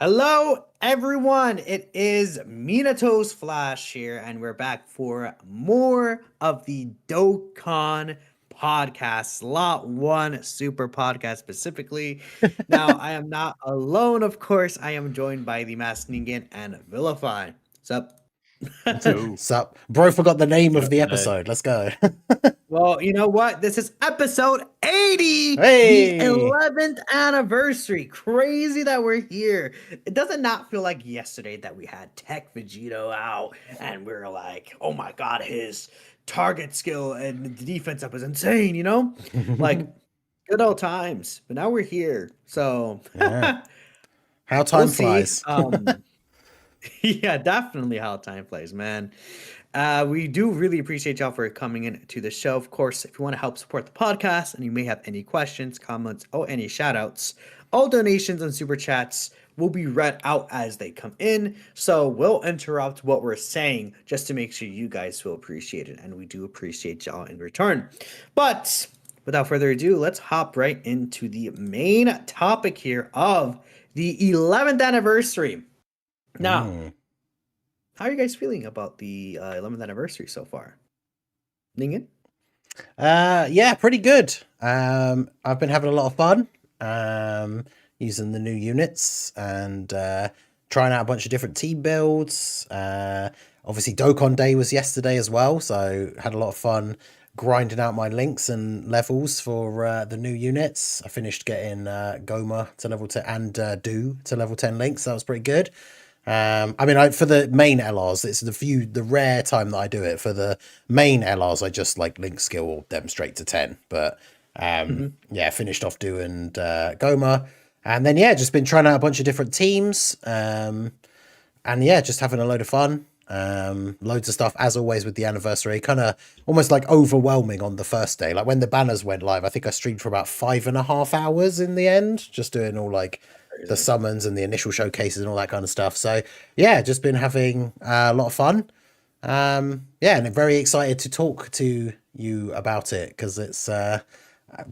Hello, everyone. It is Minato's Flash here, and we're back for more of the Dokkan Podcast, Slot 1 Super Podcast specifically. Now, I am not alone, of course. I am joined by the Masked Ninja and Vilify. What's up? Sup? Bro forgot the name of the Today. episode. Let's go. Well, you know what? This is episode 80, Hey! the 11th anniversary. Crazy that we're here. It doesn't not feel like yesterday that we had Tech Vegito out and we were like, oh my god, his target skill and the defense up is insane, you know? Like, good old times. But now we're here. So, Yeah. How time flies. Yeah, definitely how time flies, man. We do really appreciate y'all for coming in to the show. Of course, if you want to help support the podcast and you may have any questions, comments, or any shout outs, all donations and super chats will be read out as they come in. So we'll interrupt what we're saying just to make sure you guys feel appreciated. And we do appreciate y'all in return. But without further ado, let's hop right into the main topic here of the 11th anniversary. Now, how are you guys feeling about the 11th anniversary so far? Ningen? Yeah, pretty good. I've been having a lot of fun using the new units and trying out a bunch of different team builds. Obviously, Dokkan Day was yesterday as well, so had a lot of fun grinding out my links and levels for the new units. I finished getting Goma to level 10 and Do to level 10 links, so that was pretty good. I mean, for the main LRs, it's the rare time that I do it. For the main LRs, I just like link skill them straight to 10. But yeah, finished off doing Goma, and then just been trying out a bunch of different teams, and just having a load of fun. Loads of stuff as always with the anniversary, kind of almost like overwhelming on the first day. Like when the banners went live, I think I streamed for about 5.5 hours in the end, just doing all like the summons and the initial showcases and all that kind of stuff. So yeah, just been having a lot of fun. And I'm very excited to talk to you about it because it's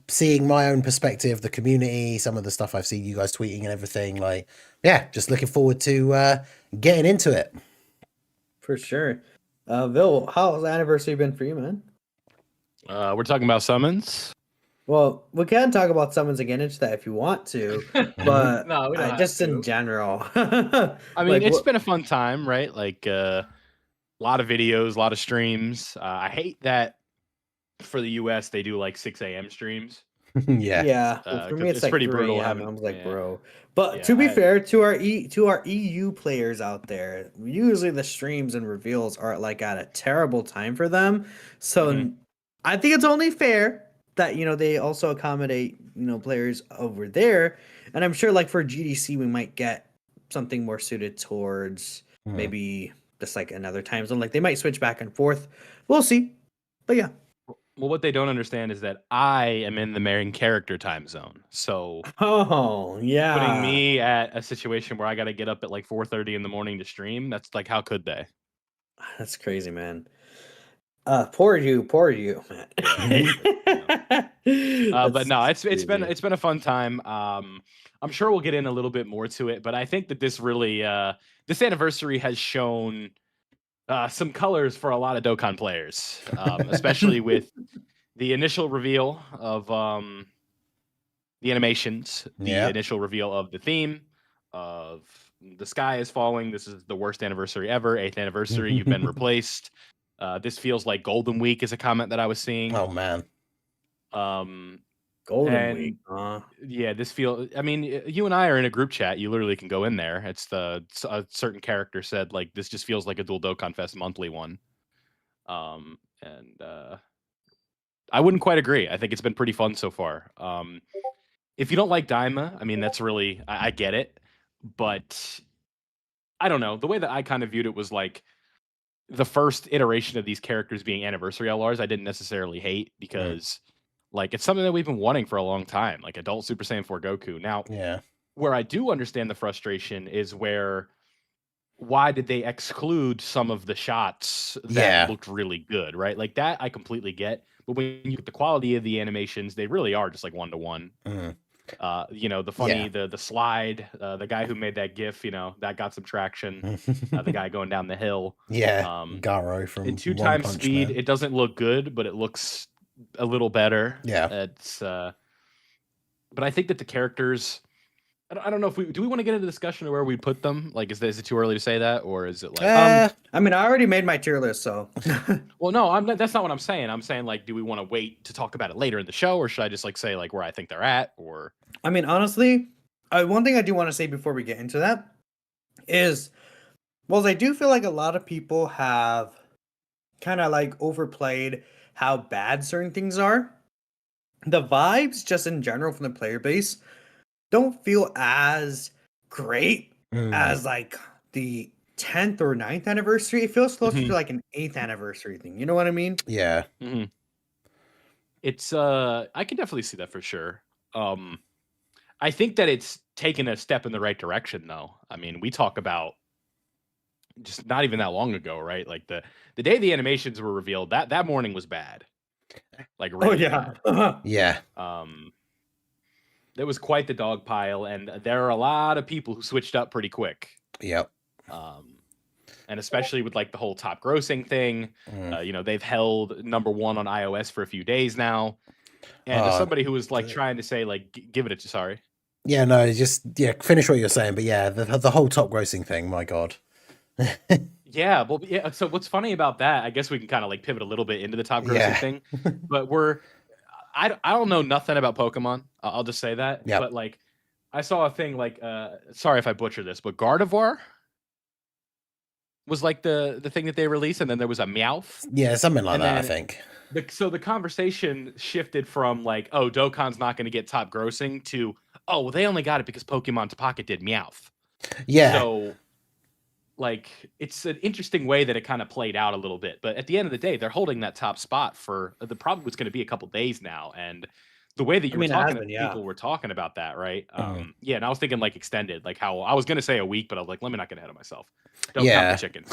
seeing my own perspective, the community, some of the stuff I've seen you guys tweeting and everything. Like, yeah, just looking forward to getting into it. For sure. Vil, how's the anniversary been for you, man? We're talking about summons. Well, we can talk about summons and get into that if you want to, but No, we don't just have to. in general. I mean, Like, it's been a fun time, right? Like a lot of videos, a lot of streams. I hate that for the US they do like 6 a.m. streams. Yeah. Well, for me, it's like pretty 3 brutal a.m., having. I was like, Yeah. bro. But Yeah, to be fair, to our EU players out there, usually the streams and reveals are like at a terrible time for them. So I think it's only fair that they also accommodate players over there. And I'm sure like for GDC we might get something more suited towards maybe just like another time zone. Like they might switch back and forth. We'll see. But yeah. Well, what they don't understand is that I am in the main character time zone. So Oh, yeah. putting me at a situation where I got to get up at like 4:30 in the morning to stream, that's like, how could they? That's crazy, man. Poor you, man. But no, it's been a fun time. I'm sure we'll get in a little bit more to it, but I think that this really this anniversary has shown some colors for a lot of Dokkan players, especially with the initial reveal of the animations, the initial reveal of the theme of the sky is falling. This is the worst anniversary ever. 8th anniversary. You've been replaced. This feels like Golden Week is a comment that I was seeing. Oh man. Golden Week. Yeah, I mean, you and I are in a group chat. You literally can go in there. It's a certain character said like this just feels like a Dual Dokkan Fest monthly one. And I wouldn't quite agree. I think it's been pretty fun so far. If you don't like DAIMA, I mean, that's really I get it, but I don't know. The way that I kind of viewed it was like the first iteration of these characters being anniversary LRs, I didn't necessarily hate because like it's something that we've been wanting for a long time, like adult Super Saiyan 4 Goku. Now, where I do understand the frustration is why did they exclude some of the shots that looked really good, right? Like that I completely get. But when you get the quality of the animations, they really are just like 1-to-1. The funny, the slide, the guy who made that GIF, that got some traction. The guy going down the hill. Garo from in 2 One times Punch speed, Man. it doesn't look good, but it looks a little better. Yeah. It's but I think that the characters, I don't know if we want to get into discussion of where we put them. Like, is it too early to say that, or is it like? I mean, I already made my tier list, so. Well, no, that's not what I'm saying. I'm saying, like, do we want to wait to talk about it later in the show, or should I just like say like where I think they're at, or? I mean, honestly, one thing I do want to say before we get into that is, well, I do feel like a lot of people have kind of like overplayed how bad certain things are. The vibes, just in general, from the player base, don't feel as great as like the 10th or 9th anniversary. It feels closer to like an 8th anniversary thing. You know what I mean? Yeah. It's I can definitely see that for sure. I think that it's taken a step in the right direction, though. I mean, we talk about just not even that long ago, right? Like the day the animations were revealed, that morning was bad. Like, really bad. Yeah. There was quite the dog pile, and there are a lot of people who switched up pretty quick. Yep. And especially with like the whole top grossing thing, they've held #1 on iOS for a few days now. And as somebody who was like trying to say like, give it a sorry. Yeah, no, finish what you're saying. But yeah, the whole top grossing thing, my God. Yeah, well, yeah. So what's funny about that? I guess we can kind of like pivot a little bit into the top grossing thing, but I don't know nothing about Pokemon. I'll just say that. Yep. But like, I saw a thing like, sorry if I butcher this, but Gardevoir was like the thing that they released, and then there was a Meowth. Yeah, something like that, I think. So the conversation shifted from like, oh, Dokkan's not going to get top grossing to, oh, well, they only got it because Pokemon Pocket did Meowth. Yeah. So, like, it's an interesting way that it kind of played out a little bit. But at the end of the day, they're holding that top spot for the probably was going to be a couple days now. And the way that you were talking, people were talking about that, right? Yeah, and I was thinking like extended, like how I was going to say a week, but I was like, let me not get ahead of myself. Don't count the chickens.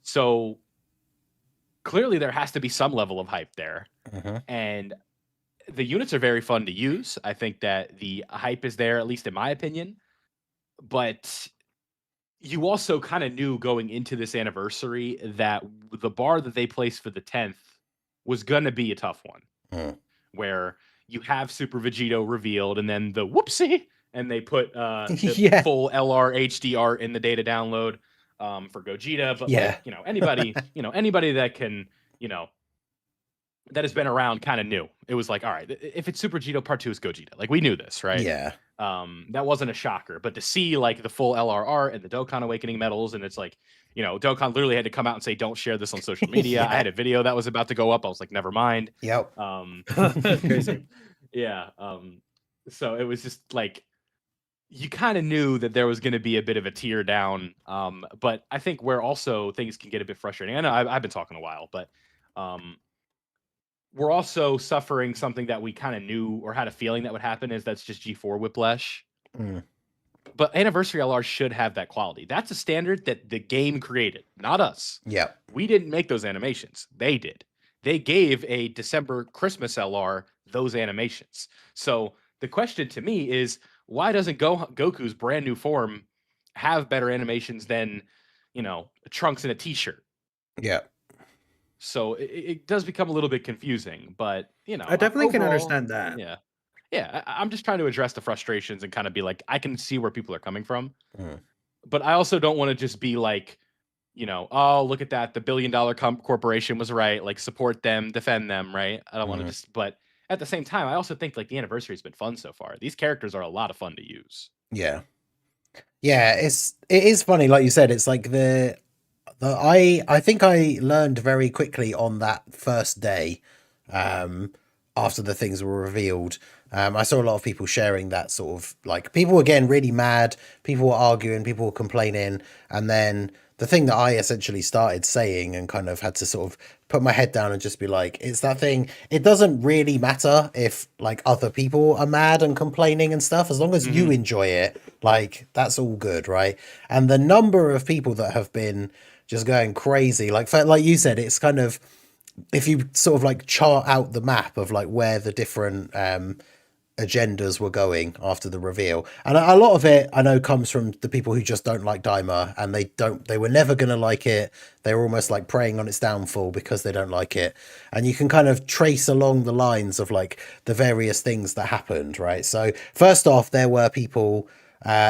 So clearly there has to be some level of hype there. And the units are very fun to use. I think that the hype is there, at least in my opinion. But you also kind of knew going into this anniversary that the bar that they placed for the 10th was going to be a tough one. Where you have Super Vegito revealed, and then the whoopsie, and they put the full LR HDR in the data download for Gogeta. But like, anybody that can, that has been around kind of knew. It was like, all right, if it's Super Vegito Part 2 is Gogeta. Like, we knew this, right? Yeah. That wasn't a shocker. But to see like the full LRR and the Dokkan Awakening medals, and it's like, Dokkan literally had to come out and say, don't share this on social media. I had a video that was about to go up. I was like, never mind. Yep. Crazy. Yeah. So it was just like, you kind of knew that there was going to be a bit of a tear down. But I think where also things can get a bit frustrating. I know I've been talking a while, but we're also suffering something that we kind of knew or had a feeling that would happen, is that's just G4 whiplash. But Anniversary LR should have that quality. That's a standard that the game created, not us. Yeah. We didn't make those animations. They did. They gave a December Christmas LR those animations. So the question to me is, why doesn't Goku's brand new form have better animations than, Trunks in a t-shirt? Yeah. So it does become a little bit confusing, but I definitely can understand that. Yeah. Yeah, I'm just trying to address the frustrations and kind of be like, I can see where people are coming from. But I also don't want to just be like, oh, look at that. The billion-dollar corporation was right. Like, support them, defend them, right? I don't want to just, but at the same time, I also think like the anniversary has been fun so far. These characters are a lot of fun to use. Yeah. Yeah, it is funny, like you said. It's like I think I learned very quickly on that first day, after the things were revealed. I saw a lot of people sharing that sort of like, people were getting really mad, people were arguing, people were complaining, and then the thing that I essentially started saying and kind of had to sort of put my head down and just be like, it's that thing. It doesn't really matter if like other people are mad and complaining and stuff, as long as you enjoy it, like that's all good, right? And the number of people that have been just going crazy, like you said, it's kind of, if you sort of like chart out the map of like where the different agendas were going after the reveal. And a lot of it I know comes from the people who just don't like Daima, and they were never going to like it. They were almost like preying on its downfall because they don't like it. And you can kind of trace along the lines of like the various things that happened, right? So first off, there were people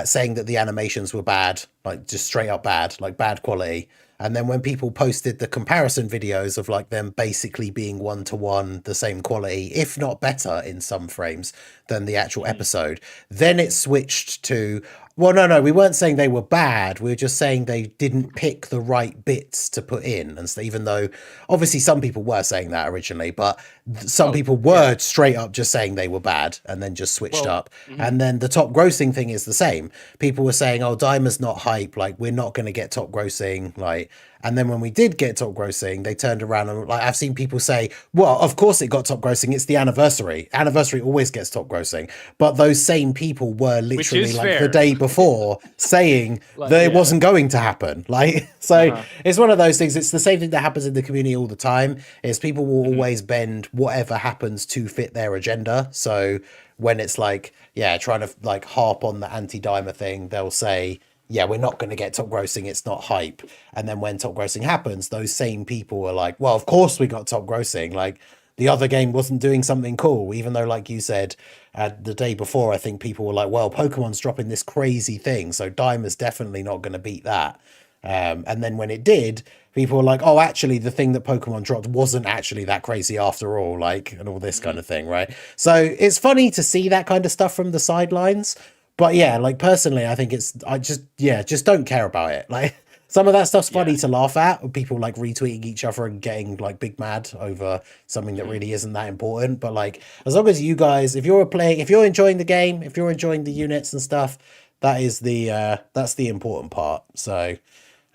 saying that the animations were bad, like just straight up bad, like bad quality. And then when people posted the comparison videos of like them basically being 1-to-1 the same quality, if not better in some frames than the actual episode, then it switched to, well, no, we weren't saying they were bad. We were just saying they didn't pick the right bits to put in. And so even though obviously some people were saying that originally, but some people were straight up just saying they were bad and then just switched up. And then the top grossing thing is the same. People were saying, oh, Daima's not hype. Like, we're not going to get top grossing. Like, and then when we did get top grossing, they turned around and like, I've seen people say, well, of course it got top grossing. It's the anniversary. Anniversary always gets top grossing. But those same people were literally like fair. the day before saying that it wasn't going to happen. Like, so it's one of those things. It's the same thing that happens in the community all the time, is people will always bend whatever happens to fit their agenda. So when it's like, trying to like harp on the anti-Daima thing, they'll say, yeah, we're not going to get top grossing. It's not hype. And then when top grossing happens, those same people are like, well, of course we got top grossing. Like, the other game wasn't doing something cool, even though, like you said, the day before, I think people were like, well, Pokemon's dropping this crazy thing, so Daima's definitely not going to beat that. And then when it did, people were like, oh, actually, the thing that Pokemon dropped wasn't actually that crazy after all, like, and all this kind of thing, right? So it's funny to see that kind of stuff from the sidelines. But yeah, like personally, I think just don't care about it. Like, some of that stuff's funny to laugh at, people like retweeting each other and getting like big mad over something that really isn't that important. But like, as long as you guys, if you're enjoying the game, if you're enjoying the units and stuff, that's the important part. So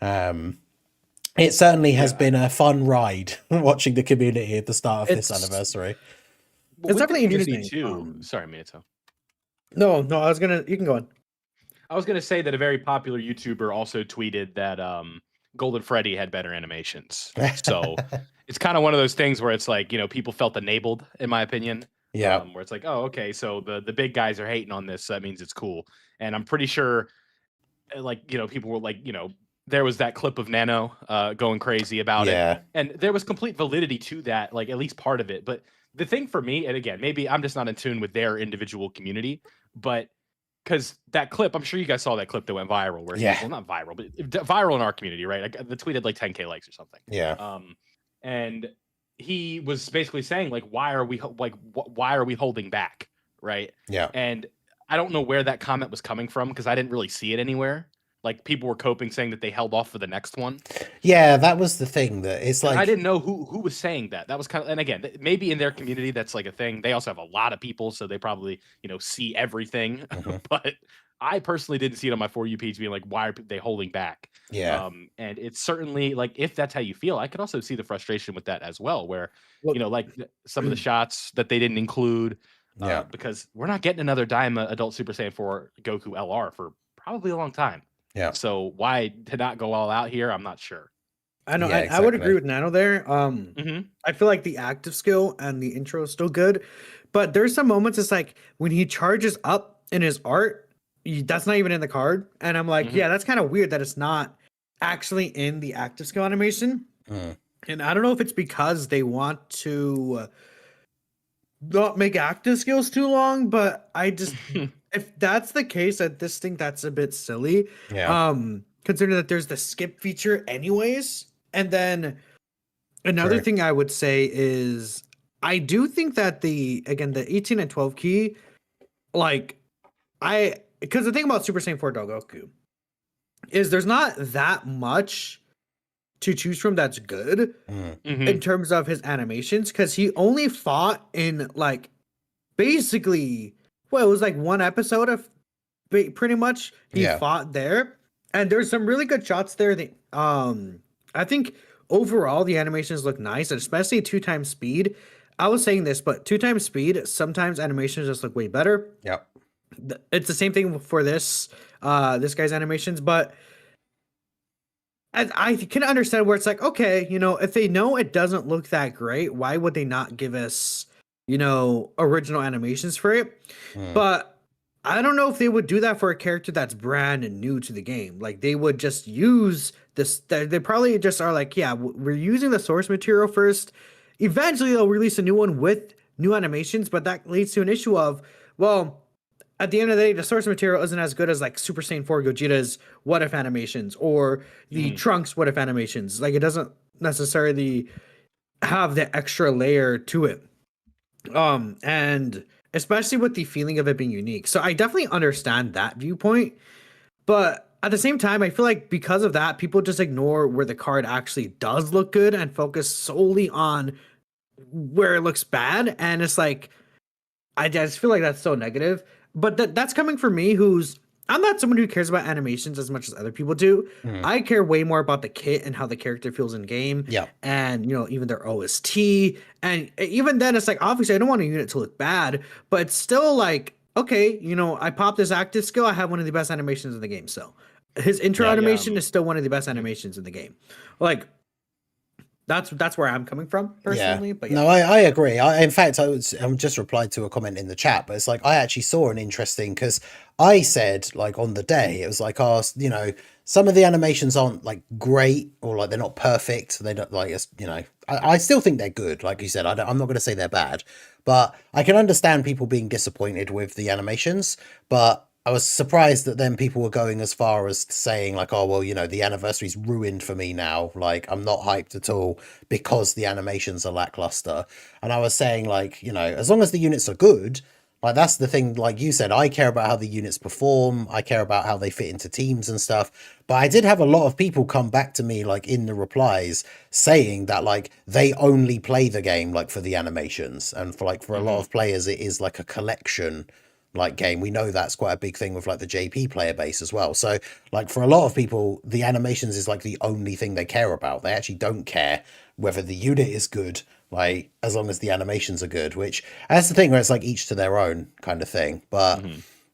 it certainly has been a fun ride watching the community at the start of this anniversary. It's definitely interesting interesting. too. Sorry, Minato. No, you can go on. I was gonna say that a very popular YouTuber also tweeted that Golden Freddy had better animations. So it's kind of one of those things where it's like, people felt enabled, in my opinion. Yeah. Where it's like, oh, okay, so the big guys are hating on this, so that means it's cool. And I'm pretty sure, like, people were like, there was that clip of Nano going crazy about it. And there was complete validity to that, like at least part of it. But the thing for me, and again, maybe I'm just not in tune with their individual community, but because that clip, I'm sure you guys saw that clip that went viral, where well, not viral, but viral in our community, right? Like, the tweet had like 10K likes or something. Yeah. And he was basically saying like, why are we holding back, right? Yeah. And I don't know where that comment was coming from, because I didn't really see it anywhere. Like, people were coping saying that they held off for the next one. Yeah, that was the thing, that it's like, and I didn't know who was saying that. That was kind of, and again, maybe in their community that's like a thing. They also have a lot of people, so they probably see everything. But I personally didn't see it on my For You page being like, why are they holding back? Yeah. And it's certainly like, if that's how you feel, I could also see the frustration with that as well, where like some of the shots that they didn't include, because we're not getting another Daima Adult Super Saiyan 4 Goku LR for probably a long time. Yeah. So why to not go all out here? I'm not sure. I know. Yeah, I would exactly. agree with Nano there. I feel like the active skill and the intro is still good, but there's some moments it's like when he charges up in his art, that's not even in the card, and I'm like, yeah, that's kind of weird that it's not actually in the active skill animation. And I don't know if it's because they want to not make active skills too long, but I just if that's the case, I just think that's a bit silly. Yeah. Considering that there's the skip feature anyways. And then another thing I would say is I do think that the 18 and 12 key, like because the thing about Super Saiyan 4 Goku is there's not that much to choose from that's good in terms of his animations, because he only fought in like basically it was like one episode of pretty much he fought there, and there's some really good shots there that I think overall the animations look nice, and especially 2x speed. I was saying this, but 2x speed, sometimes animations just look way better. Yep. It's the same thing for this guy's animations, but I can understand where it's like, okay, if they know it doesn't look that great, why would they not give us original animations for it. Mm. But I don't know if they would do that for a character that's brand and new to the game. Like they would just use this. They probably just are like, yeah, we're using the source material first. Eventually, they'll release a new one with new animations, but that leads to an issue of, well, at the end of the day, the source material isn't as good as like Super Saiyan 4 Gogeta's what if animations or the Trunks what if animations. Like it doesn't necessarily have the extra layer to it. And especially with the feeling of it being unique. So I definitely understand that viewpoint, but at the same time, I feel like because of that, people just ignore where the card actually does look good and focus solely on where it looks bad. And it's like, I just feel like that's so negative. But that's coming from me, I'm not someone who cares about animations as much as other people do. I care way more about the kit and how the character feels in game. Yeah. And, even their OST. And even then, it's like, obviously, I don't want a unit to look bad, but it's still like, okay, I popped this active skill. I have one of the best animations in the game. So his intro animation is still one of the best animations in the game. Like, that's where I'm coming from personally. But no, I agree. In fact, I just replied to a comment in the chat, but it's like I actually saw an interesting, because I said like on the day it was like, some of the animations aren't like great or like they're not perfect. They don't like I still think they're good. Like you said, I'm not going to say they're bad, but I can understand people being disappointed with the animations. But I was surprised that then people were going as far as saying like, oh, well, the anniversary's ruined for me now. Like, I'm not hyped at all because the animations are lackluster. And I was saying like, as long as the units are good, like that's the thing, like you said, I care about how the units perform. I care about how they fit into teams and stuff. But I did have a lot of people come back to me like in the replies saying that like they only play the game like for the animations. And for a lot of players, it is like a collection like game. We know that's quite a big thing with like the JP player base as well. So like for a lot of people, the animations is like the only thing they care about. They actually don't care whether the unit is good, like as long as the animations are good, which that's the thing where it's like each to their own kind of thing. But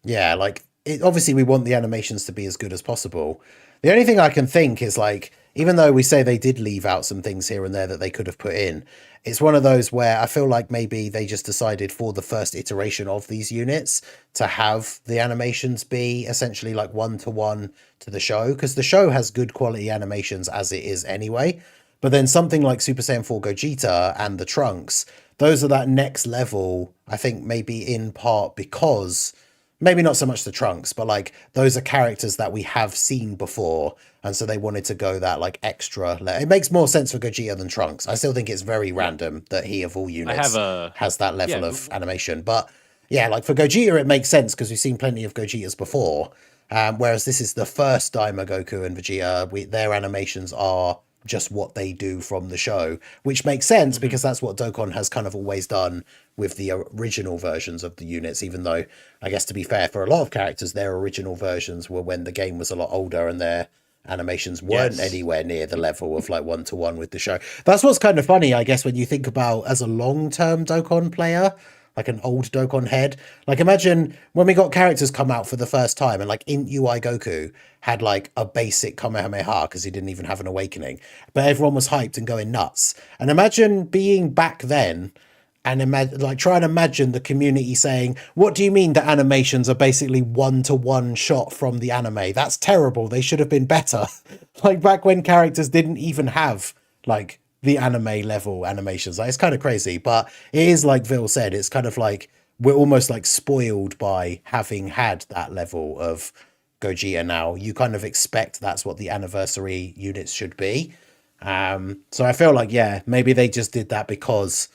yeah, like obviously we want the animations to be as good as possible. The only thing I can think is like, even though we say they did leave out some things here and there that they could have put in, it's one of those where I feel like maybe they just decided for the first iteration of these units to have the animations be essentially like one-to-one to the show, because the show has good quality animations as it is anyway. But then something like Super Saiyan 4 Gogeta and the Trunks, those are that next level, I think maybe in part because, maybe not so much the Trunks, but like those are characters that we have seen before. And so they wanted to go that like extra. It makes more sense for Gogeta than Trunks. I still think it's very random that he of all units has that level of animation. But yeah, like for Gogeta, it makes sense because we've seen plenty of Gogetas before. Whereas this is the first Daima Goku and Vegeta. Their animations are just what they do from the show, which makes sense because that's what Dokkan has kind of always done with the original versions of the units, even though I guess to be fair, for a lot of characters, their original versions were when the game was a lot older and their animations weren't anywhere near the level of like one-to-one with the show. That's what's kind of funny, I guess, when you think about as a long-term Dokkan player, like an old Dokkan head. Like imagine when we got characters come out for the first time and like in UI Goku had like a basic Kamehameha because he didn't even have an awakening, but everyone was hyped and going nuts. And imagine being back then and try and imagine the community saying, what do you mean the animations are basically one-to-one shot from the anime? That's terrible. They should have been better. Like back when characters didn't even have like the anime level animations. Like, it's kind of crazy, but it is like Vil said, it's kind of like we're almost like spoiled by having had that level of Gogeta now. You kind of expect that's what the anniversary units should be. So I feel like, yeah, maybe they just did that because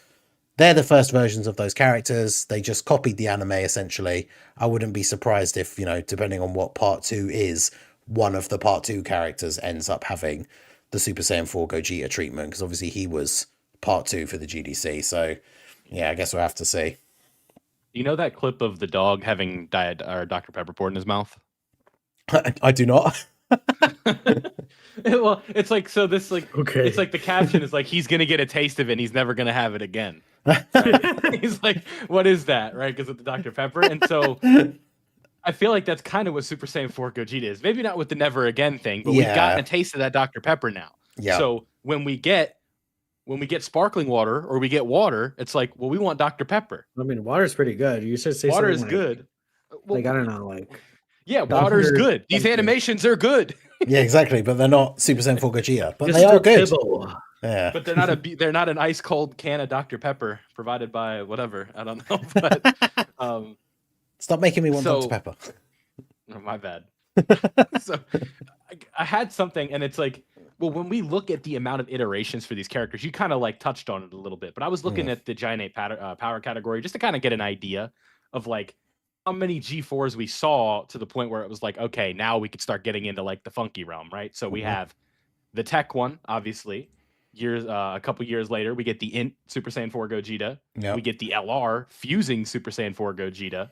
they're the first versions of those characters. They just copied the anime essentially. I wouldn't be surprised if, depending on what part 2 is, one of the part 2 characters ends up having the Super Saiyan 4 Gogeta treatment, because obviously he was part 2 for the GDC. So yeah, I guess we'll have to see. You know that clip of the dog having Dr. Pepper poured in his mouth? I do not. Well, it's like, so this like, Okay. It's like the caption is like, he's gonna get a taste of it and he's never gonna have it again. He's like, what is that, right? Because of the Dr. Pepper. And so I feel like that's kind of what Super Saiyan 4 Gogeta is. Maybe not with the never again thing, but we've gotten a taste of that Dr. Pepper now. Yeah. So when we get when we get sparkling water or we get water, it's like, well, we want Dr. Pepper. I mean, water's pretty good. You should say Water is something good. Well, Like I don't know, like yeah, water's Dr. good. These something. animations are good. Yeah, exactly. But they're not Super Saiyan 4 Gogeta. But they Mr. are good. Pibble. Yeah. But they're not an ice cold can of Dr. Pepper provided by whatever. I don't know. But Stop making me want so- Dr. Pepper. oh, my bad. So I had something, and it's like, well, when we look at the amount of iterations for these characters, you kind of like touched on it a little bit, but I was looking at the Giant Ape power category just to kind of get an idea of like how many G4s we saw to the point where it was like, okay, now we could start getting into like the funky realm, right? So we have the tech one, obviously. A couple years later, we get the Int Super Saiyan 4 Gogeta. Yep. We get the LR fusing Super Saiyan 4 Gogeta.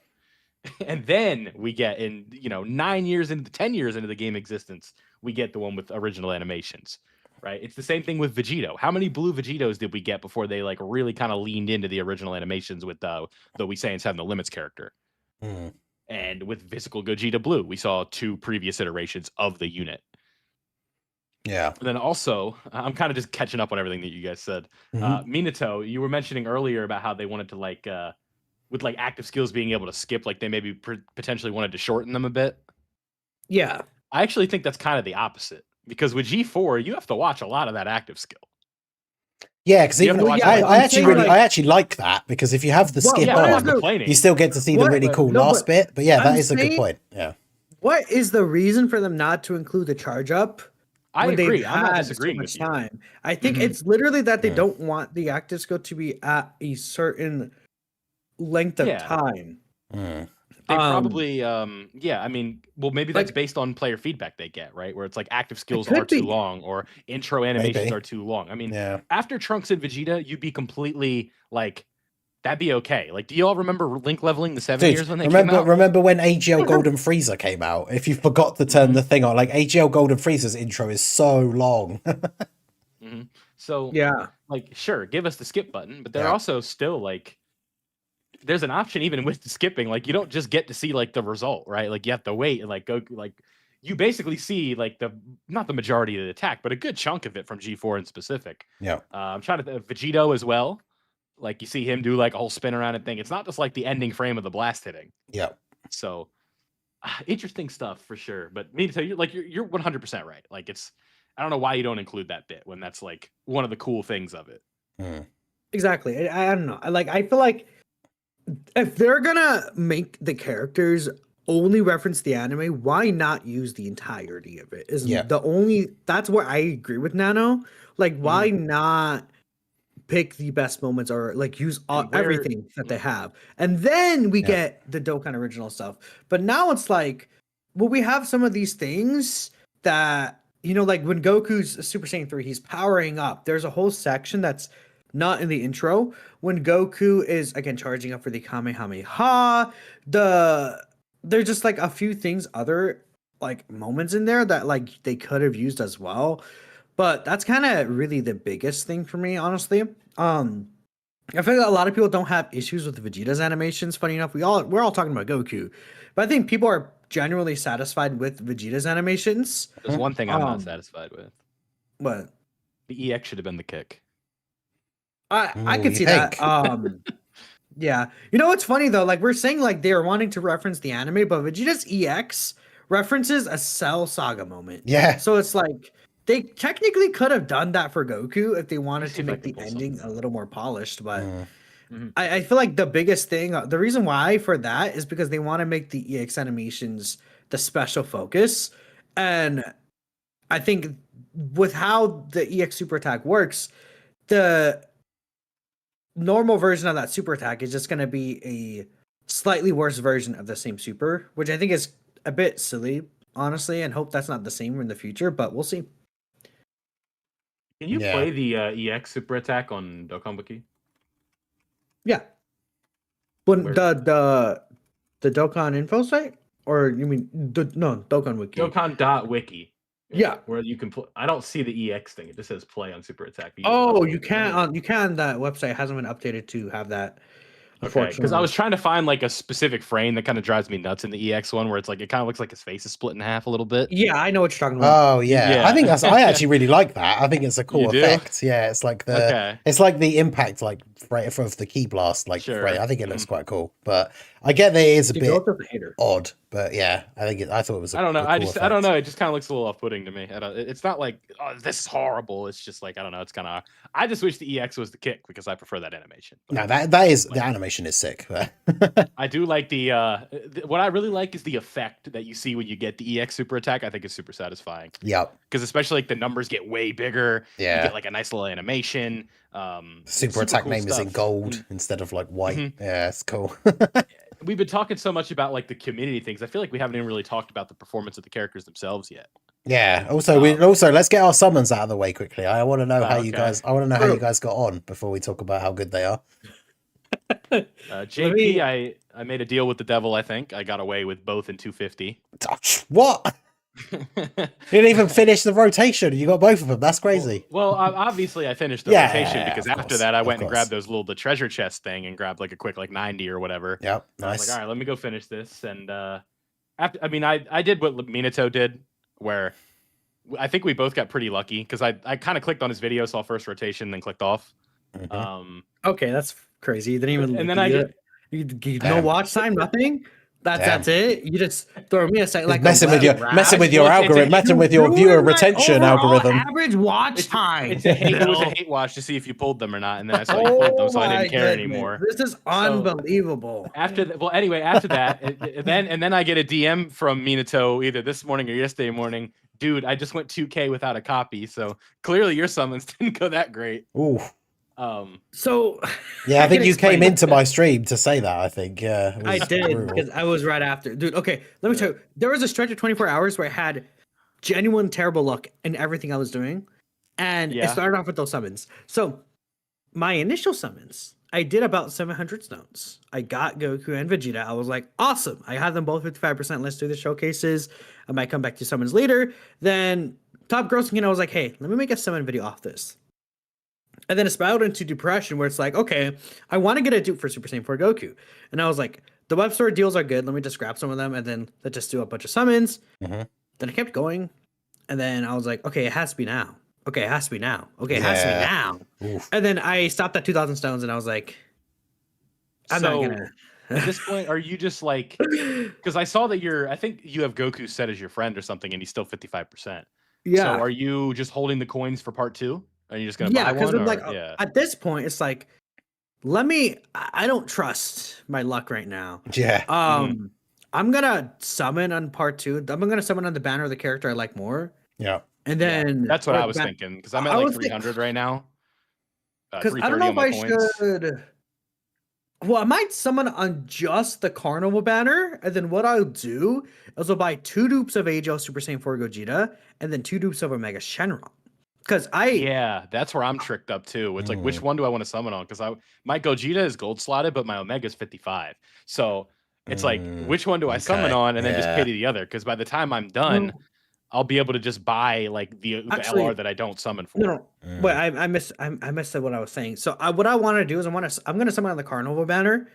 And then we get 10 years into the game existence, we get the one with original animations, right? It's the same thing with Vegito. How many blue Vegitos did we get before they like really kind of leaned into the original animations with the We Saiyans Have No Limits character? And with Physical Gogeta Blue, we saw 2 previous iterations of the unit. Yeah. And then also, I'm kind of just catching up on everything that you guys said. Minato, you were mentioning earlier about how they wanted to like, with like active skills being able to skip, like they maybe potentially wanted to shorten them a bit. Yeah. I actually think that's kind of the opposite, because with G4, you have to watch a lot of that active skill. Yeah, because even have to I, watch I it. actually I actually like that, because if you have the skip Yeah, I'm not on, complaining. you still get to see the really cool no, last but bit. But yeah, that I'm is a good saying- point. Yeah. What is the reason for them not to include the charge up? I when agree. they've I'm not had disagreeing so with much you. time. I think it's literally that they don't want the active skill to be at a certain length of time. They probably, I mean, well, maybe that's Like- based on player feedback they get, right? Where it's like active skills could are too be. long, or intro animations Maybe. are too long. I mean, Yeah. after Trunks and Vegeta, you'd be completely like, that'd be okay. Like, do you all remember Link leveling the 7 years when they came out? Remember when AGL Golden Freezer came out? If you forgot to turn the thing on, like AGL Golden Freezer's intro is so long. So, Yeah. like, sure, give us the skip button, but they're Yeah. also still like, there's an option even with the skipping. Like, you don't just get to see like the result, right? Like, you have to wait and like go, like, you basically see like not the majority of the attack, but a good chunk of it from G4 in specific. Yeah. I'm trying to Vegito as well. Like, you see him do like a whole spin around and thing. It's not just like the ending frame of the blast hitting. Yeah. So interesting stuff for sure. But me to tell you, like, you're 100% right. Like, I don't know why you don't include that bit when that's like one of the cool things of it. Exactly. I don't know. I feel like if they're gonna make the characters only reference the anime, why not use the entirety of it? That's where I agree with Nano. Like, why not pick the best moments, or like use everything that they have, and then we get the Dokkan original stuff. But now it's like, well, we have some of these things that, like when Goku's Super Saiyan 3, he's powering up. There's a whole section that's not in the intro when Goku is again charging up for the Kamehameha. There's just like a few things, other like moments in there that like they could have used as well. But that's kind of really the biggest thing for me, honestly. I feel like a lot of people don't have issues with Vegeta's animations. Funny enough, we're all talking about Goku, but I think people are genuinely satisfied with Vegeta's animations. There's one thing I'm not satisfied with. What? The EX should have been the kick. I could you see think? that. Yeah. You know what's funny though? Like, we're saying like they are wanting to reference the anime, but Vegeta's EX references a Cell Saga moment. Yeah. So it's like they technically could have done that for Goku if they wanted See to if I make can the pull ending something a little more polished. But Mhm. I feel like the biggest thing, the reason why for that is because they want to make the EX animations the special focus. And I think with how the EX super attack works, the normal version of that super attack is just going to be a slightly worse version of the same super, which I think is a bit silly, honestly, and hope that's not the same in the future, but we'll see. Can you Yeah. play the EX super attack on Dokkan Wiki? Yeah. When Where? the Dokkan info site? Or you mean no, Dokkan Wiki. Dokkan.wiki. Yeah. Where you can play. I don't see the EX thing. It just says play on super attack. Oh, you can. You can. That website hasn't been updated to have that. Okay, because I was trying to find like a specific frame that kind of drives me nuts in the EX one, where it's like it kind of looks like his face is split in half a little bit. Yeah, I know what you're talking about. Oh yeah. Yeah. I think I actually really like that. I think it's a cool You do? effect. Yeah, it's like the impact like of the key blast like Sure. frame. I think it looks quite cool. But I get that it is a bit Ghost is a hater. odd. But yeah, I thought it was. I don't know. A I cool don't effect. know. It just kind of looks a little off-putting to me. It's not like, oh, this is horrible. It's just like, I don't know. It's kind of. I just wish the EX was the kick because I prefer that animation. No, that is the animation is sick. I do like what I really like is the effect that you see when you get the EX super attack. I think is super satisfying. Yep. Because especially like the numbers get way bigger. Yeah. You get like a nice little animation. Super attack cool name is in stuff. gold instead of like white. Yeah, it's cool. We've been talking so much about like the community things. I feel like we haven't even really talked about the performance of the characters themselves yet. Yeah. Also, let's get our summons out of the way quickly. I want to know how you guys. I want to know how you guys got on before we talk about how good they are. JP, I made a deal with the devil. I think I got away with both in 250. What? You didn't even finish the rotation. You got both of them. That's crazy. Well, obviously I finished the Yeah, rotation because of after course, that I of went and course. grabbed the treasure chest thing and grabbed like a quick like 90 or whatever. Yep. And I was Nice. like, all right, let me go finish this. And I did what Minato did, where I think we both got pretty lucky because I kind of clicked on his video, saw first rotation, then clicked off. Mhm. Okay, that's crazy. You didn't even. And then I get you no Damn. watch time, nothing. That's it. You just throw me a second, like messing with your Well, algorithm, messing with your viewer retention algorithm. Average watch time. it was a hate watch to see if you pulled them or not, and then I saw you pulled them, so I didn't care anymore. This is unbelievable. After that, then I get a DM from Minato either this morning or yesterday morning. Dude, I just went 2K without a copy, so clearly your summons didn't go that great. Ooh. So Yeah, I think can you came explain into my stream to say that. I think. Yeah, it I was did brutal. because I was right after. Dude, okay, let me tell you. There was a stretch of 24 hours where I had genuine terrible luck in everything I was doing. And it started off with those summons. So my initial summons, I did about 700 stones. I got Goku and Vegeta. I was like, awesome. I had them both 55%. Let's do the showcases. I might come back to summons later. Then top grossing, and I was like, hey, let me make a summon video off this. And then it spiraled into depression where it's like, okay, I want to get a dupe for Super Saiyan 4 Goku. And I was like, the web store deals are good. Let me just grab some of them and then let's just do a bunch of summons. Mhm. Then I kept going. And then I was like, okay, it has to be now. Okay, it has to be now. Okay, it has to be now. Oof. And then I stopped at 2,000 stones and I was like, I'm not going to. At this point, are you just like, because I saw that I think you have Goku set as your friend or something, and he's still 55%. Yeah. So are you just holding the coins for part 2? Are you just gonna buy because one? I'm like, Yeah. at this point, it's like, I don't trust my luck right now. Yeah. I'm gonna summon on part 2. I'm gonna summon on the banner of the character I like more. Yeah. And then That's what I was thinking, because I'm at like 300 right now. Because I don't know if I should. Well, I might summon on just the Carnival banner, and then what I'll do is I'll buy 2 dupes of Ajo Super Saiyan 4 Gogeta, and then 2 dupes of Omega Shenron. Because that's where I'm tricked up too. It's like, which one do I want to summon on? Because my Gogeta is gold slotted, but my Omega is 55. So it's like, which one do I summon on, and then just pay to the other? Because by the time I'm done, I'll be able to just buy like the LR that I don't summon for. No. Wait, I missed what I was saying. So what I want to do is I'm gonna summon on the Carnival banner,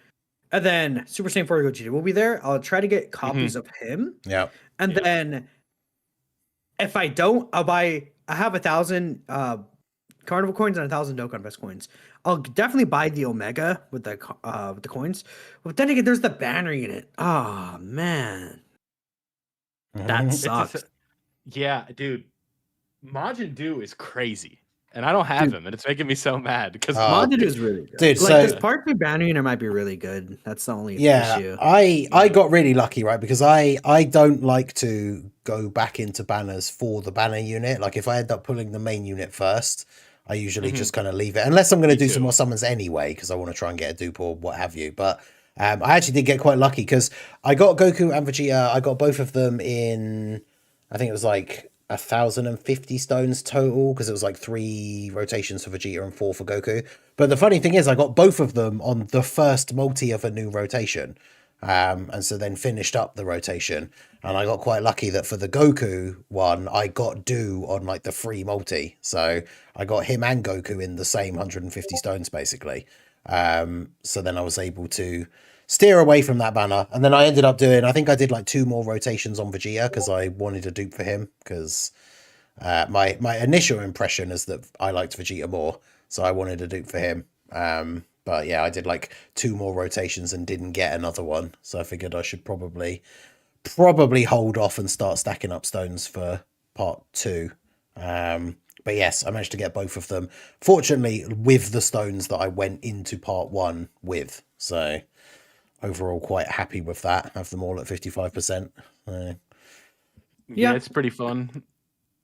and then Super Saiyan 4 Gogeta will be there. I'll try to get copies of him. Yeah. And then if I don't, I have 1,000 Carnival coins and 1,000 Dokkan Best coins. I'll definitely buy the Omega with the coins. But then again, there's the banner unit. Oh man, that sucks. Yeah, dude. Majin Buu is crazy. And I don't have him, and it's making me so mad because Majin is really good. Dude, like so this part 2 banner unit might be really good. That's the only issue. I got really lucky, right? Because I don't like to go back into banners for the banner unit. Like if I end up pulling the main unit first, I usually just kind of leave it, unless I'm going to do some more summons anyway, because I want to try and get a dupe or what have you. But I actually did get quite lucky because I got Goku and Vegeta. I got both of them in, I think it was like 1,050 stones total, because it was like 3 rotations for Vegeta and 4 for Goku. But the funny thing is I got both of them on the first multi of a new rotation, and so then finished up the rotation, and I got quite lucky that for the Goku one I got Do on like the free multi, so I got him and Goku in the same 150 stones basically. So then I was able to steer away from that banner, and then I ended up doing, I think I did like 2 more rotations on Vegeta because I wanted a dupe for him, because my initial impression is that I liked Vegeta more, so I wanted a dupe for him. But yeah, I did like 2 more rotations and didn't get another one, so I figured I should probably hold off and start stacking up stones for part 2. But yes, I managed to get both of them, fortunately with the stones that I went into part 1 with, so overall quite happy with that. Have them all at 55%. Yeah, it's pretty fun.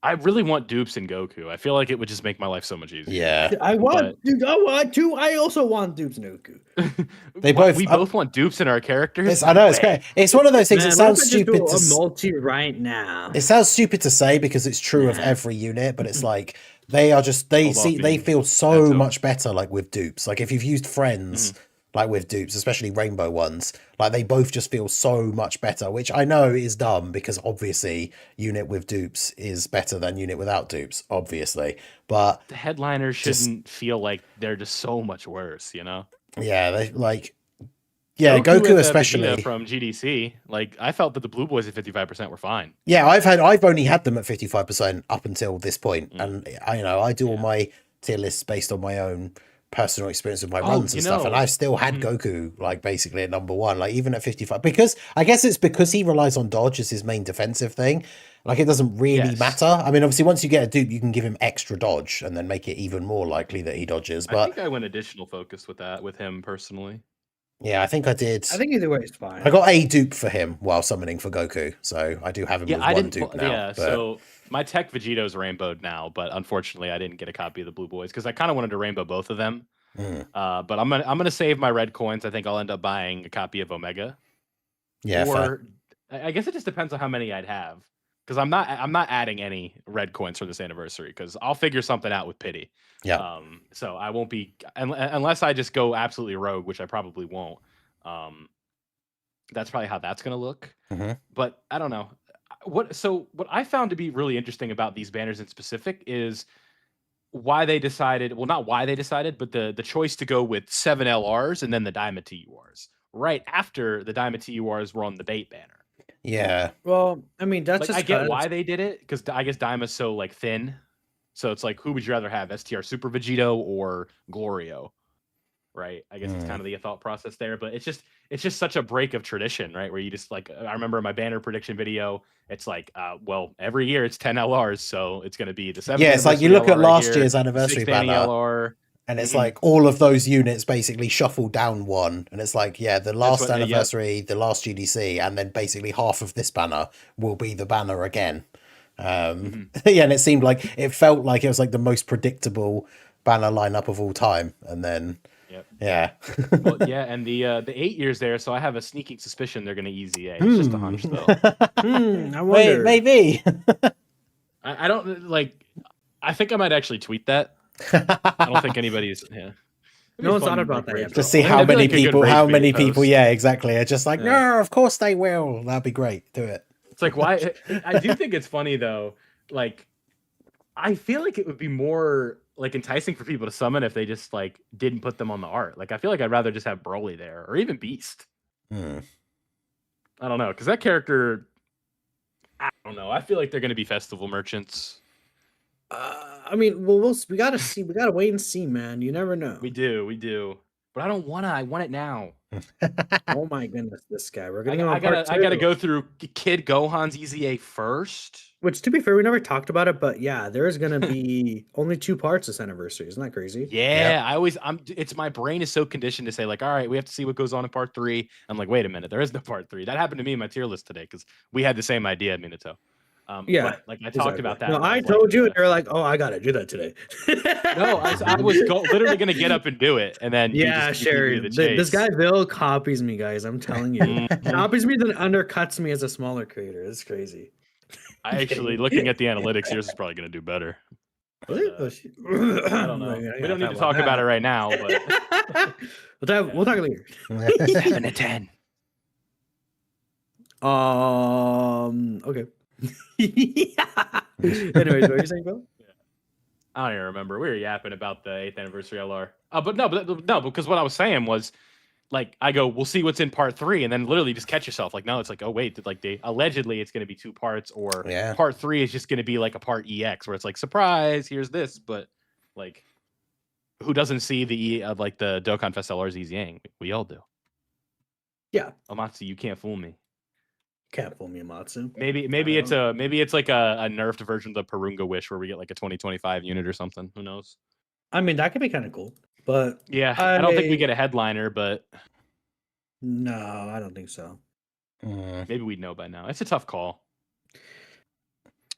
I really want dupes in Goku. I feel like it would just make my life so much easier. Yeah, I want to. I also want dupes in Goku. we both want dupes in our characters. I know, it's great. It's one of those things. Man, it sounds what if I just stupid do to a multi right now. It sounds stupid to say because it's true of every unit, but it's like they are just they feel so much better like with dupes. Like if you've used friends like with dupes, especially rainbow ones, like they both just feel so much better, which I know is dumb because obviously unit with dupes is better than unit without dupes, obviously. But the headliners shouldn't feel like they're just so much worse, you know? Yeah, they like Goku especially Vegeta from GDC. Like I felt that the blue boys at 55% were fine. Yeah, I've only had them at 55% up until this point, and I do all my tier lists based on my own personal experience with my runs and stuff, and I've still had Goku like basically at number 1, like even at 55, because I guess it's because he relies on dodge as his main defensive thing. Like it doesn't really matter. I mean, obviously once you get a dupe, you can give him extra dodge and then make it even more likely that he dodges. But I think I went additional focus with that with him personally. Yeah, I think I did. I think either way is fine. I got a dupe for him while summoning for Goku, so I do have him with one dupe now. Yeah, so my tech Vegito's rainbowed now, but unfortunately I didn't get a copy of the blue boys because I kind of wanted to rainbow both of them. But I'm gonna save my red coins. I think I'll end up buying a copy of Omega. Yeah, or I guess it just depends on how many I'd have, because I'm not adding any red coins for this anniversary because I'll figure something out with pity. Yeah. So I won't be unless I just go absolutely rogue, which I probably won't. That's probably how that's gonna look. But I don't know what I found to be really interesting about these banners in specific is why they decided, well, not why they decided, but the choice to go with 7 LRs and then the DAIMA TURs right after the DAIMA TURs were on the bait banner. Yeah. Well, I mean, that's like, I get why they did it, because I guess DAIMA's so like thin. So it's like, who would you rather have, STR Super Vegito or Glorio? Right. I guess it's kind of the thought process there, but it's just such a break of tradition, right? Where you just like, I remember my banner prediction video, it's like, well, every year it's 10 LRs, so it's going to be the 7th. Yeah, it's like you look at last year's anniversary banner, LR, and it's like all of those units basically shuffle down one, and it's like, yeah, the last anniversary, the last GDC, and then basically half of this banner will be the banner again. Yeah, and it seemed like it felt like it was like the most predictable banner lineup of all time, and then. Yeah. Well, yeah, and the 8 years there, so I have a sneaking suspicion they're going to easy A. It's just a hunch, though. I wonder. Maybe. I don't like. I think I might actually tweet that. I don't think anybody's. Yeah. No one's thought about that yet. To see how many people. Yeah, exactly. It's just like, no, of course they will. That'd be great. Do it. It's like, why? I do think it's funny though. Like, I feel like it would be more like enticing for people to summon if they just like didn't put them on the art. Like I feel like I'd rather just have Broly there or even Beast. I don't know, because that character, I don't know. I feel like they're going to be festival merchants. I mean, well, we gotta see. We gotta wait and see, man. You never know. We do. But I don't wanna. I want it now. Oh my goodness, this guy. We're I gonna. I gotta go through Kid Gohan's EZA first. Which, to be fair, we never talked about it, but yeah, there is gonna be only 2 parts this anniversary. Isn't that crazy? Yeah, it's my brain is so conditioned to say like, all right, we have to see what goes on in part 3. I'm like, wait a minute, there is no part 3. That happened to me in my tier list today because we had the same idea at Minato. Yeah, but, like I talked about that. No, I told you, and you're like, "Oh, I gotta do that today." No, I was literally gonna get up and do it, and then yeah, sure. This guy Bill copies me, guys. I'm telling you, copies me, then undercuts me as a smaller creator. It's crazy. I actually, looking at the analytics, yours is probably gonna do better. Really? I don't know. We don't need to talk about it right now, but we'll talk later. 7 to 10. Okay. Anyways, what are you saying, Bill? I don't even remember. We were yapping about the 8th anniversary LR. But because what I was saying was, like, I go, we'll see what's in part 3, and then literally just catch yourself. Like, no, it's like, oh wait, like they allegedly it's going to be 2 parts, or Yeah. part 3 is just going to be like a part EX, where it's like, surprise, here's this. But like, who doesn't see the like the Dokkan Fest LR's Yang? We all do. Yeah. Amatsu, you can't fool me. Can't fool me, Amatsu. Maybe it's like a nerfed version of the Purunga Wish, where we get like a 2025 unit or something. Who knows? I mean, that could be kind of cool, but yeah, I don't think we get a headliner, but no, I don't think so. Maybe we'd know by now. It's a tough call.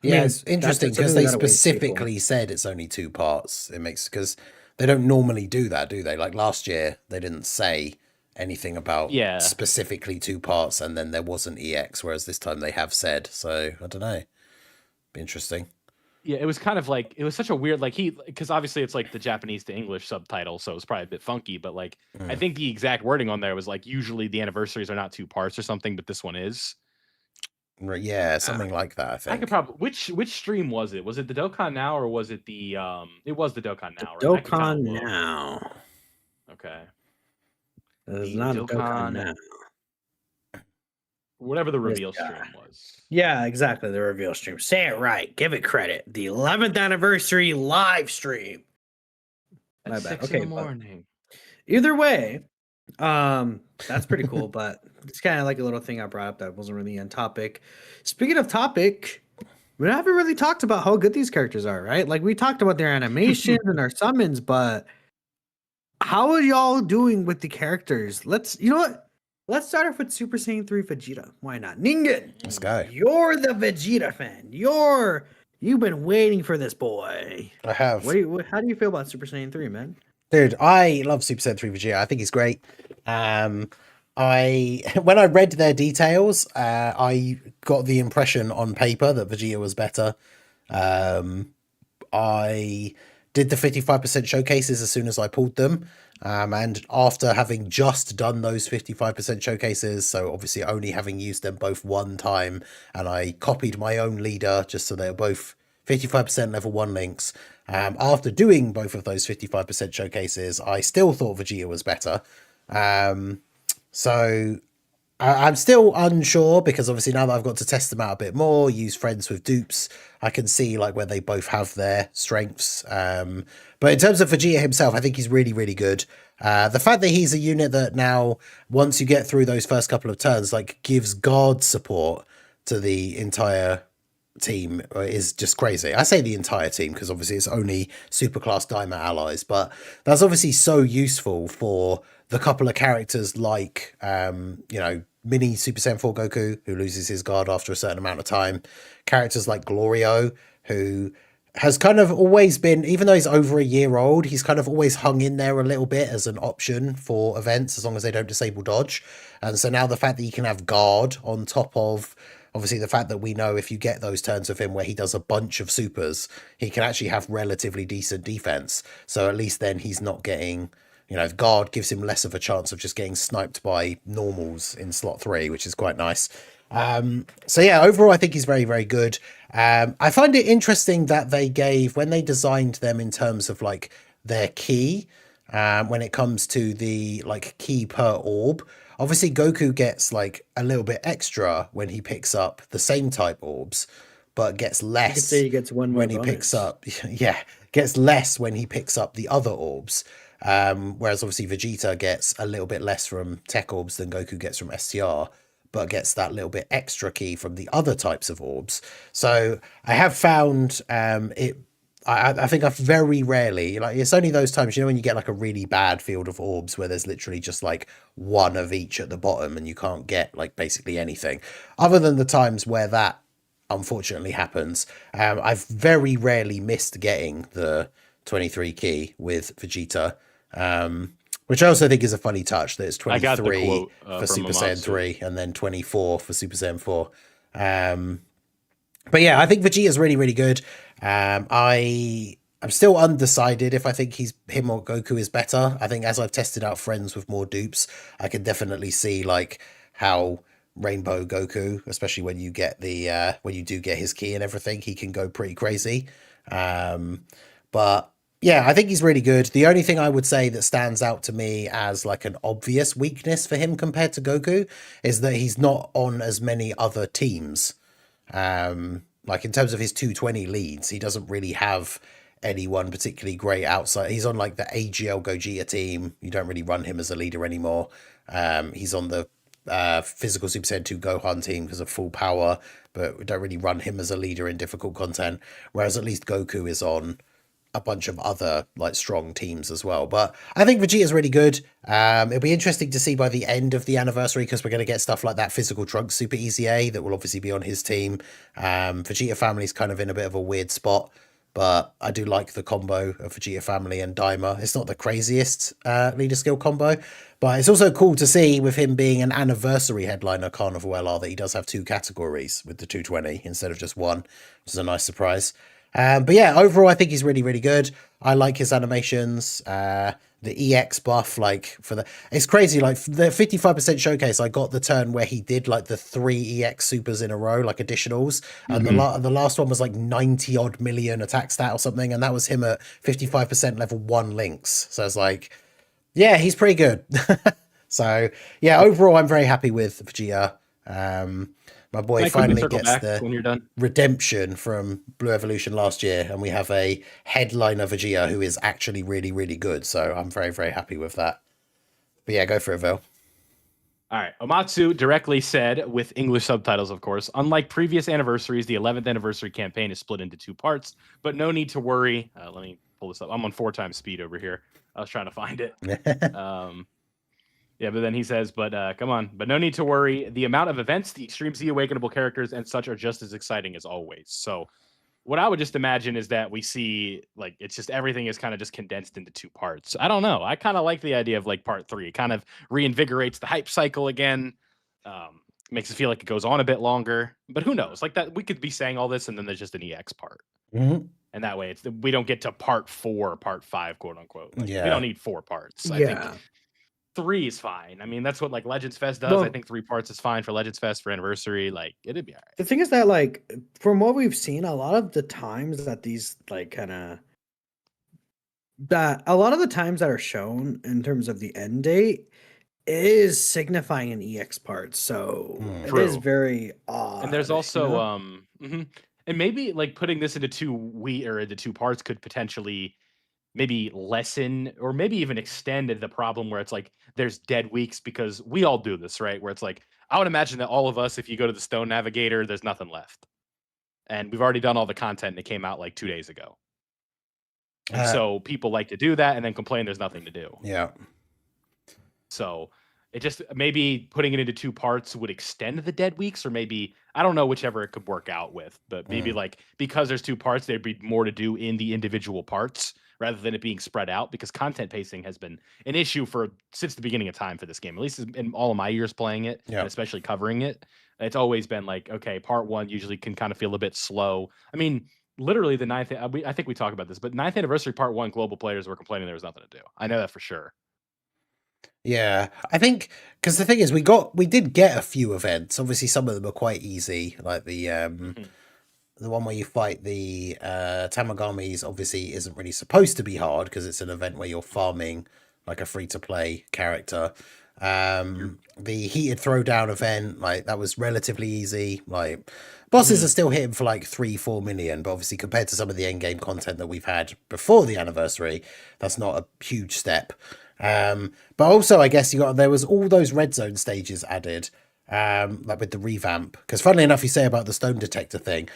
Yeah, it's interesting because they specifically said it's only 2 parts. It makes, because they don't normally do that, do they? Like last year, they didn't say anything about specifically 2 parts, and then there wasn't EX, whereas this time they have said. So I don't know. Be interesting. Yeah, it was kind of like, it was such a weird, like, because obviously it's like the Japanese to English subtitle, so it's probably a bit funky, but like, I think the exact wording on there was like, usually the anniversaries are not 2 parts or something, but this one is. Yeah, something like that, I think. I could probably, which stream was it? Was it the Dokkan Now, or was it the, it was the Dokkan Now, right? Dokkan Now. Okay. It's not Dokkan Now. Whatever the reveal stream was. Yeah, exactly. The reveal stream. Say it right. Give it credit. The 11th anniversary live stream. At 6 in the morning. Either way, that's pretty cool. But it's kind of like a little thing I brought up that wasn't really on topic. Speaking of topic, we haven't really talked about how good these characters are, right? Like we talked about their animations and their summons, but how are y'all doing with the characters? You know what? Let's start off with Super Saiyan 3 Vegeta. Why not? Ningen! Let's go. You're the Vegeta fan. You've been waiting for this boy. I have. How do you feel about Super Saiyan 3, man? Dude, I love Super Saiyan 3 Vegeta. I think he's great. When I read their details, I got the impression on paper that Vegeta was better. I did the 55% showcases as soon as I pulled them. And after having just done those 55% showcases, so obviously only having used them both one time, and I copied my own leader just so they're both 55% level 1 links. After doing both of those 55% showcases, I still thought Vegeta was better. So I'm still unsure, because obviously now that I've got to test them out a bit more, use friends with dupes, I can see like where they both have their strengths. But in terms of Vegeta himself, I think he's really, really good. The fact that he's a unit that now, once you get through those first couple of turns, like gives guard support to the entire team is just crazy. I say the entire team because obviously it's only superclass DAIMA allies, but that's obviously so useful for the couple of characters like mini Super Saiyan 4 Goku, who loses his guard after a certain amount of time, characters like Glorio, who has kind of always been, even though he's over a year old, he's kind of always hung in there a little bit as an option for events as long as they don't disable dodge. And so now the fact that you can have guard on top of obviously the fact that we know if you get those turns with him where he does a bunch of supers, he can actually have relatively decent defense. So at least then he's not getting, guard gives him less of a chance of just getting sniped by normals in slot 3, which is quite nice. So yeah, overall I think he's very, very good. I find it interesting that they gave, when they designed them in terms of like their key, when it comes to the like key per orb, obviously Goku gets like a little bit extra when he picks up the same type orbs, but gets less. You could say he gets one more when he picks up. Yeah, gets less when he picks up the other orbs. Whereas obviously Vegeta gets a little bit less from tech orbs than Goku gets from STR, but gets that little bit extra key from the other types of orbs. So I have found I think I've very rarely, like, it's only those times, when you get like a really bad field of orbs where there's literally just like one of each at the bottom and you can't get like basically anything. Other than the times where that unfortunately happens, I've very rarely missed getting the 23 key with Vegeta, which I also think is a funny touch, that it's 23 for Super Saiyan 3 and then 24 for Super Saiyan 4. But yeah, I think Vegeta's really, really good. I'm still undecided if I think him or Goku is better. I think as I've tested out friends with more dupes, I can definitely see like how Rainbow Goku, especially when you get when you do get his key and everything, he can go pretty crazy. But Yeah, I think he's really good. The only thing I would say that stands out to me as like an obvious weakness for him compared to Goku is that he's not on as many other teams. Like in terms of his 220 leads, he doesn't really have anyone particularly great outside. He's on like the AGL Gogeta team. You don't really run him as a leader anymore. He's on the physical Super Saiyan 2 Gohan team because of full power, but we don't really run him as a leader in difficult content. Whereas at least Goku is on a bunch of other like strong teams as well. But I think Vegeta's really good. It'll be interesting to see by the end of the anniversary because we're going to get stuff like that physical Trunks Super Easy A that will obviously be on his team. Vegeta Family's kind of in a bit of a weird spot, but I do like the combo of Vegeta Family and Daima. It's not the craziest leader skill combo, but it's also cool to see with him being an anniversary headliner Carnival LR that he does have 2 categories with the 220 instead of just one, which is a nice surprise. But yeah, overall, I think he's really, really good. I like his animations. The EX buff, like it's crazy. Like the 55% showcase, I got the turn where he did like the 3 EX supers in a row, like additionals, and the last one was like 90 odd million attack stat or something, and that was him at 55% level 1 links. So it's like, yeah, he's pretty good. So yeah, overall, I'm very happy with Vegeta. My boy finally gets the when you're done. redemption from Blue Evolution last year, and we have a headliner Vegeta who is actually really, really good. So I'm very, very happy with that. But yeah, go for it, Vil. All right. Omatsu directly said, with English subtitles, of course, unlike previous anniversaries, the 11th anniversary campaign is split into 2 parts, but no need to worry. Let me pull this up. I'm on 4 times speed over here. I was trying to find it. Yeah, but then he says, but come on, but no need to worry. The amount of events, the Extreme Z awakenable characters and such are just as exciting as always. So what I would just imagine is that we see, like, it's just everything is kind of just condensed into 2 parts. I don't know. I kind of like the idea of like part 3. It kind of reinvigorates the hype cycle again. Makes it feel like it goes on a bit longer, but who knows? Like that, we could be saying all this and then there's just an EX part. Mm-hmm. And that way we don't get to part 4, part 5, quote unquote. Like, yeah. We don't need 4 parts. I think 3 is fine. I mean, that's what like Legends Fest does. I think 3 parts is fine for Legends Fest for anniversary. Like it'd be all right. The thing is that like from what we've seen, a lot of the times that these like kind of a lot of the times that are shown in terms of the end date is signifying an EX part. So it is very odd. And there's also and maybe like putting this into 2 parts could potentially maybe lessen or maybe even extend the problem where it's like there's dead weeks, because we all do this, right? Where it's like, I would imagine that all of us, if you go to the Stone Navigator, there's nothing left. And we've already done all the content and it came out like 2 days ago. And so people like to do that and then complain there's nothing to do. Yeah. So it just, maybe putting it into 2 parts would extend the dead weeks, or maybe, I don't know, whichever it could work out with. But maybe like, because there's 2 parts, there'd be more to do in the individual parts rather than it being spread out, because content pacing has been an issue since the beginning of time for this game, at least in all of my years playing it, and especially covering it. It's always been like, okay, part 1 usually can kind of feel a bit slow. I mean, literally the 9th, I think we talked about this, but 9th anniversary part 1, global players were complaining there was nothing to do. I know that for sure. Yeah, I think because the thing is, we did get a few events. Obviously, some of them are quite easy, like the one where you fight the Tamagamis. Obviously, isn't really supposed to be hard because it's an event where you're farming like a free to play character. The heated throwdown event, like that was relatively easy. Like bosses are still hitting for like 3-4 million, but obviously compared to some of the end game content that we've had before the anniversary, that's not a huge step. But also I guess there was all those red zone stages added, like with the revamp, because funnily enough, you say about the stone detector thing,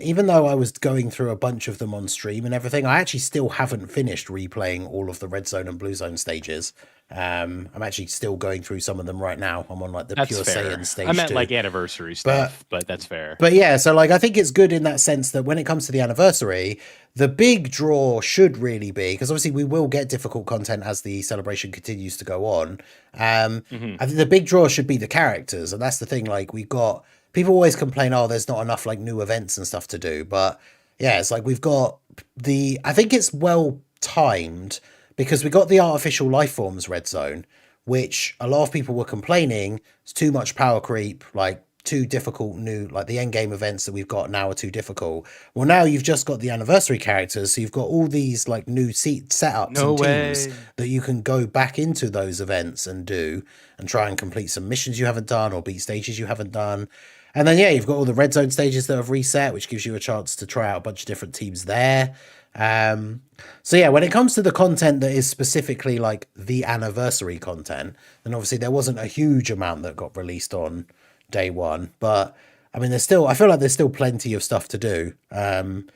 even though I was going through a bunch of them on stream and everything, I actually still haven't finished replaying all of the red zone and blue zone stages. I'm actually still going through some of them right now. I'm on like the Pure Saiyan stage. I meant like anniversary stuff, but that's fair. But yeah, so like I think it's good in that sense that when it comes to the anniversary, the big draw should really be, because obviously we will get difficult content as the celebration continues to go on. I think the big draw should be the characters, and that's the thing. Like we've got people always complain, oh, there's not enough like new events and stuff to do, but yeah, it's like we've got I think it's well timed, because we got the artificial life forms red zone, which a lot of people were complaining it's too much power creep, like too difficult new, like the end game events that we've got now are too difficult. Well, now you've just got the anniversary characters, so you've got all these like new setups No and teams way. that you can go back into those events and do and try and complete some missions you haven't done or beat stages you haven't done. And then, yeah, you've got all the red zone stages that have reset, which gives you a chance to try out a bunch of different teams there. So yeah, when it comes to the content that is specifically like the anniversary content, then obviously there wasn't a huge amount that got released on day one, but I mean, I feel like there's still plenty of stuff to do. And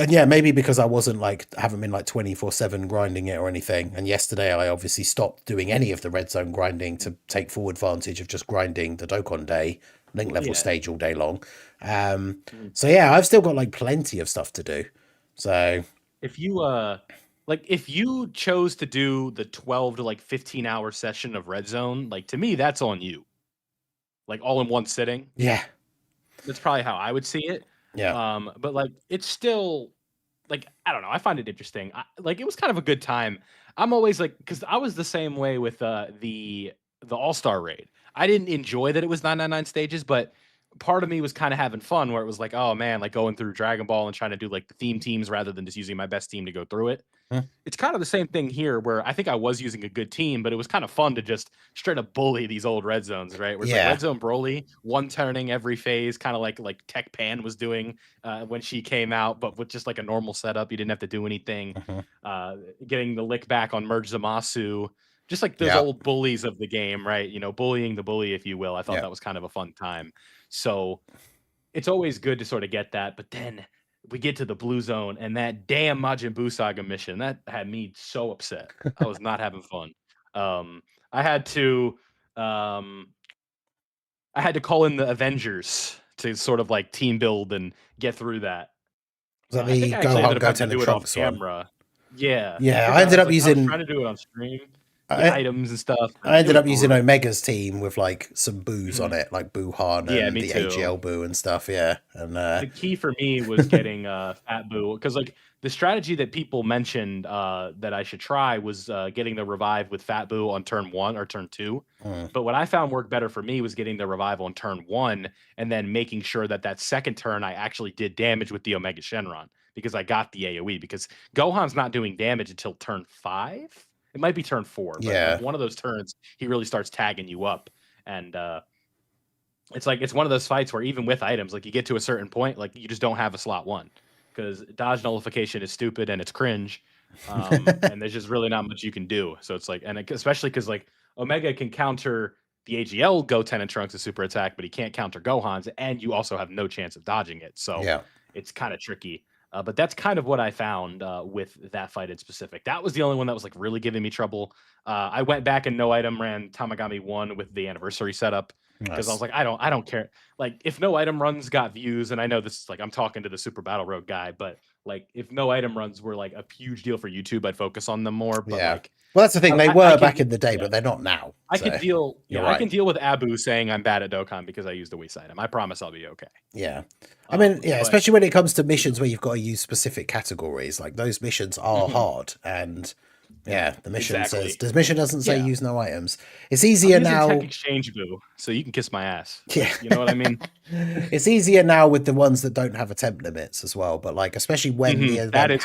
yeah, maybe because I haven't been like 24/7 grinding it or anything. And yesterday I obviously stopped doing any of the red zone grinding to take full advantage of just grinding the Dokkan Day link level stage all day long. So yeah, I've still got like plenty of stuff to do. So if you chose to do the 12 to like 15-hour session of red zone, like to me, that's on you. Like all in one sitting. yeah, That's probably how I would see it. yeah, But like it's still like I don't know. I find it interesting. Like it was kind of a good time. I'm always like because I was the same way with the All-Star raid. I didn't enjoy that it was 999 stages, but part of me was kind of having fun where it was like, oh man, like going through Dragon Ball and trying to do like the theme teams rather than just using my best team to go through it. It's kind of the same thing here where I think I was using a good team, but it was kind of fun to just straight up bully these old red zones, right? Where it's like red zone Broly, one turning every phase, kind of like Tech Pan was doing when she came out, but with just like a normal setup. You didn't have to do anything. Getting the lick back on Merge Zamasu, just like those old bullies of the game, right? You know, bullying the bully, if you will. I thought that was kind of a fun time. So it's always good to sort of get that, but then we get to the blue zone and that damn Majin Buu Saga mission that had me so upset. I was not having fun. I had to call in the Avengers to sort of like team build and get through that. was that I the think I actually ended up having to Goten do and it off Trunks one? camera. Yeah. Yeah, I I ended up was using. trying to do it on stream. I, Items and stuff. I ended It was up using brutal. Omega's team with like some boos on it, like Buhan Yeah, and me the too. AGL boo and stuff. Yeah, and The key for me was getting Fat Boo because like the strategy that people mentioned that I should try was getting the revive with Fat Boo on turn 1 or turn 2. But what I found worked better for me was getting the revive on turn 1 and then making sure that second turn I actually did damage with the Omega Shenron because I got the AoE because Gohan's not doing damage until turn 5. It might be turn 4, but like one of those turns he really starts tagging you up and it's one of those fights where even with items, like you get to a certain point, like you just don't have a slot 1 because dodge nullification is stupid and it's cringe, and there's just really not much you can do. So it's like, and especially because like Omega can counter the AGL Goten and Trunks' super attack, but he can't counter Gohan's, and you also have no chance of dodging it. So it's kind of tricky. But that's kind of what I found with that fight in specific. That was the only one that was like really giving me trouble. I went back and no item ran Tamagami 1 with the anniversary setup because I was like, I don't care. Like if no item runs got views, and I know this is like I'm talking to the Super Battle Road guy, but like if no item runs were like a huge deal for YouTube, I'd focus on them more. But like, well, that's the thing. They were back in the day, but they're not now. I can deal. Yeah, I can deal with Abu saying I'm bad at Dokkan because I used a Whis item. I promise I'll be okay. Yeah. I mean, especially when it comes to missions where you've got to use specific categories, like those missions are hard. And the mission says, the mission doesn't say use no items. It's easier now. Tech Exchange Boo, so you can kiss my ass. Yeah. You know what I mean? It's easier now with the ones that don't have attempt limits as well. But like, especially when the event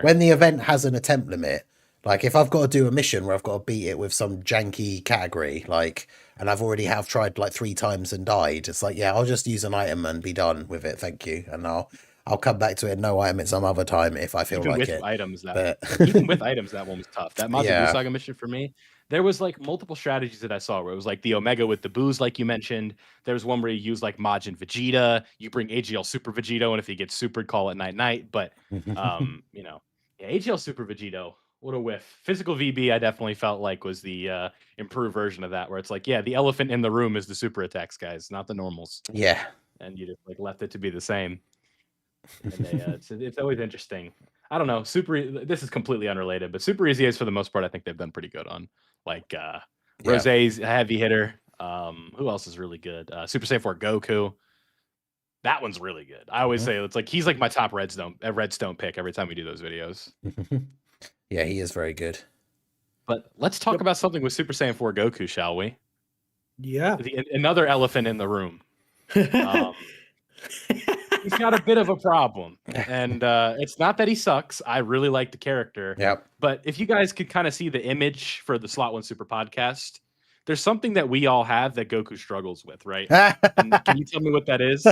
when the event has an attempt limit, like if I've got to do a mission where I've got to beat it with some janky category, like, and I've already tried like 3 times and died, it's like, I'll just use an item and be done with it. Thank you. And I'll come back to it no item at some other time if I feel even like with it. Items Even with items, that one was tough. That Majin Buu Saga mission for me, there was like multiple strategies that I saw where it was like the Omega with the boos, like you mentioned. There was one where you use like Majin Vegeta, you bring AGL Super Vegito, and if he gets supered, call it night. But AGL Super Vegito, what a whiff. Physical VB, I definitely felt like was the improved version of that, where it's like, the elephant in the room is the super attacks, guys, not the normals. Yeah. And you just like left it to be the same. And it's always interesting. I don't know. This is completely unrelated, but Super Easy A's for the most part, I think they've done pretty good on. Like Rosé's a heavy hitter. Who else is really good? Super Saiyan 4 Goku. That one's really good. I always say it's like he's like my top redstone pick every time we do those videos. Yeah, he is very good. But let's talk about something with Super Saiyan 4 Goku, shall we? Yeah. Another elephant in the room. He's got a bit of a problem, and it's not that he sucks. I really like the character. Yep. But if you guys could kind of see the image for the Slot One Super podcast, there's something that we all have that Goku struggles with, right? And can you tell me what that is?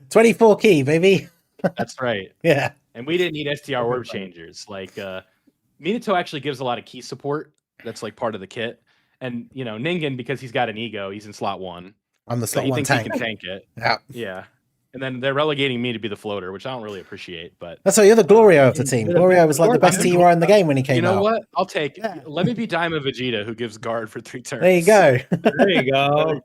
24 key, baby. That's right. Yeah. And we didn't need STR orb changers. Like Minato actually gives a lot of key support. That's like part of the kit. And Ningen, because he's got an ego, he's in slot 1. I'm the So slot he 1 thinks tank. he can tank it. Yeah. Yeah. And then they're relegating me to be the floater, which I don't really appreciate. But That's why you're the Glorio of the team. Glorio was like the best teamer in the game when he came out. you know what? I'll take it. Let me be Daima Vegeta, who gives guard for 3 turns. There you go. There you go.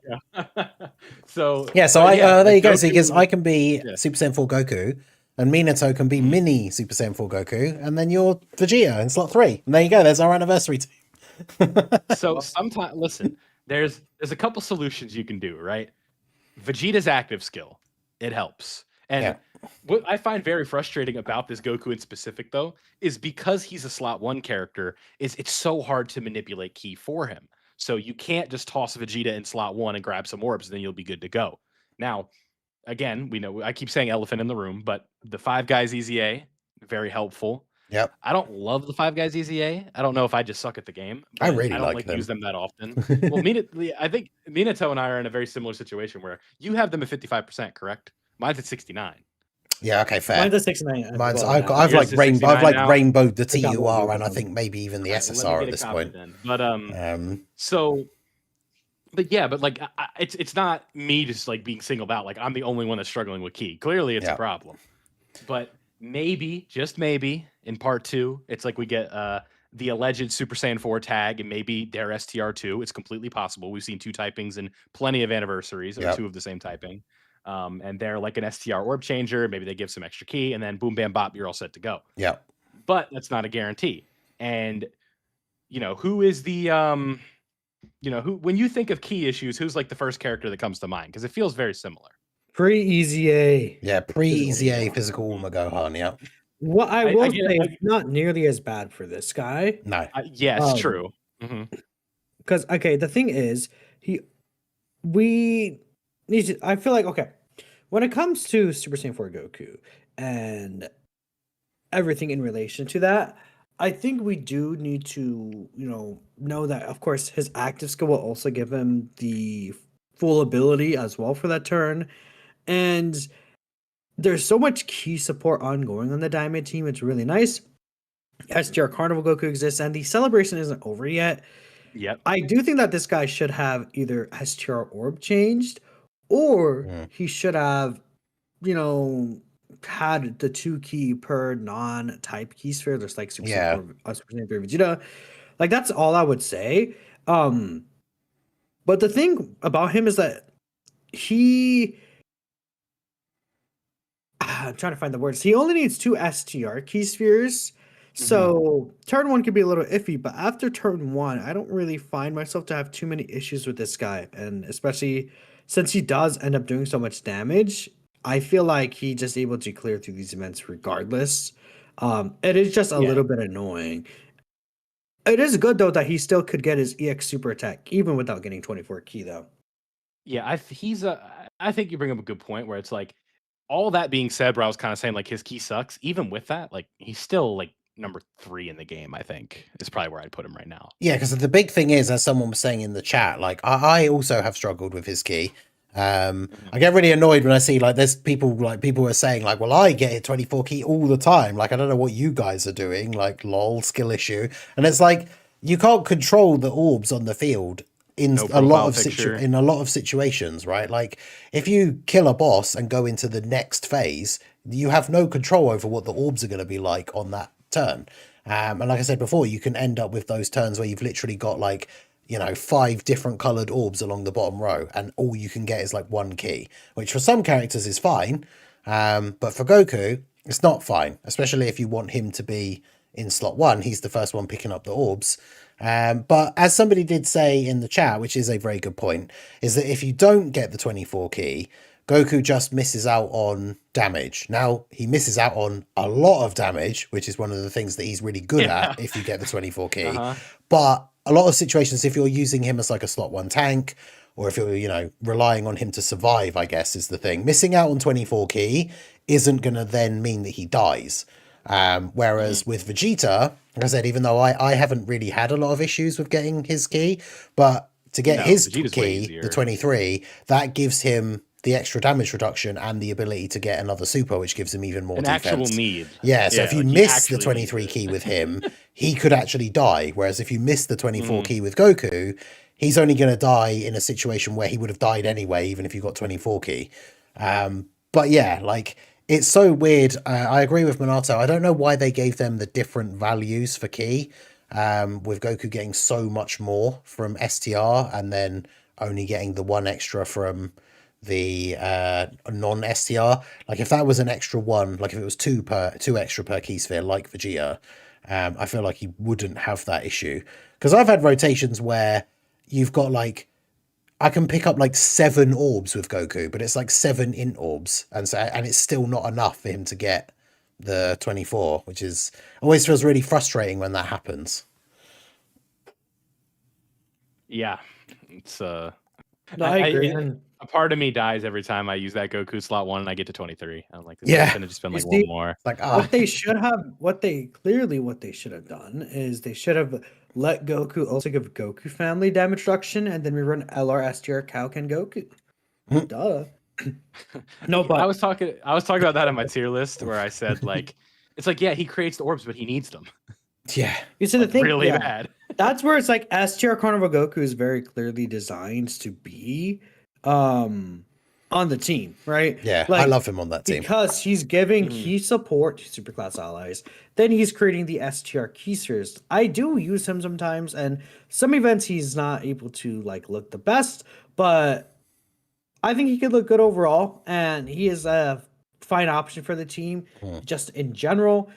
So there you go. Goku, So because I can be Super Saiyan 4 Goku, and Minato can be mini Super Saiyan 4 Goku, and then you're Vegeta in slot 3. And there you go. There's our anniversary team. So sometimes, listen, there's a couple solutions you can do, right? Vegeta's active skill, it helps. And what I find very frustrating about this Goku in specific, though, is because he's a slot 1 character, it's so hard to manipulate ki for him. So you can't just toss Vegeta in slot 1 and grab some orbs, and then you'll be good to go. Now, again, we know I keep saying elephant in the room, but the 5 guys EZA, very helpful. Yep. I don't love the 5 guys EZA. I don't know if I just suck at the game. I really don't like to them. use them that often. Well, I think Minato and I are in a very similar situation where you have them at 55%, correct? Mine's at 69. Yeah, okay, fair. Mine's at 69. I've like rainbowed the TUR and I think maybe even the SSR at this point. Then. But it's not me just like being singled out. Like I'm the only one that's struggling with ki. Clearly, it's a problem. But maybe, just maybe, in part 2, it's like we get the alleged Super Saiyan 4 tag and maybe their STR2. It's completely possible. We've seen 2 typings and plenty of anniversaries or 2 of the same typing. And they're like an STR orb changer. Maybe they give some extra ki, and then boom, bam, bop, you're all set to go. Yeah. But that's not a guarantee. And who is the who when you think of ki issues, who's like the first character that comes to mind? Because it feels very similar. Pre-EZA. Yeah, pre-EZA physical Uma Gohan, yeah. What I will say is not nearly as bad for this guy. No. It's true. Because, the thing is, we need to, I feel like, when it comes to Super Saiyan 4 Goku and everything in relation to that, I think we do need to, know that, of course, his active skill will also give him the full ability as well for that turn. And there's so much key support ongoing on the DAIMA team. It's really nice. STR Carnival Goku exists, and the celebration isn't over yet. Yep. I do think that this guy should have either STR Orb changed, or he should have, had the 2 key per non-type key sphere. There's like Super Saiyan 4 Vegeta. Like, that's all I would say. But the thing about him is that I'm trying to find the words. He only needs 2 STR key spheres. So turn 1 could be a little iffy, but after turn 1, I don't really find myself to have too many issues with this guy. And especially since he does end up doing so much damage, I feel like he's just able to clear through these events regardless. It is just a little bit annoying. It is good, though, that he still could get his EX super attack, even without getting 24 key, though. Yeah, I think you bring up a good point where it's like, all that being said, where I was kind of saying like his key sucks, even with that, like he's still like number 3 in the game, I think, is probably where I'd put him right now. Yeah, because the big thing is, as someone was saying in the chat, like I also have struggled with his key. I get really annoyed when I see like there's people are saying like, well, I get 24 key all the time. Like, I don't know what you guys are doing, like lol, skill issue. And it's like, you can't control the orbs on the field in a lot of situations, right? Like, if you kill a boss and go into the next phase, you have no control over what the orbs are going to be like on that turn. And like I said before, you can end up with those turns where you've literally got like, 5 different colored orbs along the bottom row, and all you can get is like 1 key, which for some characters is fine. But for Goku, it's not fine, especially if you want him to be in slot 1. He's the first one picking up the orbs. But as somebody did say in the chat, which is a very good point, is that if you don't get the 24 key, Goku just misses out on damage. Now, he misses out on a lot of damage, which is one of the things that he's really good at if you get the 24 key. But a lot of situations, if you're using him as like a slot 1 tank, or if you're, relying on him to survive, I guess is the thing. Missing out on 24 key isn't going to then mean that he dies. Whereas with Vegeta, like I said, even though I haven't really had a lot of issues with getting his key, but to get his Vegeta's way key, easier. the 23, that gives him the extra damage reduction and the ability to get another super, which gives him even more An defense. actual need. Yeah, so if you like, he miss the actually 23 needs it. key with him, he could actually die. Whereas if you miss the 24 Mhm. key with Goku, he's only going to die in a situation where he would have died anyway, even if you got 24 key. But yeah, like, it's so weird. I agree with Minato. I don't know why they gave them the different values for key, with Goku getting so much more from STR and then only getting the one extra from the non-STR. Like, if that was an extra one, like if it was two extra per key sphere, like Vegeta, I feel like he wouldn't have that issue. Because I've had rotations where you've got like, I can pick up like 7 orbs with Goku, but it's like 7 int orbs, and it's still not enough for him to get the 24, which is always feels really frustrating when that happens. Yeah, it's No, I agree. a part of me dies every time I use that Goku slot 1 and I get to 23. I'm like, Yeah. it's gonna just been like You one see, more. Like, what they should have done is they should have let Goku also give Goku family damage reduction, and then we run LR STR Kaioken Goku. Mhm. Duh. No, but I was talking about that on my tier list where I said like, it's like, yeah, he creates the orbs, but he needs them yeah, you see the thing, really yeah, bad. that's where it's like STR Carnival Goku is very clearly designed to be on the team, right? yeah, Like, I love him on that team. because he's giving Mhm. key support to superclass allies. Then he's creating the STR key spheres. I do use him sometimes, and some events he's not able to like look the best, but I think he could look good overall, and he is a fine option for the team. Just in general,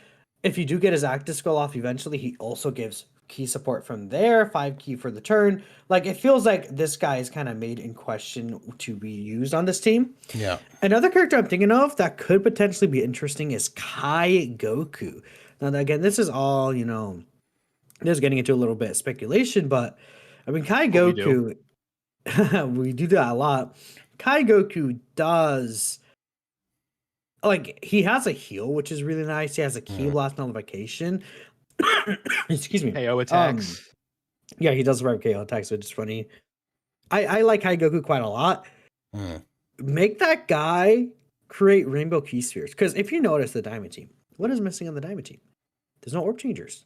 if you do get his active skill off eventually, he also gives key support from there, 5 key for the turn. Like, it feels like this guy is kind of made in question to be used on this team. Yeah. Another character I'm thinking of that could potentially be interesting is Kai Goku. Now, again, this is all, this is getting into a little bit of speculation, but I mean, Kai What we do. Goku, we do that a lot. Kai Goku does, like, he has a heal, which is really nice. He has a key blast nullification. Excuse me. KO attacks. Yeah, he does survive KO attacks, which is funny. I like Kai Goku quite a lot. Make that guy create rainbow key spheres. Because if you notice the Diamond team, what is missing on the Diamond team? There's no orb changers.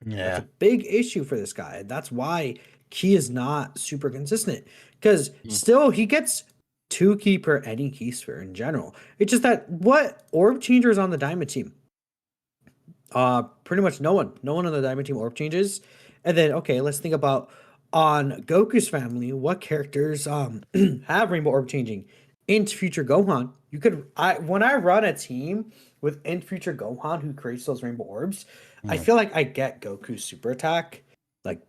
Yeah. That's a big issue for this guy. That's why key is not super consistent. Because still, he gets 2 key per any key sphere in general. It's just that what orb changers on the Diamond team? Pretty much no one. No one on the Diamond team orb changes. And then, okay, let's think about on Goku's family, what characters have rainbow orb changing? Int Future Gohan. You could when I run a team with Int Future Gohan who creates those rainbow orbs, I feel like I get Goku's super attack like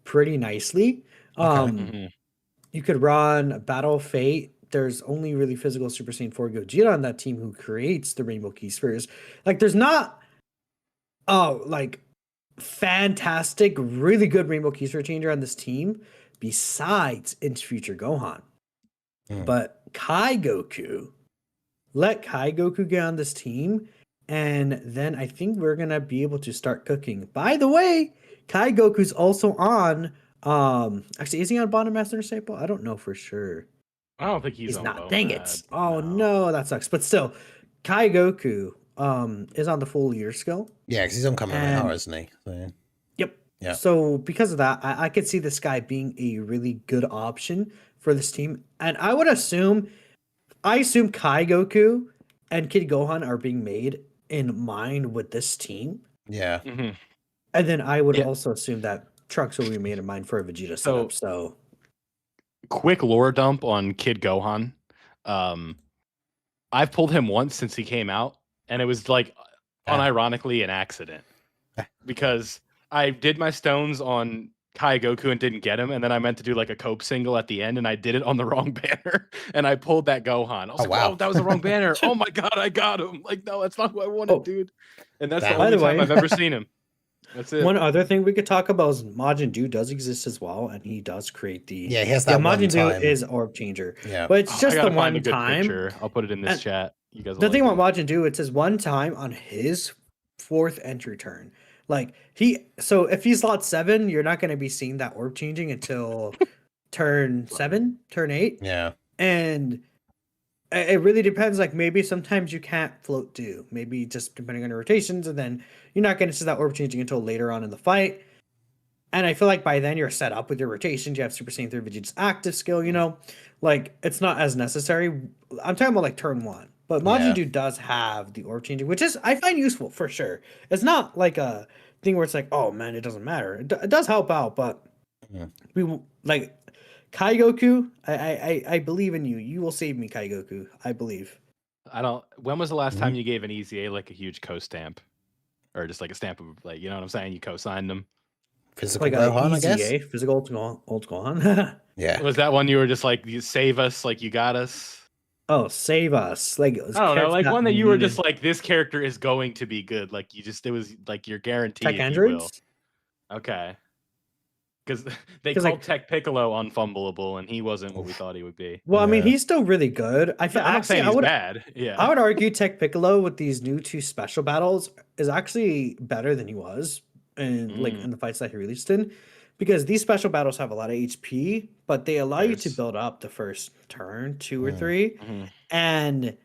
pretty nicely. You could run Battle Fate. There's only really physical Super Saiyan 4 Gogeta on that team who creates the rainbow key spheres. Like, there's not like fantastic, really good rainbow key sphere changer on this team besides Into Future Gohan. But Kai Goku, let Kai Goku get on this team, and then I think we're gonna be able to start cooking. By the way, Kai Goku's also on. Actually, is he on Bond Master Staple? I don't know for sure. I don't think he's He's on not. Bow Dang Mad. it! Oh no, that sucks. But still, Kai Goku is on the full leader skill. Yeah, because he's on Kamehameha, isn't he? So, Yep. Yeah. So because of that, I could see this guy being a really good option for this team. And I assume Kai Goku and Kid Gohan are being made in mind with this team. yeah. And then I would Yeah. also assume that Trunks will be made in mind for a Vegeta So- setup. So Quick lore dump on Kid Gohan. I've pulled him once since he came out, and it was like unironically an accident because I did my stones on Kai Goku and didn't get him, and then I meant to do like a cope single at the end, and I did it on the wrong banner, and I pulled that Gohan. I was like, wow. "Oh, that was the wrong banner! Oh my god, I got him!" Like, no, that's not who I wanted, dude. And that's the Damn. By only the time way- I've ever seen him. That's it. One other thing we could talk about is Majin Buu does exist as well, and he does create the Yeah, he has that one Majin Buu time. is orb changer, Yeah. but it's I just the gotta find a one good time. picture. I'll put it in this And chat. You guys. the Will thing like about Majin Buu, it says one time on his 4th entry turn. Like so if he's slot 7, you're not going to be seeing that orb changing until turn 7, turn 8, Yeah. and it really depends. Like maybe sometimes you can't float do, maybe just depending on your rotations, and then you're not going to see that orb changing until later on in the fight. And I feel like by then you're set up with your rotations. You have Super Saiyan 3 Vegeta's active skill, like it's not as necessary. I'm talking about like turn 1. But Majin Buu does have the orb changing, which is I find useful for sure. It's not like a thing where it's like, oh man, it doesn't matter. It does help out, but we like Kai Goku. I believe in you. You will save me, Kai Goku. I believe. I don't. When was the last time you gave an EZA like a huge co-stamp, or just like a stamp of like, you know what I'm saying? You co-signed them. Physical Like Gohan, I EZA, guess. physical old Gohan. Yeah. Was that one you were just like, you save us, like you got us? Oh, save us! Like I don't know, like one that you were just like, this character is going to be good. Like it was like you're guaranteed. Tech androids. Okay. Because they 'Cause, called like- Tech Piccolo unfumbleable, and he wasn't what we thought he would be. Well, I mean, Yeah. he's still really good. I'm not saying he's bad. Yeah. I would argue Tech Piccolo with these new 2 special battles is actually better than he was in like in the fights that he released in, because these special battles have a lot of HP, but they allow you to Yes. build up the first turn 2 or 3, Mhm. and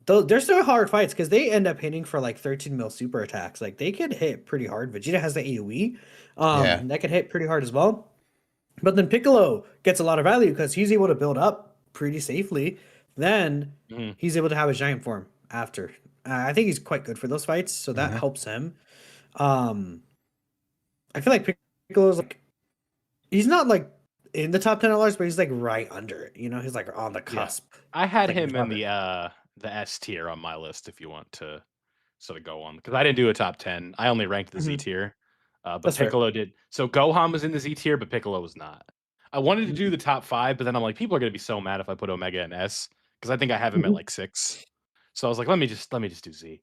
they're still hard fights because they end up hitting for like 13 mil super attacks. Like they could hit pretty hard. Vegeta has the AoE, Yeah. that could hit pretty hard as well. But then Piccolo gets a lot of value because he's able to build up pretty safely. Then Mhm. he's able to have a giant form after. I think he's quite good for those fights, so that helps him. I feel like Piccolo's like he's not like in the top 10 LRs, but he's like right under it. He's like on the cusp. I had Like, him in above the S tier on my list if you want to sort of go on, because I didn't do a top 10. I only ranked the Z tier. But That's fair. Piccolo did. So Gohan was in the Z tier, but Piccolo was not. I wanted to do the top 5, but then I'm like, people are gonna be so mad if I put Omega in S, because I think I have him at like 6. So I was like, let me just do Z.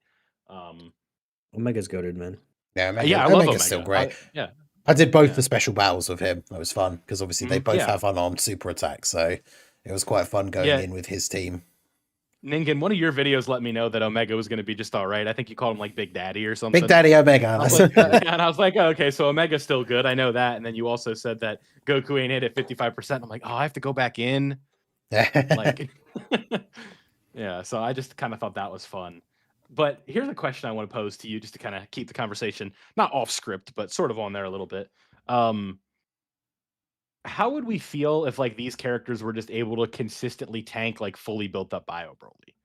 Omega's goated, man. Yeah, Omega, Yeah, I love Omega's Omega. still great. Yeah. I did both the special battles with him. That was fun because obviously they both Yeah. have unarmed super attacks, so it was quite fun going Yeah. in with his team. Ningen, one of your videos let me know that Omega was going to be just all right. I think you called him like Big Daddy or something. Big Daddy Omega. I was like, and I was like, oh, okay, so Omega's still good. I know that. And then you also said that Goku ain't hit at 55%. I'm like, oh, I have to go back in. Like, yeah. So I just kind of thought that was fun. But here's a question I want to pose to you, just to kind of keep the conversation not off script, but sort of on there a little bit. How would we feel if like these characters were just able to consistently tank like fully built up Bio Broly?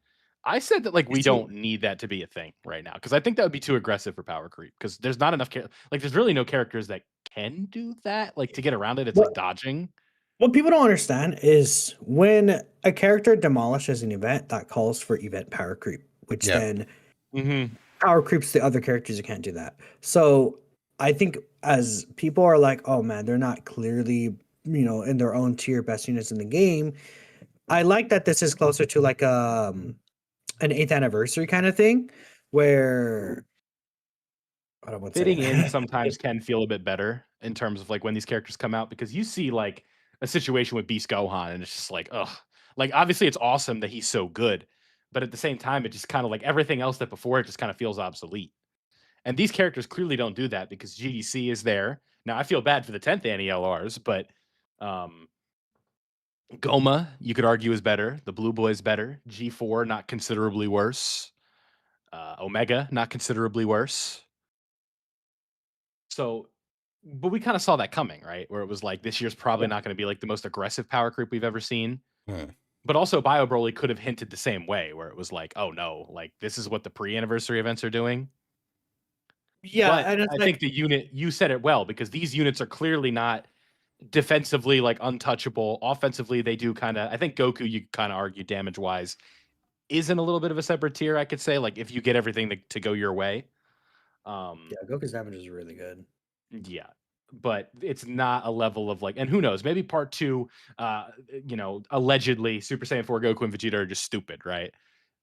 I said that like we don't need that to be a thing right now, because I think that would be too aggressive for power creep, because there's not enough like there's really no characters that can do that. Like to get around it, it's like dodging. What people don't understand is when a character demolishes an event, that calls for event power creep, which then power creeps the other characters who can't do that. So I think as people are like, oh man, they're not clearly, in their own tier best units in the game. I like that this is closer to like an 8th anniversary kind of thing, where fitting in sometimes can feel a bit better in terms of like when these characters come out, because you see like a situation with Beast Gohan and it's just like, ugh. Like obviously it's awesome that he's so good, but at the same time it just kind of like everything else that before it just kind of feels obsolete. And these characters clearly don't do that because GDC is there. Now I feel bad for the 10th Annie LRs, but Goma, you could argue, is better. The Blue Boy is better. G4, not considerably worse. Omega, not considerably worse. So, but we kind of saw that coming, right? Where it was like, this year's probably not going to be like the most aggressive power creep we've ever seen. But also Bio Broly could have hinted the same way, where it was like, oh no, like this is what the pre-anniversary events are doing. Yeah, but and it's I think the unit, you said it well, because these units are clearly not defensively like untouchable. Offensively, they do kind of, I think Goku, you kind of argue damage wise, isn't a little bit of a separate tier, I could say, like if you get everything to go your way. Yeah, Goku's damage is really good. Yeah, but it's not a level of like, and who knows, maybe part 2, allegedly Super Saiyan 4 Goku and Vegeta are just stupid, right?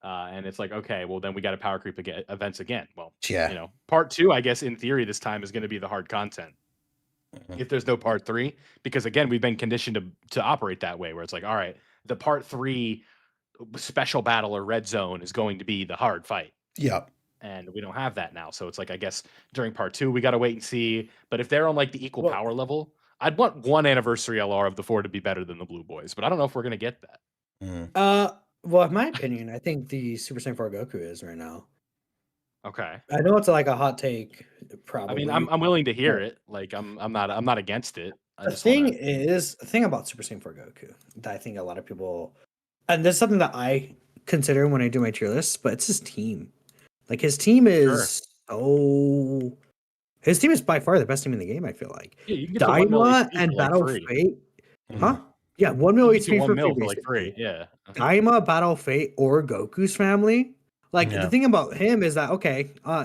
And it's like, okay, well then we got to power creep events again. Well, Yeah. part 2, I guess in theory this time is going to be the hard content. If there's no part 3, because again we've been conditioned to operate that way, where it's like, all right, the part 3 special battle or red zone is going to be the hard fight. Yeah. And we don't have that now. So it's like, I guess during part 2, we got to wait and see. But if they're on like the equal power level, I'd want one anniversary LR of the 4 to be better than the Blue Boys. But I don't know if we're going to get that. Well, in my opinion, I think the Super Saiyan 4 Goku is right now. Okay. I know it's like a hot take, probably. I mean, I'm willing to hear it. Like, I'm not against it. The thing about Super Saiyan 4 Goku that I think a lot of people, and this is something that I consider when I do my tier lists, but it's his team. Like his team is his team is by far the best team in the game. I feel like DAIMA and Battle Fate, huh? Yeah, 1 mil HP for like free. Yeah, DAIMA, Battle Fate, or Goku's family. Like the thing about him is that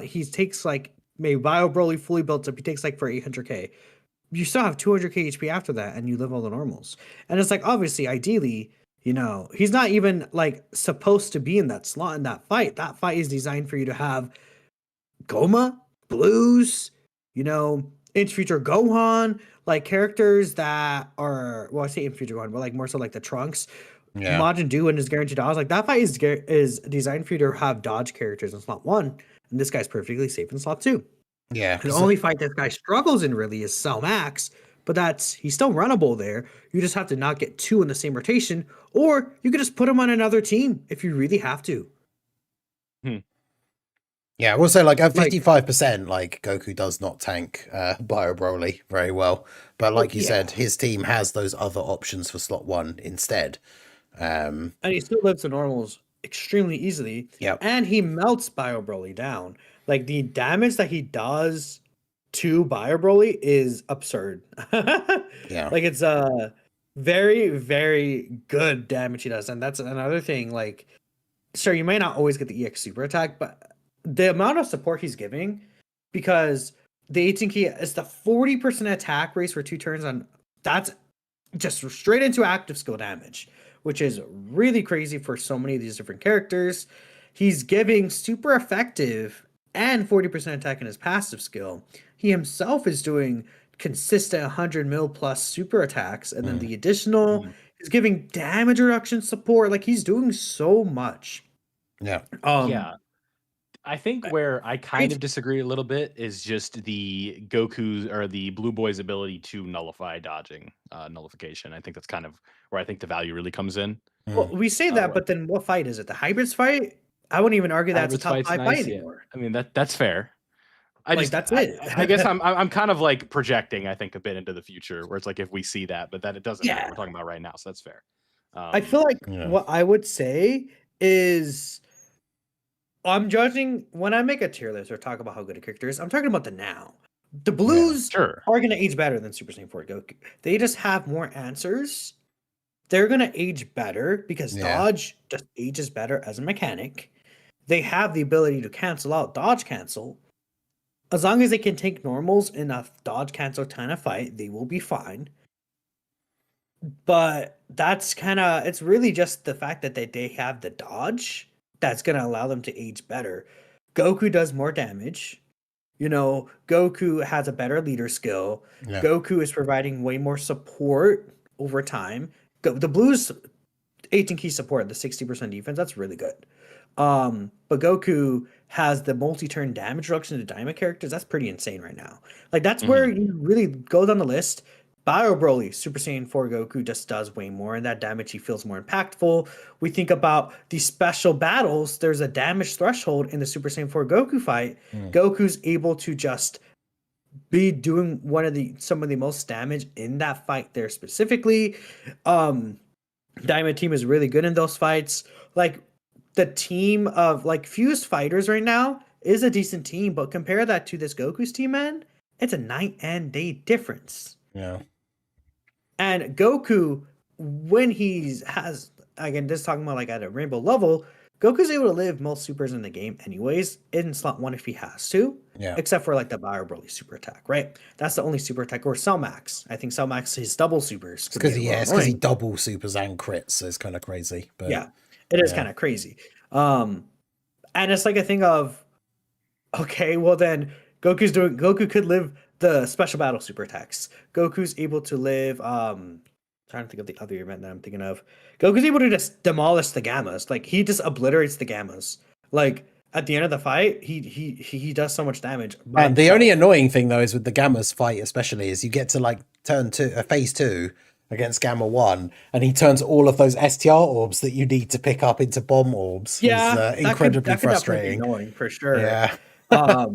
he takes like maybe Bio Broly fully built up. He takes like for 800k. You still have 200k HP after that, and you live all the normals. And it's like obviously, ideally, he's not even like supposed to be in that slot in that fight. That fight is designed for you to have Goma, Blues, in future Gohan, like characters that are, well, I say in future Gohan, but like more so like the Trunks, Majin Buu and his guaranteed dodge. Like that fight is designed for you to have dodge characters in slot 1, and this guy's perfectly safe in slot 2. Yeah. The only fight this guy struggles in really is Cell Max, but he's still runnable there. You just have to not get 2 in the same rotation, or you could just put him on another team if you really have to. Yeah, we'll say like at 55%, like Goku does not tank Bio Broly very well. But like you said, his team has those other options for slot 1 instead. And he still lives to normals extremely easily. Yeah. And he melts Bio Broly down. Like the damage that he does to Bio Broly is absurd. Yeah. Like it's a very, very good damage he does. And that's another thing. Like, sure, you may not always get the EX super attack, but the amount of support he's giving, because the 18 key is the 40% attack race for 2 turns on, that's just straight into active skill damage, which is really crazy for so many of these different characters. He's giving super effective and 40% attack in his passive skill. He himself is doing consistent 100 mil plus super attacks, and then the additional is giving damage reduction support. Like he's doing so much. Yeah. I think where I kind of disagree a little bit is just the Goku's or the Blue Boy's ability to nullify dodging, nullification. I think that's kind of where I think the value really comes in. Well, we say that, but then what fight is it? The Hybrids fight? I wouldn't even argue that's a top 5 fight anymore. I mean, that's fair. That's it. I guess I'm kind of like projecting, I think, a bit into the future, where it's like if we see that, but that it doesn't matter. We're talking about right now, so that's fair. I feel like what I would say is, I'm judging when I make a tier list or talk about how good a character is. I'm talking about the now. The Blues are going to age better than Super Saiyan 4 Goku. They just have more answers. They're going to age better because dodge just ages better as a mechanic. They have the ability to cancel out dodge cancel. As long as they can take normals in a dodge cancel kind of fight, they will be fine. But that's it's really just the fact that they have the dodge that's going to allow them to age better. Goku does more damage. Goku has a better leader skill. Yeah. Goku is providing way more support over time. The Blues 18 key support, the 60% defense, that's really good. But Goku has the multi-turn damage reduction to DAIMA characters. That's pretty insane right now. Like that's where you really go down the list. Bio Broly, Super Saiyan 4 Goku just does way more, and that damage he feels more impactful. We think about these special battles. There's a damage threshold in the Super Saiyan 4 Goku fight. Goku's able to just be doing some of the most damage in that fight there specifically. DAIMA team is really good in those fights. Like the team of like fused fighters right now is a decent team, but compare that to this Goku's team, man, it's a night and day difference. Yeah. And Goku, when has, again, just talking about like at a rainbow level, Goku's able to live most supers in the game anyways, in slot 1 if he has to. Yeah. Except for like the Bio Broly super attack, right? That's the only super attack. Or Cell Max. I think Cell Max, his double supers. It's because he double supers and crits, so it's kind of crazy. But yeah, it is kind of crazy. And it's like a thing of, okay, well then Goku could live the special battle super attacks. Goku's able to live trying to think of the other event that I'm thinking of. Goku's able to just demolish the gammas. Like he just obliterates the gammas. Like at the end of the fight, he does so much damage. And the only annoying thing though is with the Gamma's fight, especially, is you get to like turn to phase 2 against Gamma 1, and he turns all of those STR orbs that you need to pick up into bomb orbs. Yeah, It's incredibly that could frustrating. Be annoying for sure. Yeah. I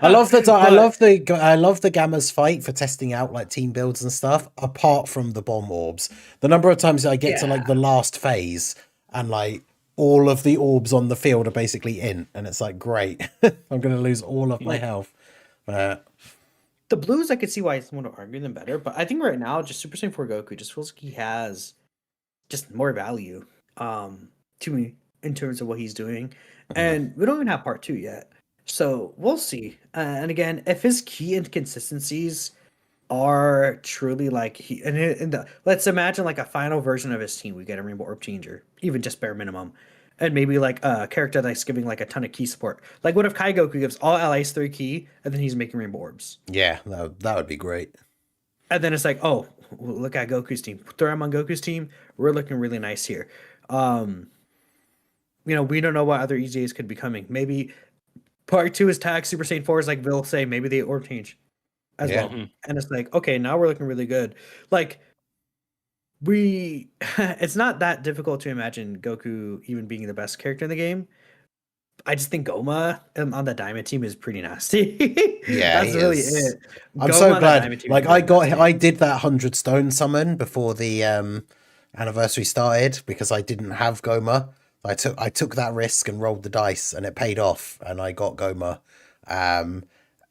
love the Gamma's fight for testing out like team builds and stuff, apart from the bomb orbs. The number of times I get to like the last phase and like all of the orbs on the field are basically in, and it's like, great. I'm gonna lose all of my health. The blues, I could see why someone would argue them better, but I think right now just Super Saiyan 4 Goku just feels like he has just more value to me in terms of what he's doing. And we don't even have part 2 yet. So we'll see. And again, if his key inconsistencies are truly like let's imagine like a final version of his team, we get a Rainbow Orb Changer, even just bare minimum. And maybe like a character that's giving like a ton of key support. Like what if Kai Goku gives all allies 3 key and then he's making Rainbow Orbs? Yeah, that would be great. And then it's like, oh, look at Goku's team. Throw him on Goku's team. We're looking really nice here. We don't know what other EJs could be coming. Maybe part 2 is tag Super Saiyan 4 is like Bill say, maybe they orb change as well. And it's like, okay, now we're looking really good. Like it's not that difficult to imagine Goku even being the best character in the game. I just think Goma on the DAIMA team is pretty nasty. Yeah, that's really it. I'm so glad. Like I did that 100 stone summon before the anniversary started because I didn't have Goma. I took that risk and rolled the dice, and it paid off, and I got Goma.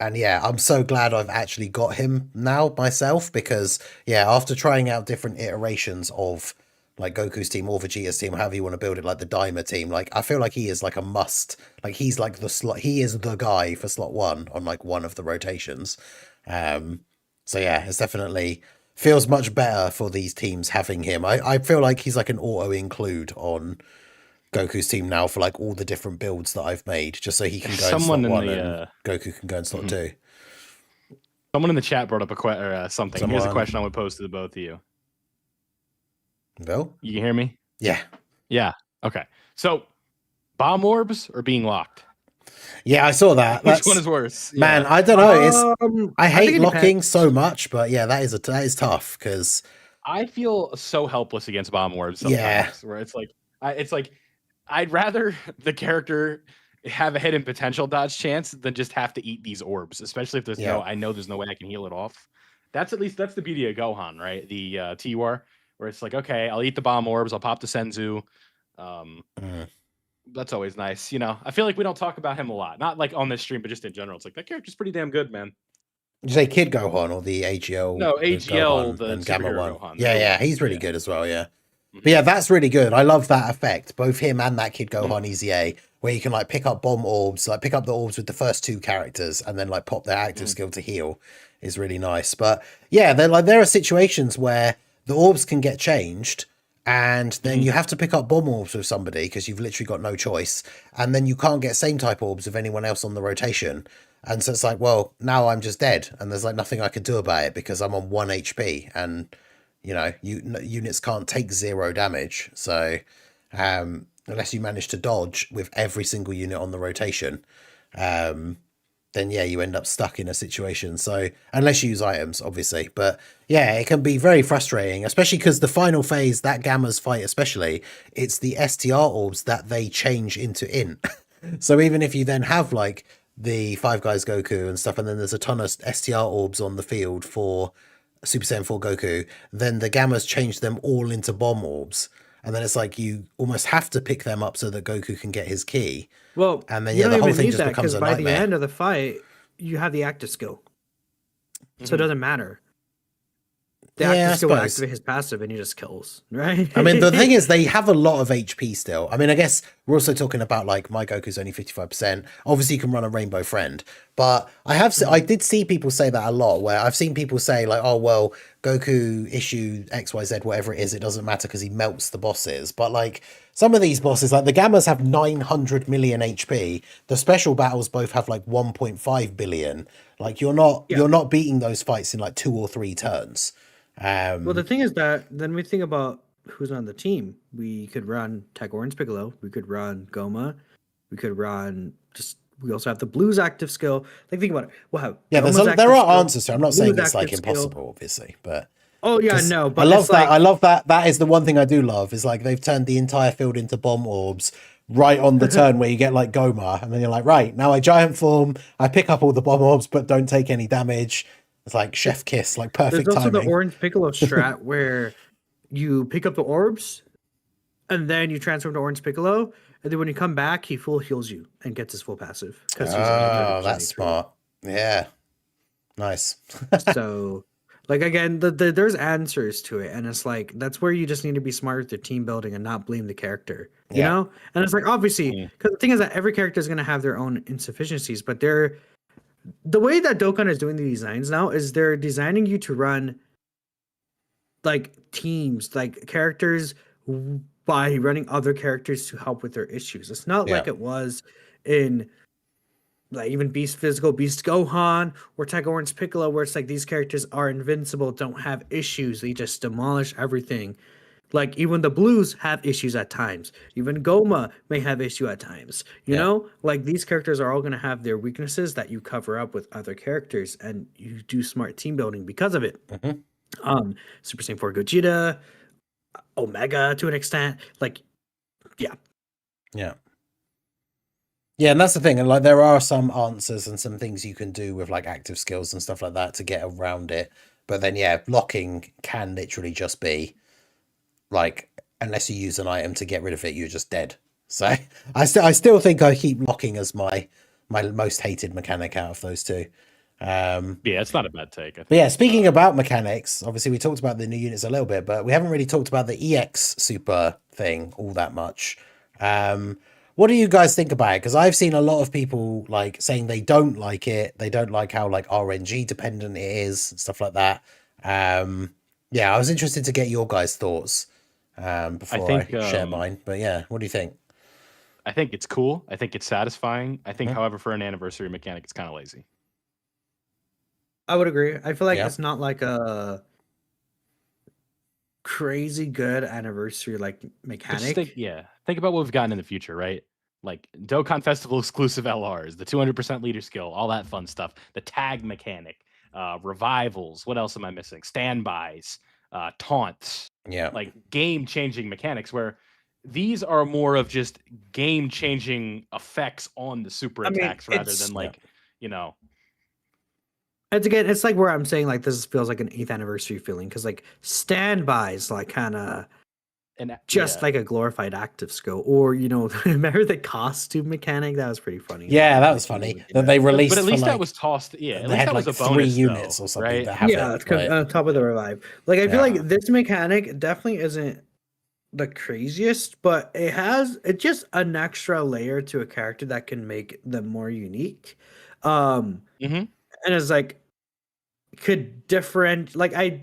And yeah, I'm so glad I've actually got him now myself, because yeah, after trying out different iterations of like Goku's team or Vegeta's team, however you want to build it, like the DAIMA team, like I feel like he is like a must. Like he's like he is the guy for slot 1 on like one of the rotations. So yeah, it's definitely feels much better for these teams having him. I feel like he's like an auto include on Goku's team now for like all the different builds that I've made, just so he can go in slot 1 and Goku can go in slot 2. Someone in the chat brought up something. Here's a question I would pose to the both of you. Bill? You can hear me? Yeah. Yeah. Okay. So, bomb orbs or being locked? Yeah, I saw that. Which one is worse? Man, Yeah. I don't know. I hate locking so much, but yeah, that is tough because I feel so helpless against bomb orbs sometimes. Where it's like I'd rather the character have a hidden potential dodge chance than just have to eat these orbs, especially if there's I know there's no way I can heal it off. That's the beauty of Gohan, right? The T-War, where it's like, okay, I'll eat the bomb orbs, I'll pop the Senzu. That's always nice. I feel like we don't talk about him a lot. Not like on this stream, but just in general. It's like that character's pretty damn good, man. Did you say Kid Gohan or the AGL? No, AGL, the Gamma one. Gohan. Yeah, he's really good as well, yeah. But yeah, that's really good. I love that effect. Both him and that Kid Gohan EZA, where you can like pick up bomb orbs, like pick up the orbs with the first 2 characters and then like pop their active skill to heal is really nice. But yeah, there are situations where the orbs can get changed and then you have to pick up bomb orbs with somebody because you've literally got no choice. And then you can't get same type orbs with anyone else on the rotation. And so it's like, well, now I'm just dead and there's like nothing I can do about it because I'm on 1 HP and units can't take 0 damage. So unless you manage to dodge with every single unit on the rotation, then yeah, you end up stuck in a situation. So unless you use items, obviously, but yeah, it can be very frustrating, especially because the final phase, that Gamma's fight especially, it's the STR orbs that they change into int. So even if you then have like the Five Guys Goku and stuff, and then there's a ton of STR orbs on the field for Super Saiyan 4 Goku, then the Gammas change them all into bomb orbs. And then it's like you almost have to pick them up so that Goku can get his key. Well, and then the whole thing just becomes a nightmare. By the end of the fight, you have the active skill, so it doesn't matter. The Yeah, active I skill will suppose. activate his passive and he just kills, right? I mean, the thing is, they have a lot of HP still. I mean, I guess we're also talking about like my Goku's only 55%. Obviously, you can run a Rainbow Friend, but I did see people say that a lot. Where I've seen people say like, "Oh well, Goku issue XYZ, whatever it is, it doesn't matter because he melts the bosses." But like some of these bosses, like the Gammas have 900 million HP. The special battles both have like 1.5 billion. Like you're not beating those fights in like 2 or 3 turns. Well, the thing is that then we think about who's on the team. We could run Orange Piccolo. We could run Goma. We could run we also have the Blues active skill. Like think about it. We'll have Yeah, Goma's there active are skill, answers. So I'm not Blues saying it's like active skill. impossible, obviously, but Oh yeah, no, I but love it's that. like, I love that. That is the one thing I do love is like they've turned the entire field into bomb orbs right on the turn where you get like Goma, and then you're like, right now I giant form, I pick up all the bomb orbs, but don't take any damage. It's like chef kiss, like perfect there's also timing. the Orange Piccolo strat where you pick up the orbs and then you transform to Orange Piccolo, and then when you come back, he full heals you and gets his full passive because he's Oh, that's smart. Yeah, nice. So, like again, there's answers to it, and it's like that's where you just need to be smart with your team building and not blame the character, you Yeah. know. And it's like obviously because the thing is that every character is going to have their own insufficiencies, but the way that Dokkan is doing the designs now is they're designing you to run like teams, like characters by running other characters to help with their issues. It's not like Yeah. it was in like even Beast Gohan or Tiger Orange Piccolo, where it's like these characters are invincible, don't have issues, they just demolish everything. Like even the Blues have issues at times. Even Goma may have issue at times. You Yeah. know, like these characters are all going to have their weaknesses that you cover up with other characters, and you do smart team building because of it. Mhm. Super Saiyan 4 Gogeta, Omega to an extent, like Yeah, and that's the thing. And like there are some answers and some things you can do with like active skills and stuff like that to get around it. But then yeah, blocking can literally just be like unless you use an item to get rid of it, you're just dead. So I still think I keep blocking as my most hated mechanic out of those two. Yeah, it's not a bad take. I think. But yeah, speaking about mechanics, obviously we talked about the new units a little bit, but we haven't really talked about the EX super thing all that much. What do you guys think about it? Because I've seen a lot of people like saying they don't like it. They don't like how like RNG dependent it is, stuff like that. Yeah, I was interested to get your guys' thoughts before I share mine. But yeah, what do you think? I think it's cool. I think it's satisfying. I think, however, for an anniversary mechanic, it's kind of lazy. I would agree. I feel like Yeah. it's not like a crazy good anniversary like But mechanic. think about what we've gotten in the future, right? Like Dokkan Festival exclusive LRs, the 200% leader skill, all that fun stuff, the tag mechanic, revivals. What else am I missing? Standbys, taunts, Yeah. like game-changing mechanics where these are more of just game-changing effects on the super I mean, attacks rather it's- than like, you know, It's like where I'm saying like this feels like an 8th anniversary feeling because like standbys like kind of just like a glorified active skill, or you know, remember the costume mechanic? That was pretty funny. Yeah, that was funny that they released. But at least for, like, that was tossed. Yeah, at they least had that like was a 3 bonus, units though, or something right? that have Yeah, it. it's on top of the revive. Like I feel Yeah. like this mechanic definitely isn't the craziest, but it's just an extra layer to a character that can make them more unique. Mhm. And it's like could different like I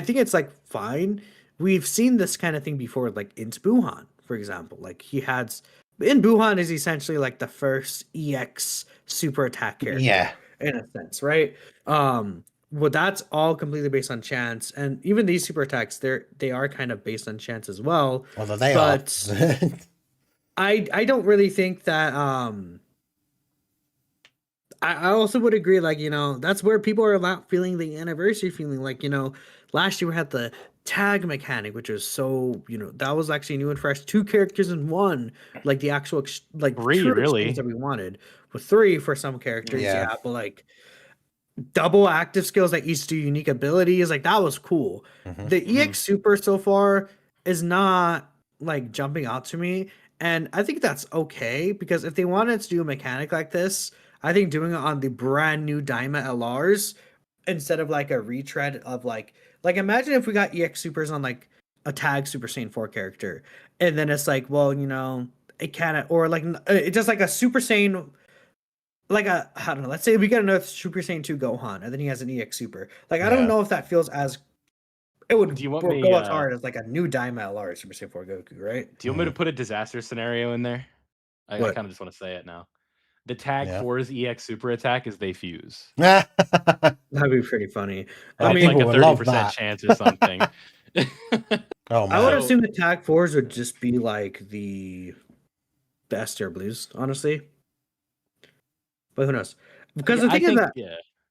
think it's like fine. We've seen this kind of thing before, like in Buhan, for example. Like he had in Buhan is essentially like the first EX super attack character. Yeah. In a sense, right? Well, that's all completely based on chance, and even these super attacks, they are kind of based on chance as well. Although they But are. I don't really think that I also would agree, like, you know, that's where people are not feeling the anniversary feeling. Like, you know, last year we had the tag mechanic, which was so, you know, that was actually new and fresh. 2 characters in one, like the actual, like 3, true really. exchange that we wanted. With 3 for some characters, Yeah. yeah, but like double active skills that each do unique abilities, like that was cool. The EX Super so far is not like jumping out to me, and I think that's okay because if they wanted to do a mechanic like this, I think doing it on the brand new DAIMA LRs instead of like a retread of like Like, imagine if we got EX supers on like a tag Super Saiyan 4 character, and then it's like, well, it can't, or like it's just like a Super Saiyan, like I don't know. Let's say we get another Super Saiyan 2 Gohan, and then he has an EX super. Like, I don't know if that feels as it would Do you want go as hard as like a new DAIMA LR Super Saiyan 4 Goku, right? Do you want me to put a disaster scenario in there? I What? kind of just want to say it now. The Tag Yeah. 4's EX super attack is they fuse. That'd be pretty funny. I mean, like a 30% chance or something. Oh man. I would assume the Tag 4s would just be like the S tier blues, honestly. But who knows? Because the thing is that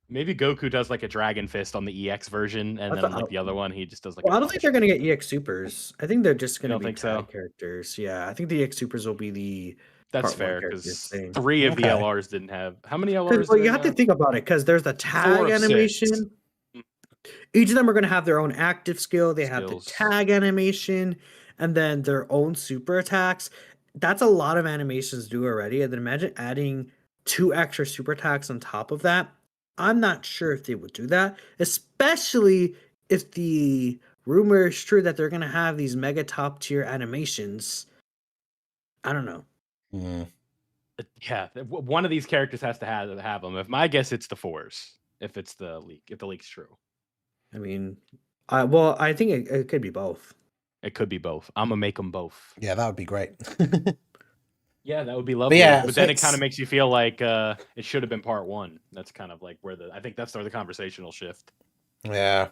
maybe Goku does like a Dragon Fist on the EX version, and then like the other one he just does like. Well, I don't think they're gonna get EX supers. I think they're just gonna be tag characters. Yeah, I think the EX supers will be the. That's fair because 3 of the LRs didn't have. How many LRs? Well, you have to think about it because there's the tag animation. Each of them are going to have their own active skill. They have the tag animation and then their own super attacks. That's a lot of animations to do already. And then imagine adding 2 extra super attacks on top of that. I'm not sure if they would do that, especially if the rumor is true that they're going to have these mega top tier animations. I don't know. Yeah, one of these characters has to have them. If my guess, it's the 4s. If it's the leak, if the leak's true. I mean, I think it could be both. It could be both. I'm gonna make them both. Yeah, that would be great. Yeah, that would be lovely. But then it kind of makes you feel like it should have been part 1. That's kind of like where I think that's where the conversation will shift. Yeah.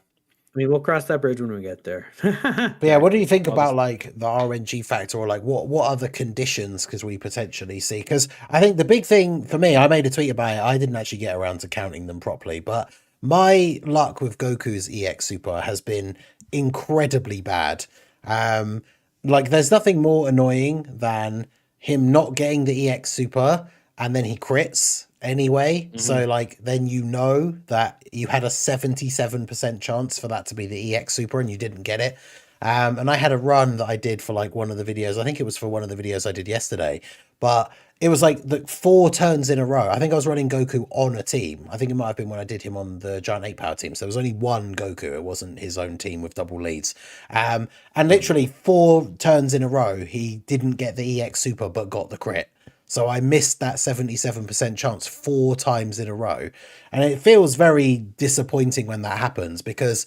I mean, we'll cross that bridge when we get there. But yeah, what do you think about like the RNG factor, or like what other conditions could we potentially see? Because I think the big thing for me, I made a tweet about it. I didn't actually get around to counting them properly, but my luck with Goku's EX Super has been incredibly bad. Like there's nothing more annoying than him not getting the EX Super and then he crits anyway. So like then you know that you had a 77% chance for that to be the EX Super and you didn't get it. And I had a run that I did for like one of the videos. I think it was for one of the videos I did yesterday, but it was like the 4 turns in a row. I think I was running Goku on a team. I think it might have been when I did him on the Giant 8 Power team. So there was only one Goku. It wasn't his own team with double leads. And literally 4 turns in a row, he didn't get the EX Super, but got the crit. So I missed that 77% chance 4 times in a row. And it feels very disappointing when that happens because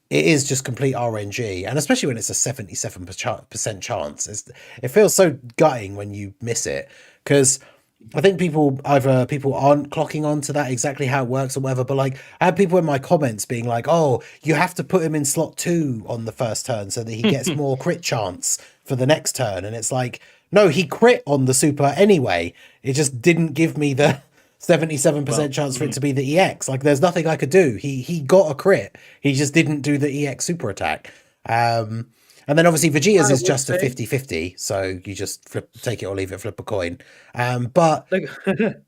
it is just complete RNG. And especially when it's a 77% chance. It feels so gutting when you miss it. Because I think people aren't clocking on to that exactly how it works or whatever. But like I had people in my comments being like, oh, you have to put him in slot 2 on the first turn so that he gets more crit chance for the next turn. And it's like, no, he crit on the super anyway. It just didn't give me the 77% chance for it to be the EX. Like there's nothing I could do. He got a crit. He just didn't do the EX super attack. And then obviously Vegeta's is just a 50-50. So you just take it or leave it, flip a coin. But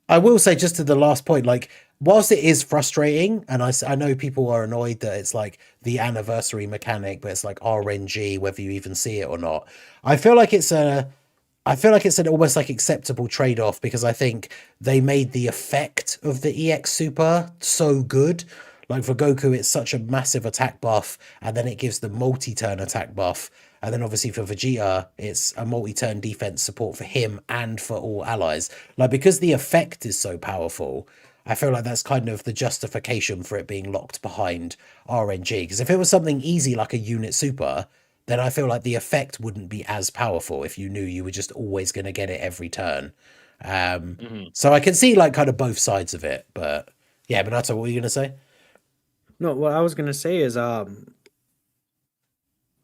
I will say just to the last point, like whilst it is frustrating, and I know people are annoyed that it's like the anniversary mechanic, but it's like RNG, whether you even see it or not. I feel like it's an almost like acceptable trade-off because I think they made the effect of the EX Super so good. Like for Goku, it's such a massive attack buff, and then it gives the multi-turn attack buff. And then obviously for Vegeta, it's a multi-turn defense support for him and for all allies. Like because the effect is so powerful, I feel like that's kind of the justification for it being locked behind RNG. Because if it was something easy like a unit super, then I feel like the effect wouldn't be as powerful if you knew you were just always going to get it every turn. So I can see like kind of both sides of it. But yeah, Minato, what were you going to say? No, what I was going to say is, well,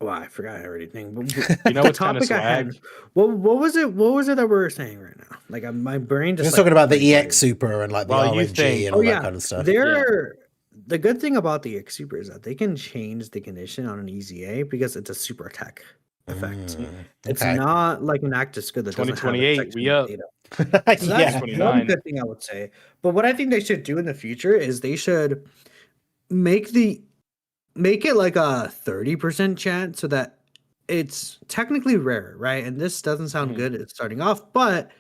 I forgot everything. But you know what's kind of swag? What was it? What was it that we were saying right now? Like my brain just. We're talking about the EX Super and like the RNG and all that kind of stuff. The good thing about the EX Super is that they can change the condition on an EZA because it's a super attack effect. It's not like an active skill that doesn't have 2028. We up. So that's one good thing I would say. But what I think they should do in the future is they should make it like a 30% chance so that it's technically rare, right? And this doesn't sound good at starting off, but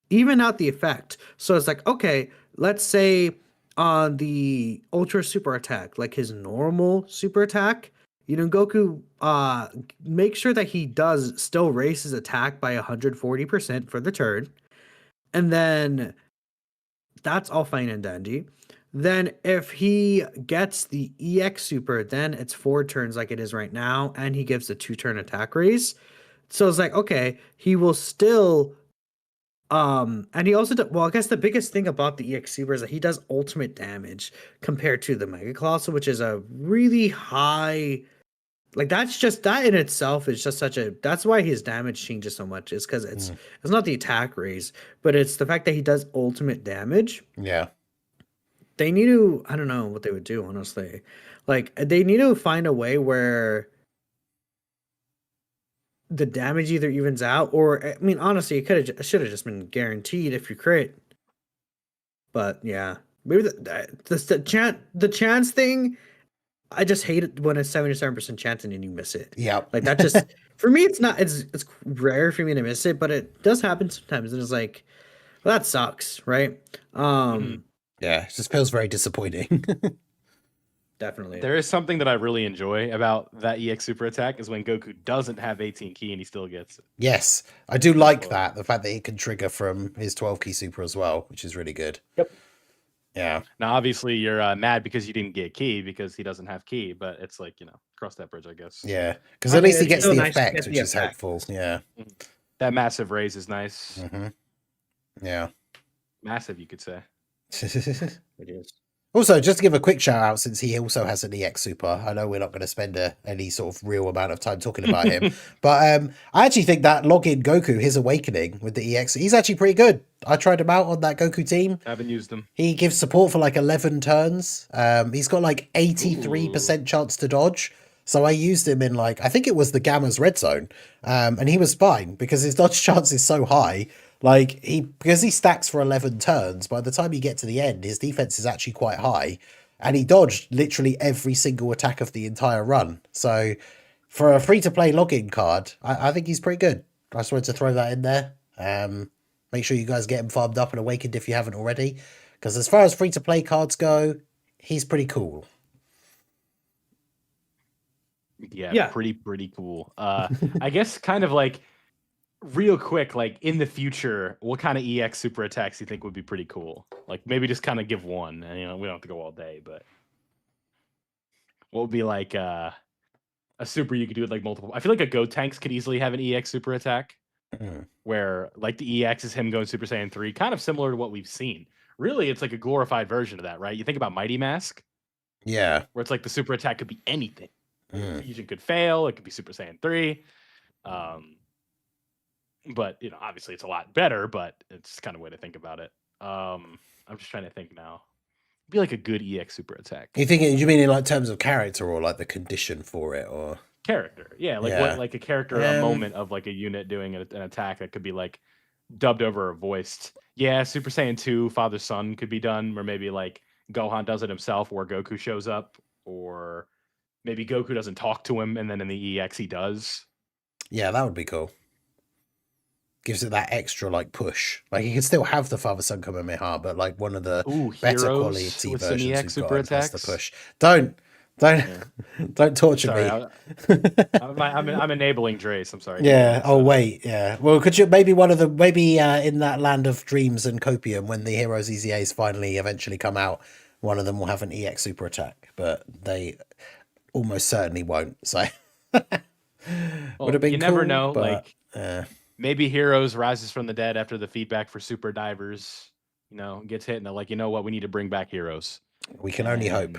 even out the effect. So it's like, okay, let's say on the ultra super attack, like his normal super attack, Goku make sure that he does still raise his attack by 140% for the turn. And then that's all fine and dandy. Then if he gets the EX super, then it's 4 turns like it is right now, and he gives a 2-turn attack raise. So it's like, okay, he will still and he also well, I guess the biggest thing about the EX super is that he does ultimate damage compared to the Mega Colossal, which is a really high, like that's just that in itself is just such a, that's why his damage changes so much, is because it's not the attack raise, but it's the fact that he does ultimate damage. Yeah. They need to, I don't know what they would do, honestly. Like they need to find a way where the damage either evens out, or I mean, honestly, it should have just been guaranteed if you crit. But yeah, maybe the chance thing. I just hate it when it's 77% chance and then you miss it. Yeah, like that just for me, it's not. It's rare for me to miss it, but it does happen sometimes, and it's like, well, that sucks, right? Yeah, it just feels very disappointing. Definitely. There is something that I really enjoy about that EX super attack is when Goku doesn't have 18 key and he still gets it. Yes, I do like that. The fact that it can trigger from his 12 key super as well, which is really good. Yep. Yeah. Now, obviously, you're mad because you didn't get key because he doesn't have key, but it's like, cross that bridge, I guess. Yeah, because at least he gets the nice effect, which is helpful. Yeah. That massive raise is nice. Mm-hmm. Yeah. Massive, you could say. It is. Also, just to give a quick shout out, since he also has an EX super, I know we're not going to spend any sort of real amount of time talking about him, but I actually think that login Goku, his awakening with the EX, he's actually pretty good. I tried him out on that Goku team. I haven't used him. He gives support for like 11 turns. He's got like 83% chance to dodge. So I used him in I think it was the Gamma's red zone, and he was fine because his dodge chance is so high. Because he stacks for 11 turns, by the time you get to the end, his defense is actually quite high, and he dodged literally every single attack of the entire run. So for a free-to-play login card, I think he's pretty good. I just wanted to throw that in there. Make sure you guys get him farmed up and awakened if you haven't already, because as far as free-to-play cards go, he's pretty cool. Yeah. Pretty cool. I guess kind of real quick, in the future, what kind of EX super attacks do you think would be pretty cool? Maybe just kind of give one, and we don't have to go all day, but what would be a super you could do with multiple? I feel like a Gotenks could easily have an EX super attack, where the EX is him going Super Saiyan 3, kind of similar to what we've seen. Really, it's a glorified version of that, right? You think about Mighty Mask, yeah, where it's the super attack could be anything. Fusion could fail; it could be Super Saiyan 3. But obviously it's a lot better, but it's kind of a way to think about it. I'm just trying to think now. It'd be a good EX super attack. You mean in terms of character or the condition for it, or character? Yeah, what a character, a moment of a unit doing an attack that could be dubbed over or voiced. Yeah, Super Saiyan 2, Father Son could be done, or maybe Gohan does it himself, where Goku shows up, or maybe Goku doesn't talk to him, and then in the EX he does. Yeah, that would be cool. Gives it that extra push. You can still have the Father Son Kamehameha, but one of the better quality versions EX we've super got has the attacks. push. Don't torture me. I'm enabling Drace. I'm sorry. Yeah. Oh wait. Yeah. Well, could you maybe in that land of dreams and copium, when the Heroes EZAs finally eventually come out, one of them will have an EX super attack, but they almost certainly won't. So would have been. You cool, never know. But, maybe Heroes rises from the dead after the feedback for Super Divers, gets hit, and they're you know what, we need to bring back Heroes. We can only hope.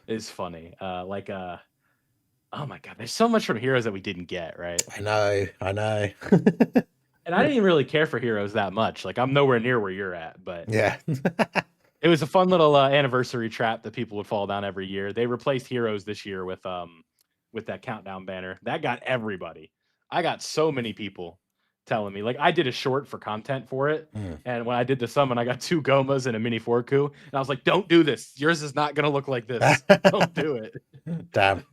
It's funny. Oh my god, there's so much from Heroes that we didn't get, right? I know. And I didn't even really care for Heroes that much. I'm nowhere near where you're at, but yeah. It was a fun little anniversary trap that people would fall down every year. They replaced Heroes this year with that countdown banner. That got everybody. I got so many people telling me. I did a short for content for it, and when I did the summon, I got 2 Gomas and a mini Forku, and I was like, don't do this. Yours is not going to look like this. Don't do it. Damn.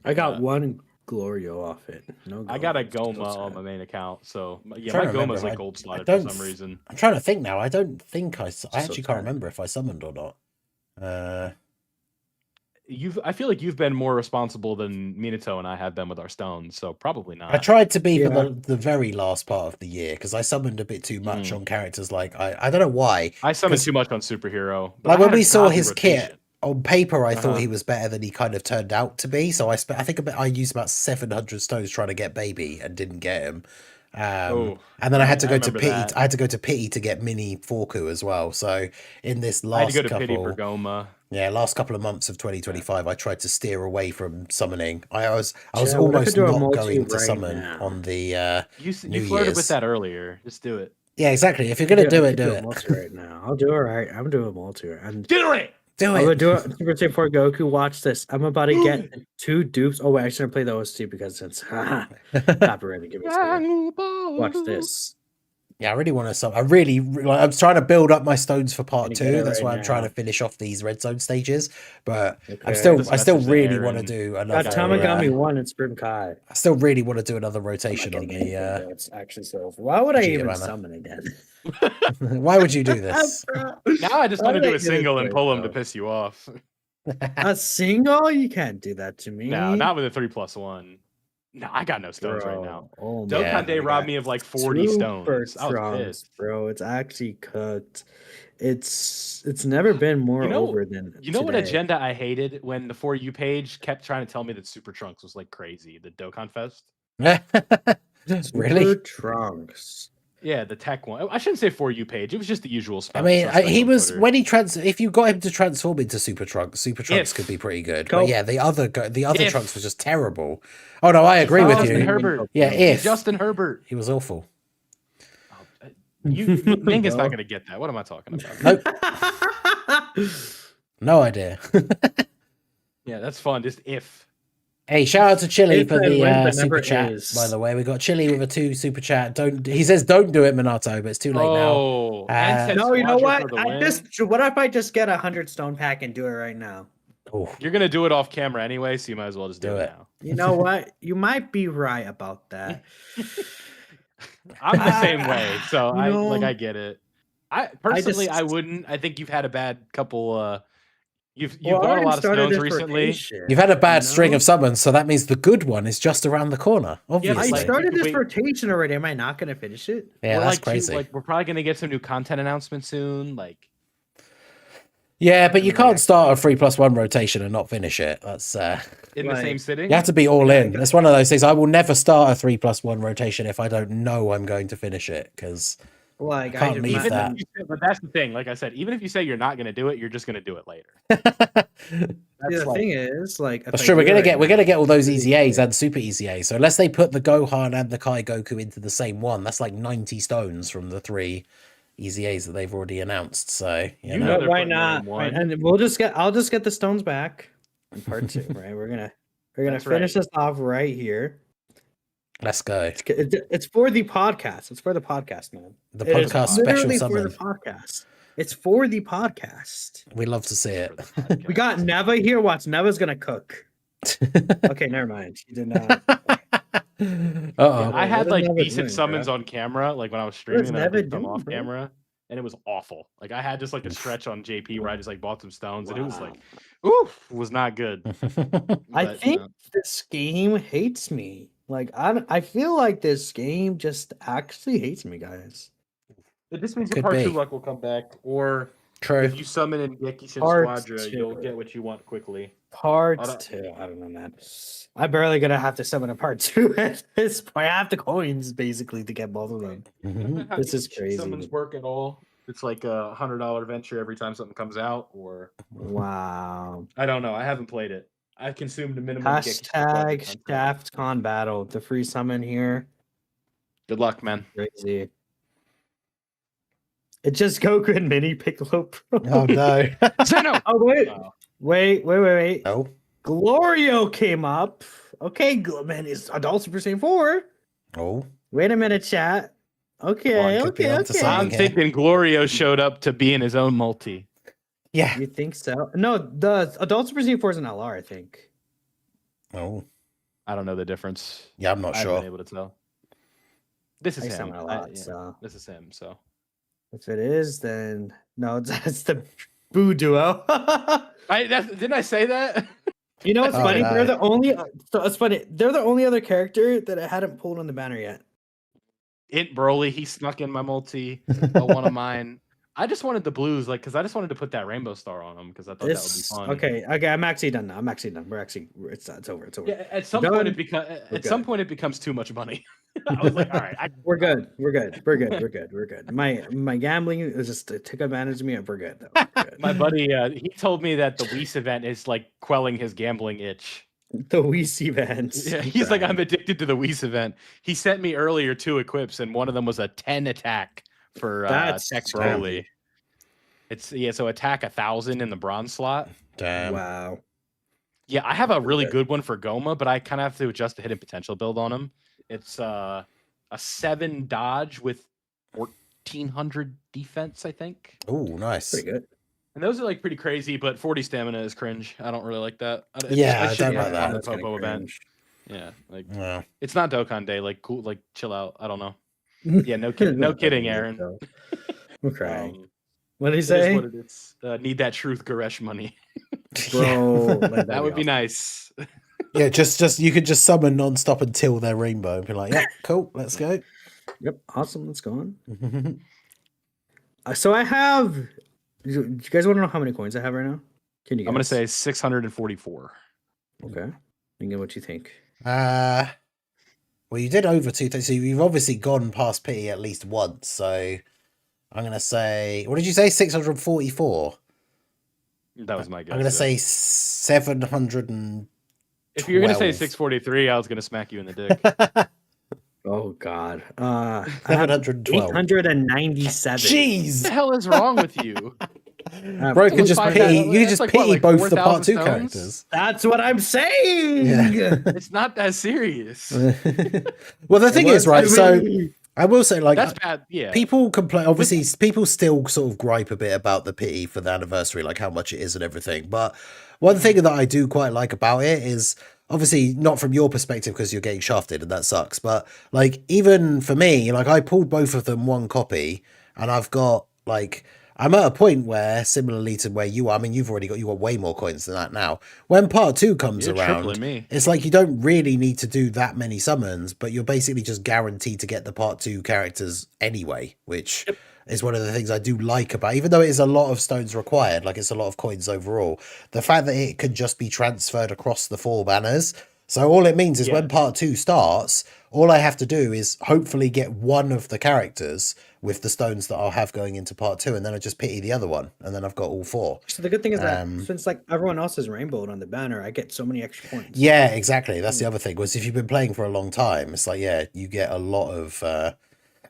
I got one Glorio off it. No, I got a Goma on my main account, so yeah, trying my to remember, Goma's gold slotted I for don't- some reason. I'm trying to think now. I don't think I actually can't sad. remember if I summoned or not. I feel like you've been more responsible than Minato and I have been with our stones, so probably not. I tried to be for the very last part of the year because I summoned a bit too much on characters. Like I don't know why. I summoned too much on superhero. Like when we saw his rotation. kit on paper, I thought he was better than he kind of turned out to be. So I think I used about 700 stones trying to get Baby and didn't get him. And then I had to go to Pity. I had to go to Pity to get Mini Forku as well. So in this last I had to go to couple, Pity for Goma. Yeah, last couple of months of 2025, I tried to steer away from summoning. I was Yeah, almost what if I do a not multi going to right summon now? on the You New flirted Year's. with that earlier. Just do it. Yeah, exactly. If you're gonna do it, do a it. multi right now. I'll do it right. I'm doing a multi. And Do it. Do I'm gonna it. do it. Super Saiyan 4 Goku. Watch this. I'm about to get 2 dupes. Oh wait, I shouldn't play the OST because it's copyright. Give me a second. Watch this. Yeah, I really want to. I'm trying to build up my stones for part Gonna get 2. it That's right why I'm trying now. to finish off these red zone stages. But Okay. I still Just really message want to Aaron. do Got another. Tamagami 1 and Sprim Kai. I still really want to do another I'm rotation not on getting the. anything, though. It's actually so. Why would I Vegeta even banner. summon again? Why would you do this? Now I just Why want to did I do a do single this and to pull him to myself? piss you off. A single? You can't do that to me. No, not with a 3+1. No, I got no stones right now. Oh Dokkan Yeah. Day robbed me of like 40 stones. I was Trunks, pissed. bro. It's actually cooked. It's never been more over than You know what today. agenda I hated when the For You page kept trying to tell me that Super Trunks was like crazy. The Dokkan Fest. Really? Super Trunks. Yeah, the tech one. I shouldn't say For You page. It was just the usual I stuff. mean, he was when he if you got him to transform into Super Trunks could be pretty good. Go. But yeah, the other If. Trunks was just terrible. Oh no, I agree with Justin you. Herbert. Yeah, if Justin Herbert. he was awful. Minga's not No. going to get that. What am I talking about? Nope, no idea. Yeah, that's fun. Just if. Hey, shout out to Chili If for and the when, but super never chat. is. By the way, we got Chili with a 2 super chat. He says don't do it, Minato, but it's too late now. Oh, No, you know what? For the win. What if I just get 100 stone pack and do it right now? Oh, You're gonna do it off camera anyway, so you might as well just do it now. You know what? You might be right about that. I'm the same way, so No. I get it. I personally just- I wouldn't. I think you've had a bad couple. You've Well, I bought a already lot of started stones this recently. rotation, you've had a bad you string know? of summons, so that means the good one is just around the corner. I Obviously, like- started this wait. rotation already. Am I not going to finish it? yeah, We're that's like crazy. we're probably gonna get some new content announcements soon. Like Yeah, but you can't start a 3+1 rotation and not finish it. That's in the Like- same sitting. you have to be all in. It's one of those things. I will never start a 3+1 rotation if I don't know I'm going to finish it because Like, Can't I leave just, that. But that's the thing. Like I said, even if you say you're not gonna do it, you're just gonna do it later. The thing is, like, that's true. We're gonna get all those Easy A's and Super Easy A's. So unless they put the Gohan and the Kai Goku into the same one, that's like 90 stones from the 3 Easy A's that they've already announced. So you You know. know they're why putting it in not? one. And I'll just get the stones back in part 2, right? We're gonna That's finish right. this off right here. Let's go. It's for the podcast. It's for the podcast, man. The It is podcast special literally for summon. the podcast. It's for the podcast. We love to see it. For the podcast. We got Neva here. Watch, Neva's gonna cook. Okay, never mind. She did not. Uh-oh. I had What is like Neva decent doing, summons bro? on camera, like when I was What is streaming, and I Neva did them doing, off bro? camera, and it was awful. Like I had just like a stretch on JP where I just like bought some stones, and it was like, oof, was not good. I But, think this game hates me. Like I feel like this game just actually hates me, guys. this means Could your part be. 2 luck will come back, or True. if you summon in Gekishin Part Squadra, you'll 2. get what you want quickly. Part I don't- 2. I don't know, man. I'm barely gonna have to summon a part 2 at this point. I have the coins basically to get both of them. Mhm. How This is Gekishin crazy. Summons work at all? It's like a $100 venture every time something comes out, or Wow. I don't know. I haven't played it. I consumed a minimum. of Gekishin Squadra Hashtag content. ShaftCon battle. The free summon here. Good luck, man. Crazy. It's just Goku and Mini Piccolo Pro. Oh no. Zeno! Oh wait. Oh. Wait. No. Glorio came up. Okay, man, it's Adult Super Saiyan 4. Oh. Wait a minute, chat. Okay, One could be okay, onto okay. something. I'm here. thinking Glorio showed up to be in his own multi. Yeah. You think so? No, the Adult Super Saiyan 4 is an LR, I think. Oh. I don't know the difference. Yeah, I'm not I haven't been sure. able to tell. This I is him. summon a lot, so This is him. So if it is, then no, that's the Boo duo. didn't I say that? You know what's Oh, funny? no. They're the only. So it's funny. They're the only other character that I hadn't pulled on the banner yet. Int Broly, he snuck in my multi, one of mine. I just wanted the blues, like, because I just wanted to put that rainbow star on them because I thought that would be This fun. okay. I'm actually done now. I'm actually done. It's over. It's over. Yeah, at some Done. point it becomes some point it becomes too much money. I was like, all right, We're good. We're good. My gambling is just to take advantage of me. We're good. Though. We're good. My buddy, he told me that the Whis event is like quelling his gambling itch. The Whis events. Yeah, he's like, I'm addicted to the Whis event. He sent me earlier 2 equips, and one of them was a 10 attack for Tech Broly. It's so attack 1,000 in the bronze slot. Damn. Wow. Yeah, I have a really good one for Goma, but I kind of have to adjust the hidden potential build on him. It's a 7 dodge with 1,400 defense, I think. Oh, nice. Pretty good. And those are like pretty crazy, but 40 stamina is cringe. I don't really like that. I don't like that. On the Popo event. Yeah, like No. it's not Dokkan Day. Like cool, like chill out. I don't know. Yeah, no kidding, Aaron. I'm crying. What did he say? It is what it is. Need that truth Goresh money, bro. That would be nice. Yeah, just you could just summon non-stop until they're rainbow and be like, yeah, cool, let's go. Yep, awesome. Let's go on. So I have. Do you guys want to know how many coins I have right now? Can you? Guess? I'm gonna say 644. Okay. You get what you think. Well, you did over 2,000, so you've obviously gone past pity at least once. So I'm gonna say, what did you say? 644. That was my guess. I'm gonna say 700. If you're gonna say 643, I was gonna smack you in the dick. Oh God. 712. 897. Jeez. What the hell is wrong with you? Bro could just pity. You could just like, pity like both the 4,000 part 2 stones? characters. That's what I'm saying. Yeah. It's not that serious. Well, the thing is, right? So I will say, like, that's bad. Yeah. People complain. Obviously, people still sort of gripe a bit about the pity for the anniversary, like how much it is and everything. But one thing that I do quite like about it is, obviously, not from your perspective because you're getting shafted and that sucks. But like, even for me, like I pulled both of them 1 copy, and I've got like. I'm at a point where, similarly to where you are, I mean, you got way more coins than that now. When part 2 comes around, it's like you don't really need to do that many summons, but you're basically just guaranteed to get the part 2 characters anyway, which is one of the things I do like about, even though it is a lot of stones required, like it's a lot of coins overall, the fact that it can just be transferred across the 4 banners. So all it means is when part 2 starts, all I have to do is hopefully get one of the characters with the stones that I'll have going into part 2, and then I just pity the other one, and then I've got all 4. So the good thing is that since like everyone else is rainbowed on the banner, I get so many extra points. Yeah, exactly. That's the other thing. Was if you've been playing for a long time, it's like you get a lot of.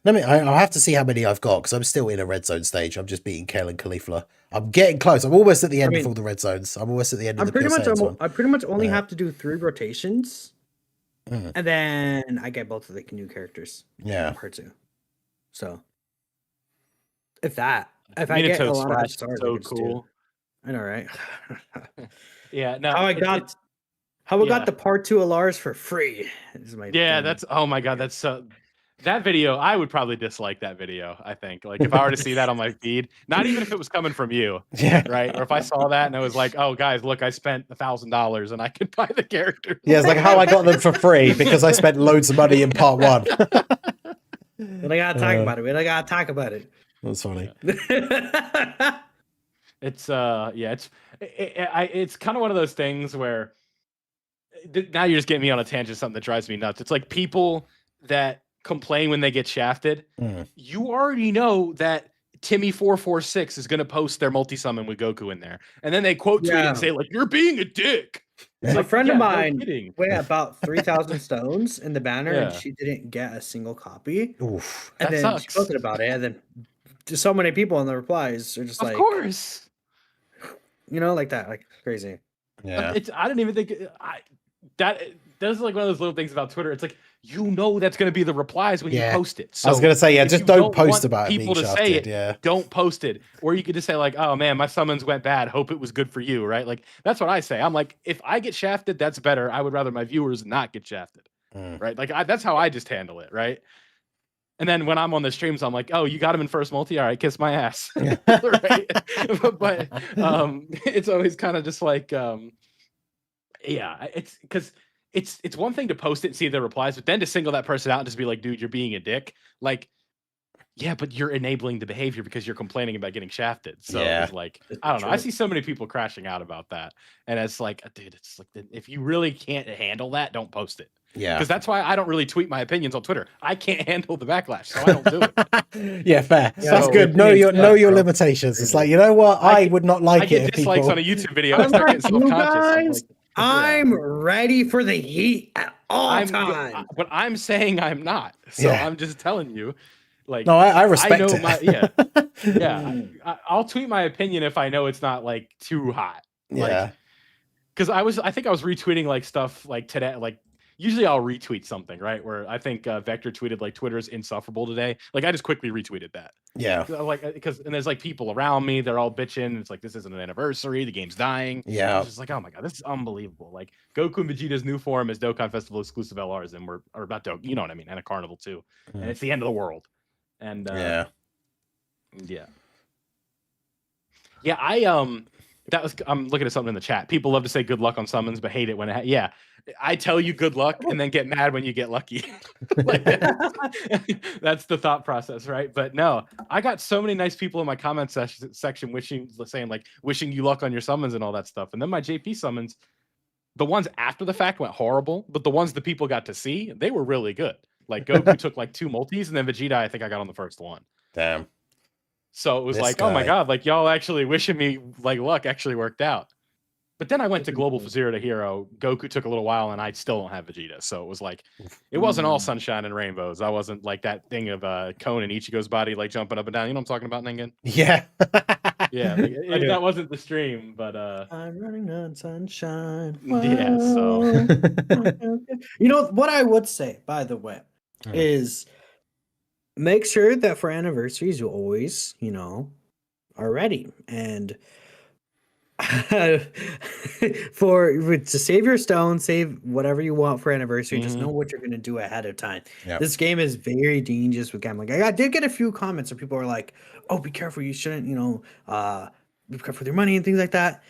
I'll have to see how many I've got because I'm still in a red zone stage. I'm just beating Kale and Caulifla. I'm getting close. I'm almost at the end of all the red zones. I'm almost at the end of the one. I pretty much only have to do 3 rotations, and then I get both of the new characters. Yeah, part 2. So, if I get a lot of stars, so cool. I know, right? Yeah. No. How I got the part 2 Alars for free. That's oh my God, that's so. That video, I would probably dislike that video. I think, like, if I were to see that on my feed, not even if it was coming from you, right? Or if I saw that and I was like, "Oh, guys, look, I spent $1,000 and I could buy the character." Yeah, it's like how I got them for free because I spent loads of money in part 1. But I gotta talk about it. That's funny. It's it's kind of one of those things where now you're just getting me on a tangent. Something that drives me nuts. It's like people that complain when they get shafted. You already know that Timmy446 is going to post their multi-summon with Goku in there. And then they quote tweet and say, like, "You're being a dick." A friend of mine went about 3,000 stones in the banner and she didn't get a single copy. Oof. And then she posted about it. And then just so many people in the replies are just like, of course. Like that. Like crazy. Yeah. I didn't even think that's like one of those little things about Twitter. It's like, that's going to be the replies when you post it. So I was going to say, just don't post about people to say it. Don't post it. Or you could just say like, "Oh man, my summons went bad. Hope it was good for you." Right? Like that's what I say. I'm like, if I get shafted, that's better. I would rather my viewers not get shafted. Right? Like that's how I just handle it. Right? And then when I'm on the streams, I'm like, "Oh, you got him in first multi. All right, kiss my ass." Right? but it's always kind of just like. yeah, it's because it's one thing to post it and see the replies, but then to single that person out and just be like, dude, you're being a dick. Like, yeah, but you're enabling the behavior because you're complaining about getting shafted. So Yeah. it's like, I don't know. I see so many people crashing out about that. And it's like, dude, it's like, if you really can't handle that, don't post it. Yeah. Because that's why I don't really tweet my opinions on Twitter. I can't handle the backlash, so I don't do it. Yeah, fair. Yeah, That's so good. Know your limitations. It's like, you know what? I would not like I it get if dislikes people... on a YouTube video. I start getting You self-conscious. guys, I'm ready for the heat at all times. But I'm saying I'm not. So Yeah. I'm just telling you. Like, No, I respect know it. I'll tweet my opinion if I know it's not like too hot. Yeah. Because I think I was retweeting like stuff like today. Like usually I'll retweet something, right? Where I think Vector tweeted like Twitter's insufferable today. Like I just quickly retweeted that. Yeah. Like because there's like people around me, they're all bitching. It's like this isn't an anniversary. The game's dying. Yeah. I was just like, oh my god, this is unbelievable. Like Goku and Vegeta's new form is Dokkan Festival exclusive LRs, and we're about to, you know what I mean, and a carnival too, and it's the end of the world. And yeah. I'm looking at something in the chat. People love to say good luck on summons, but hate it when I tell you good luck and then get mad when you get lucky. Like, that's the thought process, right? But no, I got so many nice people in my comment section wishing you luck on your summons and all that stuff. And then my JP summons, the ones after the fact went horrible, but the ones the people got to see, they were really good. Like Goku took like 2 multis, and then Vegeta, I think I got on the first one. Damn. So it was This oh my guy. god, like y'all actually wishing me like luck actually worked out. But then I went to Global for Zero to Hero. Goku took a little while, and I still don't have Vegeta. So it was like, it wasn't all sunshine and rainbows. I wasn't like that thing of Kon and Ichigo's body like jumping up and down. You know what I'm talking about, Ningen? Yeah. Yeah, that wasn't the stream, but I'm running on sunshine. Yeah, so you know what I would say, by the way, is make sure that for anniversaries you always, are ready. And to save your stone, save whatever you want for anniversary, just know what you're going to do ahead of time. Yep. This game is very dangerous with gambling. I did get a few comments where people are like, oh, be careful, you shouldn't, be careful with your money and things like that.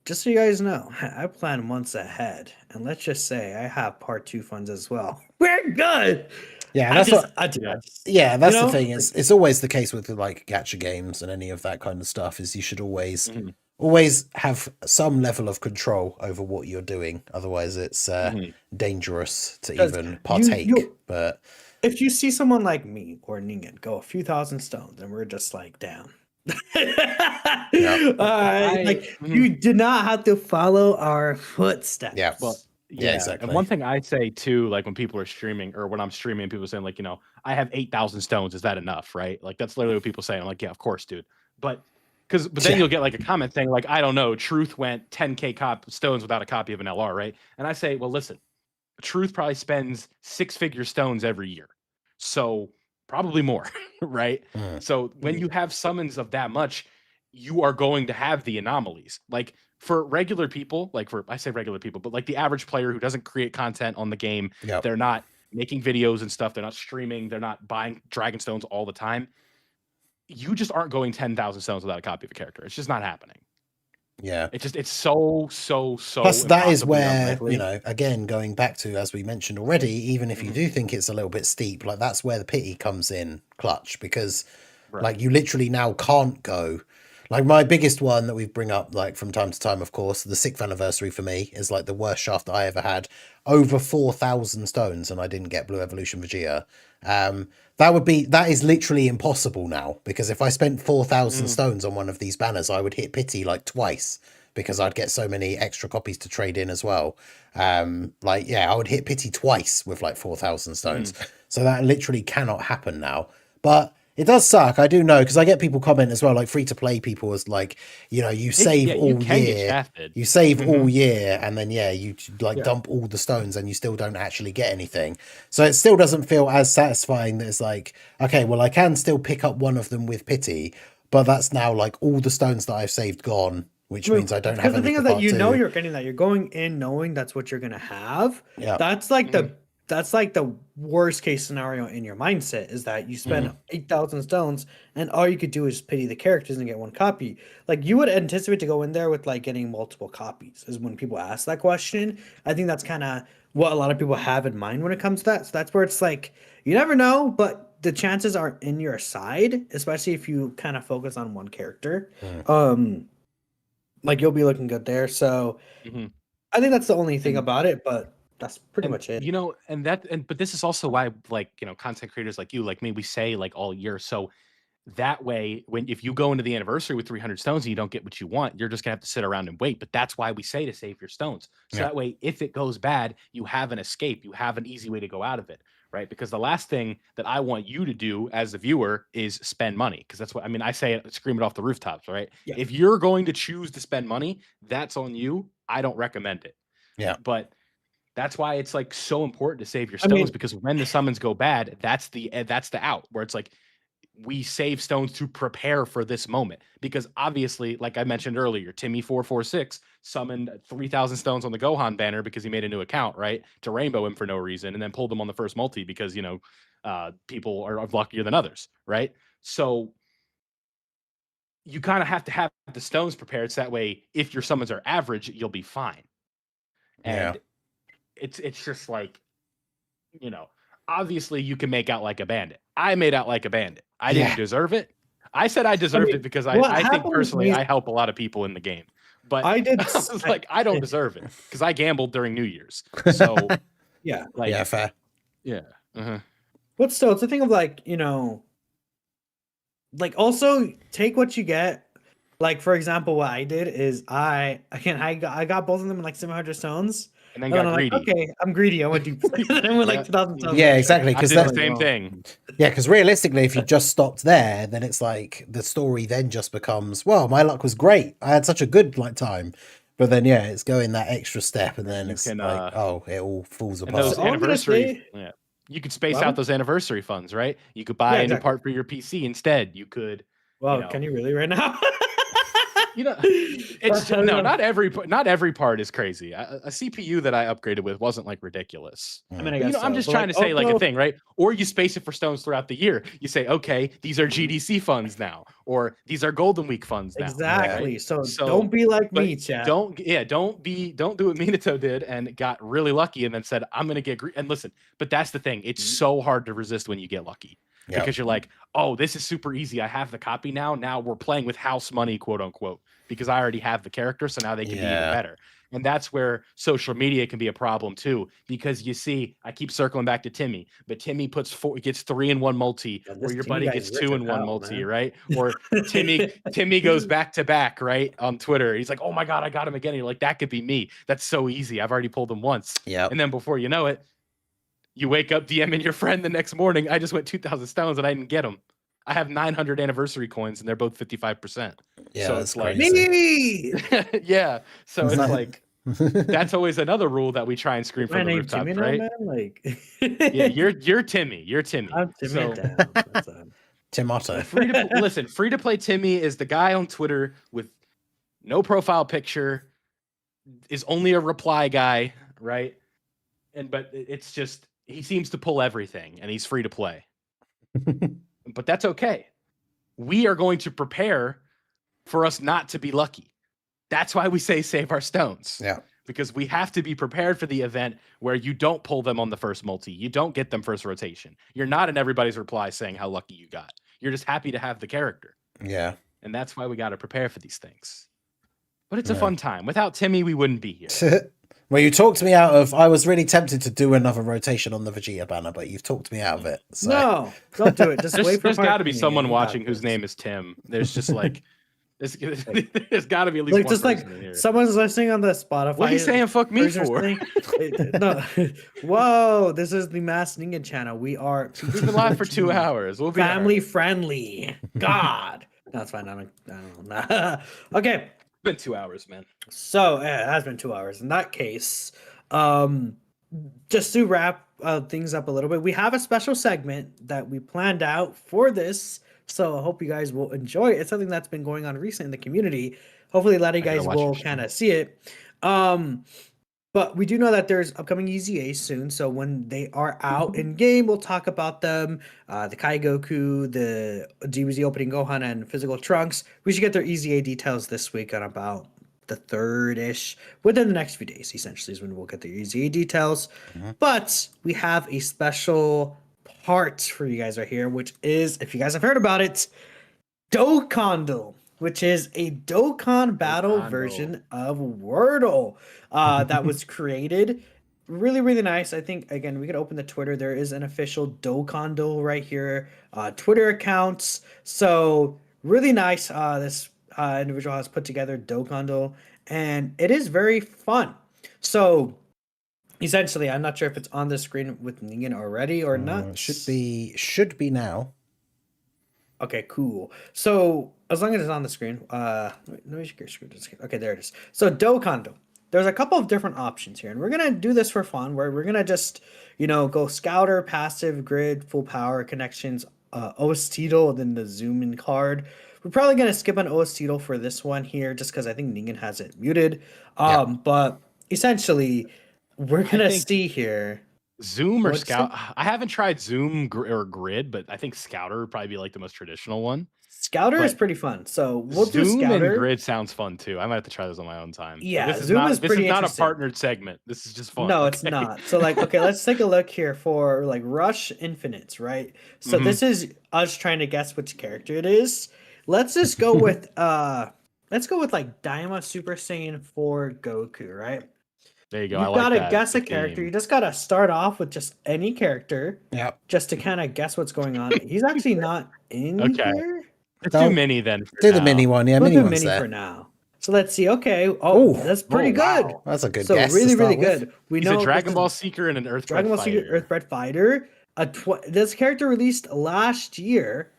Just so you guys know, I plan months ahead, and let's just say I have part 2 funds as well. We're good. Yeah, that's the thing. It's always the case with like gacha games and any of that kind of stuff. Is you should always have some level of control over what you're doing. Otherwise, it's dangerous to even partake. But if you see someone like me or Ningen go a few thousand stones, and we're just like down. You did not have to follow our footsteps. Yeah. Well, yeah, exactly. And one thing I say too, like when people are streaming or when I'm streaming, people are saying like, I have 8,000 stones. Is that enough? Right? Like that's literally what people say. I'm like, yeah, of course, dude. But then you'll get like a comment saying like, I don't know, Truth went 10K stones without a copy of an LR, right? And I say, well, listen, Truth probably spends 6-figure stones every year. So probably more, right? So when you have summons of that much, you are going to have the anomalies. Like for regular people, I say regular people, but like the average player who doesn't create content on the game, they're not making videos and stuff, they're not streaming, they're not buying dragon stones all the time. You just aren't going 10,000 stones without a copy of a character. It's just not happening. Yeah. It's so Plus that is where, again, going back to, as we mentioned already, even if you do think it's a little bit steep, like that's where the pity comes in clutch, because like you literally now can't go. Like my biggest one that we bring up like from time to time, of course, the 6th anniversary for me is like the worst shaft that I ever had, over 4,000 stones, and I didn't get Blue Evolution Vegeta. That is literally impossible now, because if I spent 4,000 stones on one of these banners, I would hit pity like twice, because I'd get so many extra copies to trade in as well. I would hit pity twice with like 4,000 stones. So that literally cannot happen now. But it does suck. I do know, because I get people comment as well, like free to play people as like, you save all year, you save all year, and then you dump all the stones and you still don't actually get anything. So it still doesn't feel as satisfying that it's like, okay, well I can still pick up one of them with pity, but that's now like all the stones that I've saved gone, which means I don't have any. The thing is that you're getting that. You're going in knowing that's what you're gonna have. Yeah. That's like the that's like the worst case scenario in your mindset is that you spend 8,000 stones and all you could do is pity the characters and get one copy. Like you would anticipate to go in there with like getting multiple copies is when people ask that question. I think that's kind of what a lot of people have in mind when it comes to that. So that's where it's like you never know, but the chances are in your side, especially if you kind of focus on one character. Like you'll be looking good there. So I think that's the only thing about it, but that's pretty much it. You know, but this is also why, like, you know, content creators like you, like me, we say like all year. So that way, if you go into the anniversary with 300 stones and you don't get what you want, you're just gonna have to sit around and wait. But that's why we say to save your stones. So that way, if it goes bad, you have an escape. You have an easy way to go out of it, right? Because the last thing that I want you to do as a viewer is spend money. Because that's what I mean. I say it, scream it off the rooftops, right? Yeah. If you're going to choose to spend money, that's on you. I don't recommend it. Yeah. But that's why it's like so important to save your stones, because when the summons go bad, that's the out where it's like we save stones to prepare for this moment. Because obviously, like I mentioned earlier, Timmy446 summoned 3,000 stones on the Gohan banner because he made a new account, right, to rainbow him for no reason, and then pulled him on the first multi because, you know, people are luckier than others, right? So you kind of have to have the stones prepared so that way if your summons are average, you'll be fine. And it's just like, you know, obviously you can make out like a bandit. I made out like a bandit. I didn't deserve it. I said I deserved it because I think personally I help a lot of people in the game. But I was like, I don't deserve it because I gambled during New Year's. So yeah. Like, yeah, fair. Yeah. But still, it's a thing of like, you know, like also take what you get. Like, for example, what I did is I got both of them in like 700 stones. And then got greedy. Like, okay, I'm greedy. I want to do and then with like 2,000 stones. Yeah, exactly. Because that's the same thing. Yeah, because realistically, if you just stopped there, then it's like the story then just becomes, well, my luck was great. I had such a good like time. But then it's going that extra step, and then it's like, oh, it all falls apart. Those anniversary, you could space out those anniversary funds, right? You could buy a new part for your PC instead. You could. Well, can you really right now? You know, it's just, no, not every part is crazy. A CPU that I upgraded with wasn't like ridiculous. I mean, I guess I'm just trying to say like a thing, right? Or you space it for stones throughout the year. You say, okay, these are GDC funds now, or these are Golden Week funds now. Exactly. Right? So don't be like me, Chad. Don't do what Minato did and got really lucky and then said, I'm gonna get and listen. But that's the thing. It's so hard to resist when you get lucky. Because you're like, oh, this is super easy. I have the copy now. Now we're playing with house money, quote unquote, because I already have the character. So now they can be even better. And that's where social media can be a problem too. Because you see, I keep circling back to Timmy, but Timmy gets 3-in-1 multi, or your buddy gets 2-in-1 multi, man. Right? Or Timmy goes back to back, right? On Twitter. He's like, oh my God, I got him again. And you're like, that could be me. That's so easy. I've already pulled him once. Yeah. And then before you know it, you wake up DMing your friend the next morning. I just went 2,000 stones and I didn't get them. I have 900 anniversary coins and they're both 55%. Yeah, so it's like me. yeah. So it's like that's always another rule that we try and scream from the rooftop, right? Now, man? Like yeah, you're Timmy. You're Timmy. I'm Timmy. So, Tomato. Free to play Timmy is the guy on Twitter with no profile picture, is only a reply guy, right? But it's just he seems to pull everything and he's free to play. But that's okay. We are going to prepare for us not to be lucky. That's why we say save our stones. Yeah. Because we have to be prepared for the event where you don't pull them on the first multi. You don't get them first rotation. You're not in everybody's reply saying how lucky you got. You're just happy to have the character. Yeah. And that's why we got to prepare for these things. But it's a fun time. Without Timmy, we wouldn't be here. Well, you talked me out of. I was really tempted to do another rotation on the Vegeta banner, but you've talked me out of it. So. No, don't do it. Just wait for. There's got to be someone watching whose name is Tim. There's just like, there's got to be at least like one just like in here. Someone's listening on the Spotify. What are you saying? Fuck me for? No. Whoa! This is the Mass Ninja channel. We've been live for 2 hours. We'll be family friendly. God, that's fine. I don't know. Okay. Been 2 hours, man. So it has been 2 hours. In that case, just to wrap things up a little bit, we have a special segment that we planned out for this. So I hope you guys will enjoy it. It's something that's been going on recently in the community. Hopefully, a lot of you guys will kind of see it. But we do know that there's upcoming EZA soon, so when they are out in game, we'll talk about them. The Kai Goku, the DBZ opening Gohan, and physical Trunks. We should get their EZA details this week on about the 3rd-ish. Within the next few days, essentially, is when we'll get the EZA details. But we have a special part for you guys right here, which is, if you guys have heard about it, Dokkan, which is a Dokkan Battle Dokkan. version of Wordle that was created. Really, really nice. I think, again, we could open the Twitter. There is an official Dokkan right here, Twitter accounts. So really nice. This individual has put together Dokkan, and it is very fun. So essentially, I'm not sure if it's on the screen with Ningen already or not. Should be now. Okay, cool. So as long as it's on the screen, let me share screen. Okay, there it is. So Dokkan. There's a couple of different options here, and we're gonna do this for fun, where we're gonna just, go Scouter, passive, grid, full power, connections, OS then the zoom in card. We're probably gonna skip an OS for this one here, just because I think Ningen has it muted. But essentially, we're gonna see here. Zoom or What's Scout? I haven't tried Zoom or Grid, but I think Scouter would probably be like the most traditional one. Scouter is But pretty fun. So we'll do Zoom and Scouter. Grid sounds fun too. I might have to try those on my own time. But Yeah, this is Zoom not, is this pretty is not a interesting. partnered segment. This is just fun. No, it's okay? not. So okay, let's take a look here for like Rush Infinites, right? So this is us trying to guess which character it is. Let's just go with like Daima Super Saiyan 4 Goku, right? There you go. You've I like gotta that. guess a Good character. theme. You just gotta start off with just any character, Yep. just to kind of guess what's going on. He's actually not in Okay. here. Let's Don't- do mini then. for Do the now. mini one. Yeah, We'll mini do one's mini there. for now. So let's see. Okay. Ooh. Oh, that's pretty Oh, good. wow. That's a good So guess. really, to really start with. good. We He's know a this Dragon is Ball Seeker and an Earthbred Dragon Ball Fighter. Secret Earthbred Fighter. This character released last year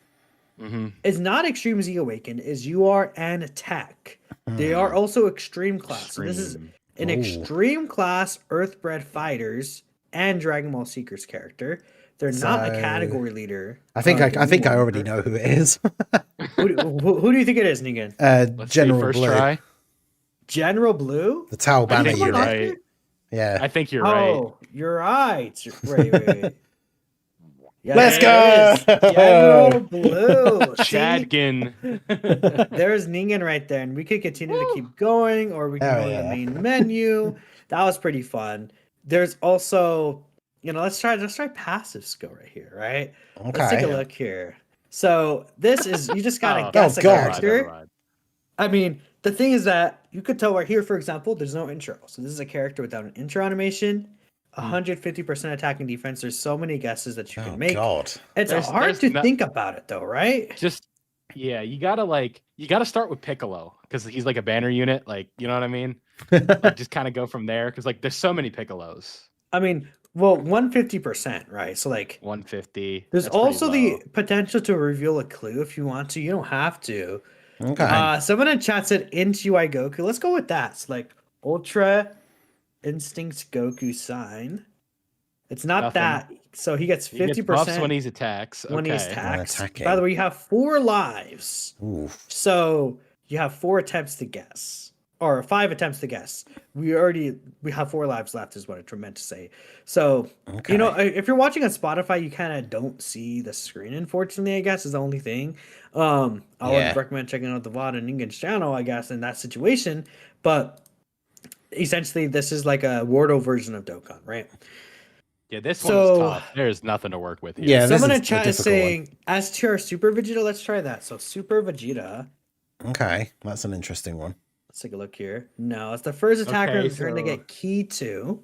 is not Extreme Z Awakened, is UR and Tech. They are also Extreme class. So this is Extreme. an Ooh. Extreme class Earthbred Fighters and Dragon Ball Seekers character. They're not a So, category leader. I think I already know who it is. Who do you think it is, Ningen? Let's General see, first Blue, try. General Blue? the Tau I Banner think you're unit. right. Yeah. I think you're right. Oh, you're right. Wait. Yeah, Let's there it go! is. General Blue. See? Chadkin. There's Ningen right there, and we could continue to keep going, or we can Oh, go to yeah. the main menu. That was pretty fun. There's also, let's try passive skill right here, right? Let's take a Okay. look here. So this is, you just gotta Oh, guess a God. character. I mean, the thing is that you could tell right here, for example, there's no intro. So this is a character without an intro animation. 150% attack and defense. There's so many guesses that you Oh can make. God. It's There's- hard there's to no- think about it though, right? Just you gotta start with Piccolo because he's like a banner unit. Like, you know what I mean? Like, just kind of go from there because like there's so many Piccolos. I mean, well, 150%, right? So like 150. there's that's pretty also low. the potential to reveal a clue if you want to. You don't have to. Okay. Someone in chat said into UI Goku. Let's go with that. So like Ultra Instinct Goku sign. It's not Nothing. that. So he gets He gets 50% buffs when he's attacks. when he Okay. attacks. attacking. By the way, you have 4 lives. Ooh. So you have 4 attempts to guess. Or 5 attempts to guess. We have 4 lives left is what I meant to say. So Okay. if you're watching on Spotify, you kind of don't see the screen, unfortunately, I guess is the only thing. I would recommend checking out the VOD and Ningen's channel, I guess, in that situation. But essentially, this is like a Wordle version of Dokkan, right? Yeah, this So- one's tough. There's nothing to work with here. Yeah, this Someone is in a chat is difficult one. saying STR Super Vegeta. Let's try that. So Super Vegeta. Okay. That's an interesting one. Let's take a look here. No, it's the first attacker Okay, in the turn to so- get key 2.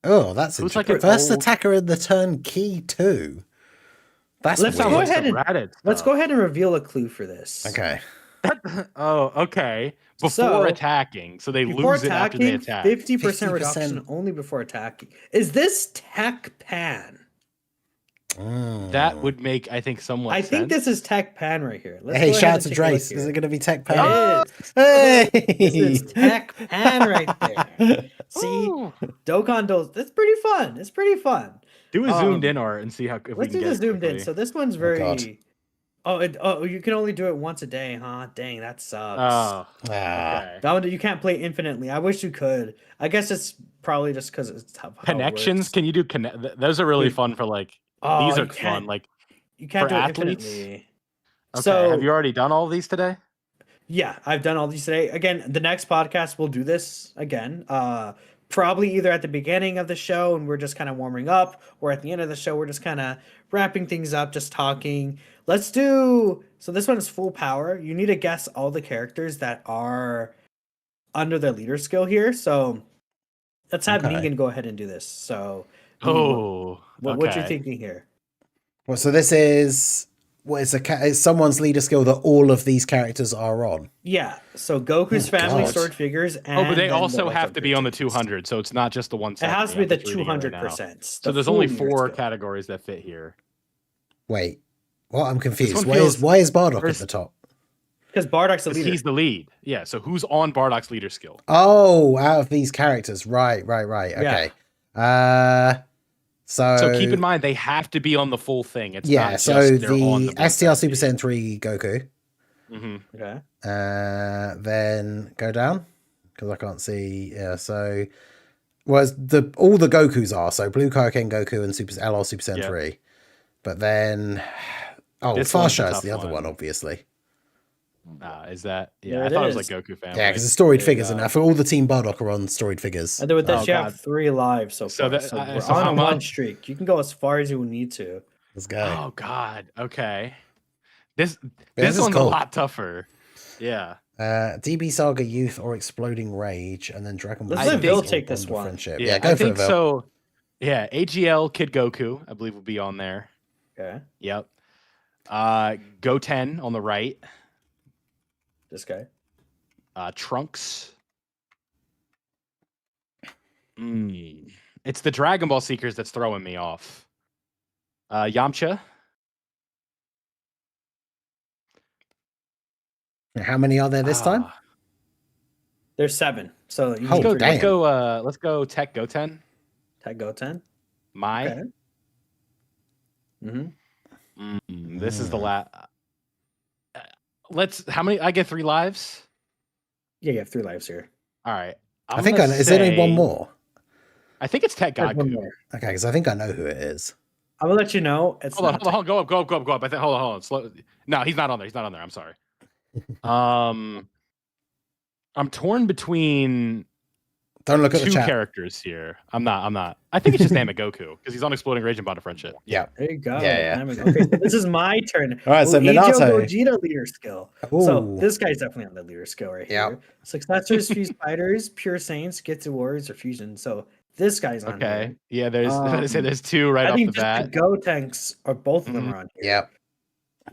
Oh, that's Looks like interesting. an First old- attacker in the turn, key 2. That's Let's weird. go ahead and- Reddit Let's stuff. go ahead and reveal a clue for this. Okay. Oh, okay. Before So, attacking, so they Before lose it after they attacking, attack. 50% 50%. reduction only before attacking. Is this Tech Pan? That would make, I think, somewhat I think sense. this is Tech Pan right here. Let's Hey, go ahead shout out and to take a look Drace. here. Is it going to be Tech It Pan? is. Hey! This is Tech Pan right there. See, Ooh. Dokkan. That's pretty fun. It's pretty fun. Do a zoomed in art and see how if we Let's can do get the it zoomed in. quickly. So this one's God. very. Oh, you can only do it once a day, huh? Dang, that sucks. Oh, Ah, okay. That one, you can't play infinitely. I wish you could. I guess it's probably just because it's how Connections? it works. Can you do connect? Those are really Dude. fun for like. Oh, These you are fun. can't. Like You can't for do it athletes? infinitely. Okay, So have you already done all these today? yeah, I've done all these today. Again, the next podcast we'll do this again. Probably either at the beginning of the show and we're just kind of warming up, or at the end of the show we're just kind of wrapping things up, just talking. Let's do. So this one is full power. You need to guess all the characters that are under the leader skill here. So let's have Okay. Megan go ahead and do this. So Oh, what you okay. thinking here? well, so this is it's someone's leader skill that all of these characters are on. Yeah. So Goku's Oh, family God. sword figures, and Oh, but they then also the have to be on the 200. 200, so it's not just the 1 It second. has to be the 200%. So there's only 4 categories that fit here. Wait, what? I'm confused. one Why feels- is Bardock at First- the top? Because Bardock's the 'Cause leader. he's the lead. Yeah, so who's on Bardock's leader skill? Oh, out of these characters, right. Okay. So keep in mind they have to be on the full thing. It's yeah. not So just they're on the the STR Super Saiyan 3 Goku. Mm-hmm. Okay. Then go down because I can't see. Yeah. So was all the Gokus are so Blue Kaioken Goku and Super LR Super Saiyan 3, but then This one's a Farsha is tough the other one. one, obviously. Is that? There Yeah, I it thought it was is. like Goku family. Yeah, because it's storied There you figures, go. and I for all the Team Bardock are on storied figures. And then with that, Oh, you God. have 3 lives so So far. that- So we're so how on a one much? streak. You can go as far as you need to. Let's go. Oh God. Okay. This this is one's cool. a lot tougher. Yeah. DB Saga Youth or Exploding Rage, and then Dragon Ball Let's let Z Bill or take this Bond of one. Friendship. Yeah, Yeah, go I for think it, Bill. so. Yeah, AGL Kid Goku, I believe, will be on there. Okay. Yep. Goten on the right. This guy. Trunks. It's the Dragon Ball Seekers that's throwing me off. Yamcha. How many are there this time? There's 7. So you Oh, need three. damn. Let's go Tech Goten. Tag Goten. Mai. Okay. Mm-hmm. This is the last. How many? I get 3 lives. Yeah, you have 3 lives here. All right. I think is there only one more? I think it's Tech There's one Goku. more. Okay, because I think I know who it is. I'm gonna let you know. It's Hold on, not hold on, go up. I think hold on. Slow. No, he's not on there. I'm sorry. I'm torn between Don't look at the 2 chat. characters here. I'm not. I think it's just Namek Goku because he's on Exploding Rage and Bond of Friendship. Yeah. There you go. Yeah. Okay, so this is my turn. All right, so Eiji Minato. Gogeta leader skill. So Ooh. this guy's definitely on the leader skill right Yeah. here. Successors, fused fighters, pure saints, Getsu warriors, or fusion. So this guy's on Okay. here. Yeah. There's Um, there's 2 right I off the think just bat. the Go tanks are both of them are on here. Yep.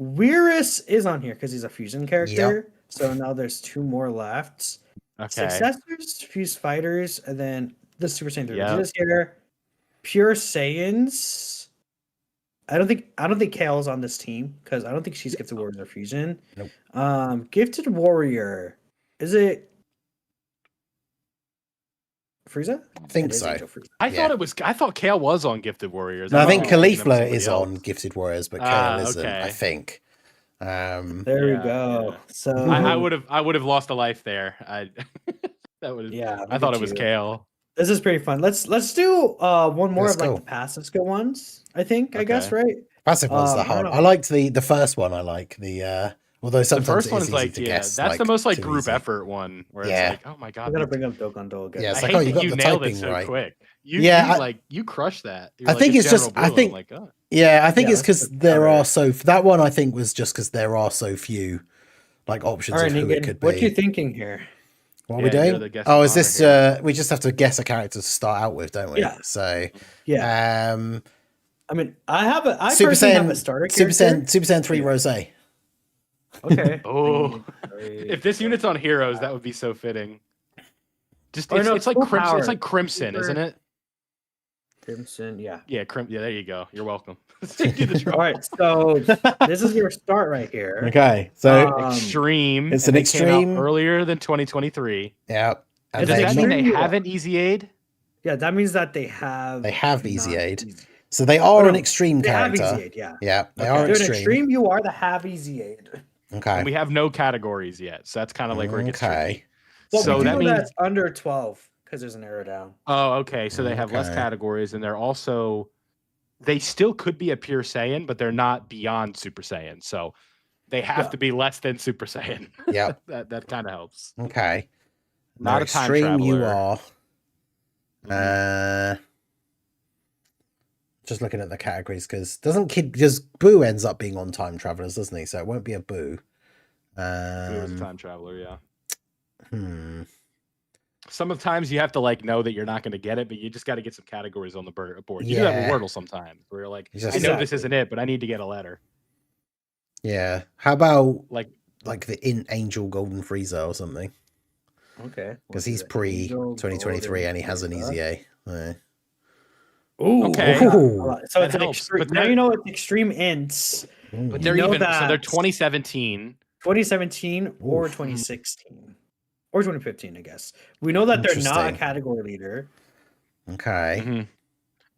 Weirus is on here because he's a fusion character. So now there's 2 more left. Okay. Successors, fused fighters, and then the Super Saiyan 3 Yep. Vegeta's here. Pure Saiyans. I don't think Kale's on this team because I don't think she's Gifted Warriors or Fusion. Nope. Gifted Warrior. Is it Frieza? I think It is so. Angel Frieza. I thought Kale was on Gifted Warriors. No, I think thought he was thinking of Caulifla somebody is else. on Gifted Warriors, but Ah, Kale isn't, okay. I think. There Yeah, we go. yeah. So I would have lost a life there. That would. yeah, I thought look it at was you. Kale. This is pretty fun. Let's do one more Let's of like go. the passive skill ones. I think. I guess right. Passive one's the I don't hard. know. I liked the first one. I like the although The sometimes first it one is is easy like, to yeah, guess. that's the most like too group easy. effort one where Yeah. it's like, oh my I god, gotta bring up Dokkan Battle again. Yeah, it's I like, hate oh, you that got you the nailed it typing so right. quick. Yeah, You crushed that. I think it's just- I think- like, oh. Yeah, I think Yeah, it's because that's the there cover. are that one I think was just because there are so few like options All right, of who it Negan, could be. what you thinking here? What are we Yeah, you're doing? the guest Oh, of is this honor we just have to guess a character to start out with, don't we? Yeah. So Yeah, I mean, I Super personally have a Saiyan starter Super character. Super Saiyan 3 Yeah. Rose. Okay. Oh. If this unit's on Heroes, that would be so fitting. Just Or no, it's like full Crimson. power. It's like Crimson, Super- isn't it? Crimson, yeah. Yeah, Yeah, there you go. You're welcome. Do the draw. All right, so this is your start right here. Okay, so Extreme. it's and an they came out extreme- earlier than 2023. yeah, and It's Does an that mean they extreme. haven't easy aid? Yeah, that means that they have They have easy not aid. easy. So they are Oh, an no, extreme They have character. Easy 8, yeah. Yeah, they Okay. are They're an extreme. extreme. You are the have Easy 8. Okay. And we have no categories yet, so that's kind of like where it gets tricky. But So we do that know means that's under 12 because there's an arrow down. oh, okay. So they have less Okay. categories, and they're also they still could be a pure Saiyan, but they're not beyond Super Saiyan. So they have Yeah. to be less than Super Saiyan. Yeah. that kind of helps. Okay. Not They're a time extreme. You traveler. are. Mhm. Just looking at the categories because just Boo ends up being on time travelers, doesn't he? So it won't be a Boo. Who is a time traveler? Yeah. Some of the times you have to like know that you're not going to get it, but you just got to get some categories on the board. You do have a Yeah. Wordle sometimes where you're like, Just- I know this Exactly. isn't it, but I need to get a letter. Yeah. How about Like the Int Angel Golden Frieza or something? Okay. Because he's pre 2023 and he has an easy A. Yeah. Ooh, Okay. Ooh. So That it's an helps, extreme. but Now they're- you know it's extreme ints. but You they're know even so they're that- 2017. 2017 or Oof. 2016 or 2015, I guess. We know that they're not a Interesting. category leader. Okay. Mhm.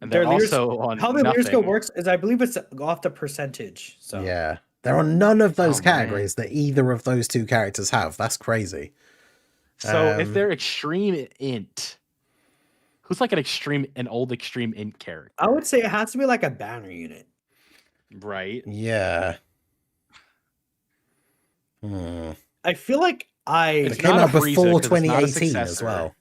And Their they're leaders- also on How the leader skill nothing. works is I believe it's off the percentage. So Yeah. There are none of those Oh, man. categories that either of those two characters have. That's crazy. So if Um, they're extreme int, who's like an old extreme int character, I would say it has to be like a banner unit. right? Yeah. I feel like It It's came not out a Frieza, before 'cause it's not a 2018 as successor. well.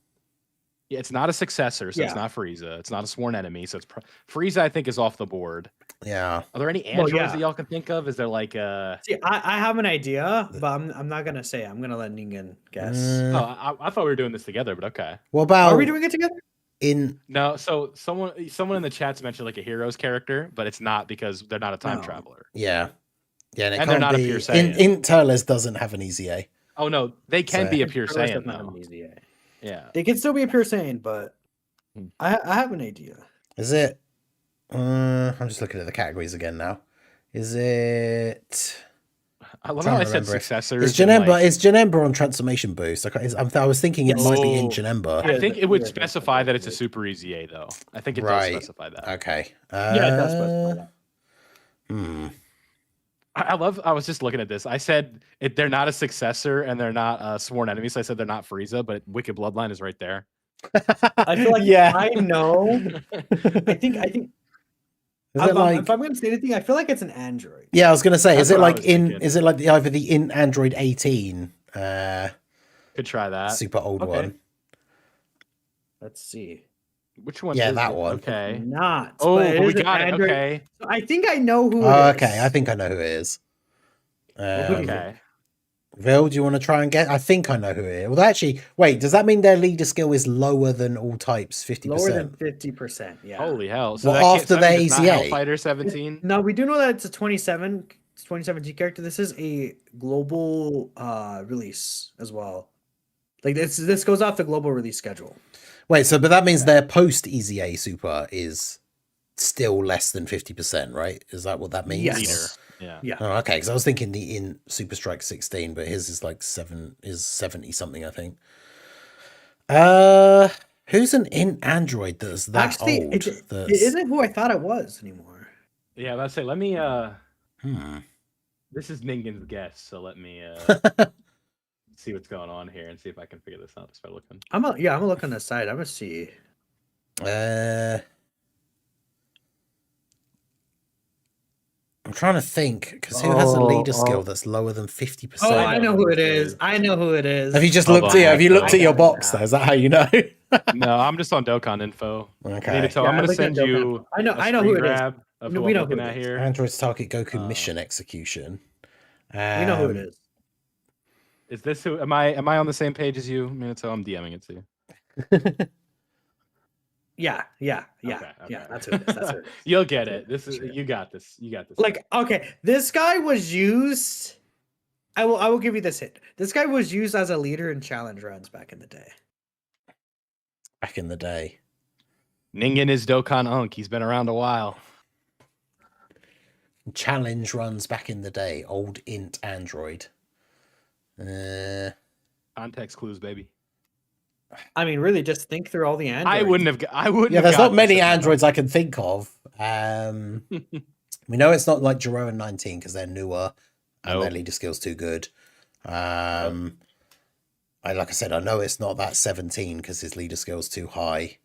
Yeah, it's not a successor, so Yeah. it's not Frieza. It's not a sworn enemy, so it's Frieza. I think is off the board. Yeah. Are there any Well, androids yeah. that y'all can think of? Is there like See, I have an idea, but I'm not gonna say. I'm gonna let Ningen guess. Oh, I thought we were doing this together, but okay. What about Are we doing it together? in No, so someone in the chat's mentioned like a hero's character, but it's not because they're not a time No. traveler. yeah. Yeah, and, it And they're can't not a be pure Saiyan. in Turles doesn't have an easy A. Oh no, they can So- be a pure Turles does Saiyan not have though. an easy A. Yeah. They can still be a pure Saiyan, but Hmm. I have an idea. Is it I'm just looking at the categories again now. Is it I love trying how I to said remember if- successors. Is and, Janemba like- is Janemba on transformation boost? I was thinking it might be in Oh. Janemba. I think it would Yeah, specify that it's a yeah. super easy A though. I think it Right. does specify that. Okay. Yeah, it does specify that. I was just looking at this. I said they're not a successor and they're not a sworn enemy. So I said they're not Frieza, but Wicked Bloodline is right there. I feel like yeah. I know. I think Is it like if I'm gonna say anything, I feel like it's an android. Yeah, I was gonna say, That's is it what I like was in thinking. is it like either the in Android 18 Could try that. super old Okay. one? Let's see. Which one? Yeah, is that it? one. Okay. Not. Oh, but but we is an got it. android. Okay. I think I know who. Oh, it is. okay, I think I know who it is. Okay. Vil, do you want to try and get? I think I know who it is. Well, actually, wait. Does that mean their leader skill is lower than all types, 50%? Lower than 50%. Yeah. Holy hell! So Well, that can't- after so that their means it's not AZA. Hellfighter 17. No, we do know that it's a 2017 character. This is a global release as well. Like this goes off the global release schedule. Wait, so but that means their post Easy A super is still less than 50%, right? Is that what that means? Yes. Leader. Yeah. Yeah. Oh, okay. Because I was thinking the in Super Strike 16, but his is like 70 something, I think. Who's an in Android that's that Actually, old? it That's... isn't who I thought it was anymore. Yeah. Let's say. Let me. Hmm. This is Ningen's guess, so let me see what's going on here and see if I can figure this out just by looking. I'm gonna look on the side. I'm gonna see. I'm trying to think because who has a leader Oh, skill oh. that's lower than 50%? Oh, I I know know who who it it is. is. I know who it is. Have you just Hold looked on, at? Have you looked I at your got it box? now. Though? Is that how you know? No, I'm just on Dokkan info. Okay. So Yeah, I'm I gonna looked at send Dokkan. you. I know a who screen it is. grab Of No, who we I'm know who looking it at is. here. Android's target Goku Uh, mission execution. We know who it is. Is this who? Am I on the same page as you, Minato? I'm DMing it to you. Yeah. Okay, Yeah. okay. That's who it is. That's who it is. You'll get it. This is Sure. you got this. You got this. Like, okay, this guy was used. I will give you this hint. This guy was used as a leader in challenge runs back in the day. Back in the day. Ningen is Dokkan Unk. He's been around a while. Challenge runs back in the day. Old int Android. Context clues, baby. I mean, really, just think through all the androids. I wouldn't have. Yeah, there's got not many this if I- androids I can think of. We know it's not like Jiro and 19 because they're newer and their Oh. leader skill's too good. Like I said, I know it's not that 17 because his leader skill's too high.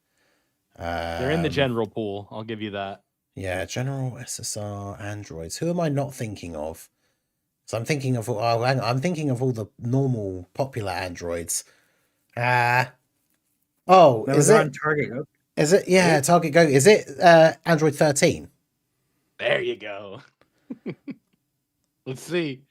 They're in the general pool. I'll give you that. Yeah, general SSR androids. Who am I not thinking of? So I'm thinking of I'm thinking of all the normal popular androids. Is They're on it? target. Go. Is it? Yeah, Target Go. Is it Android 13? There you go. Let's see.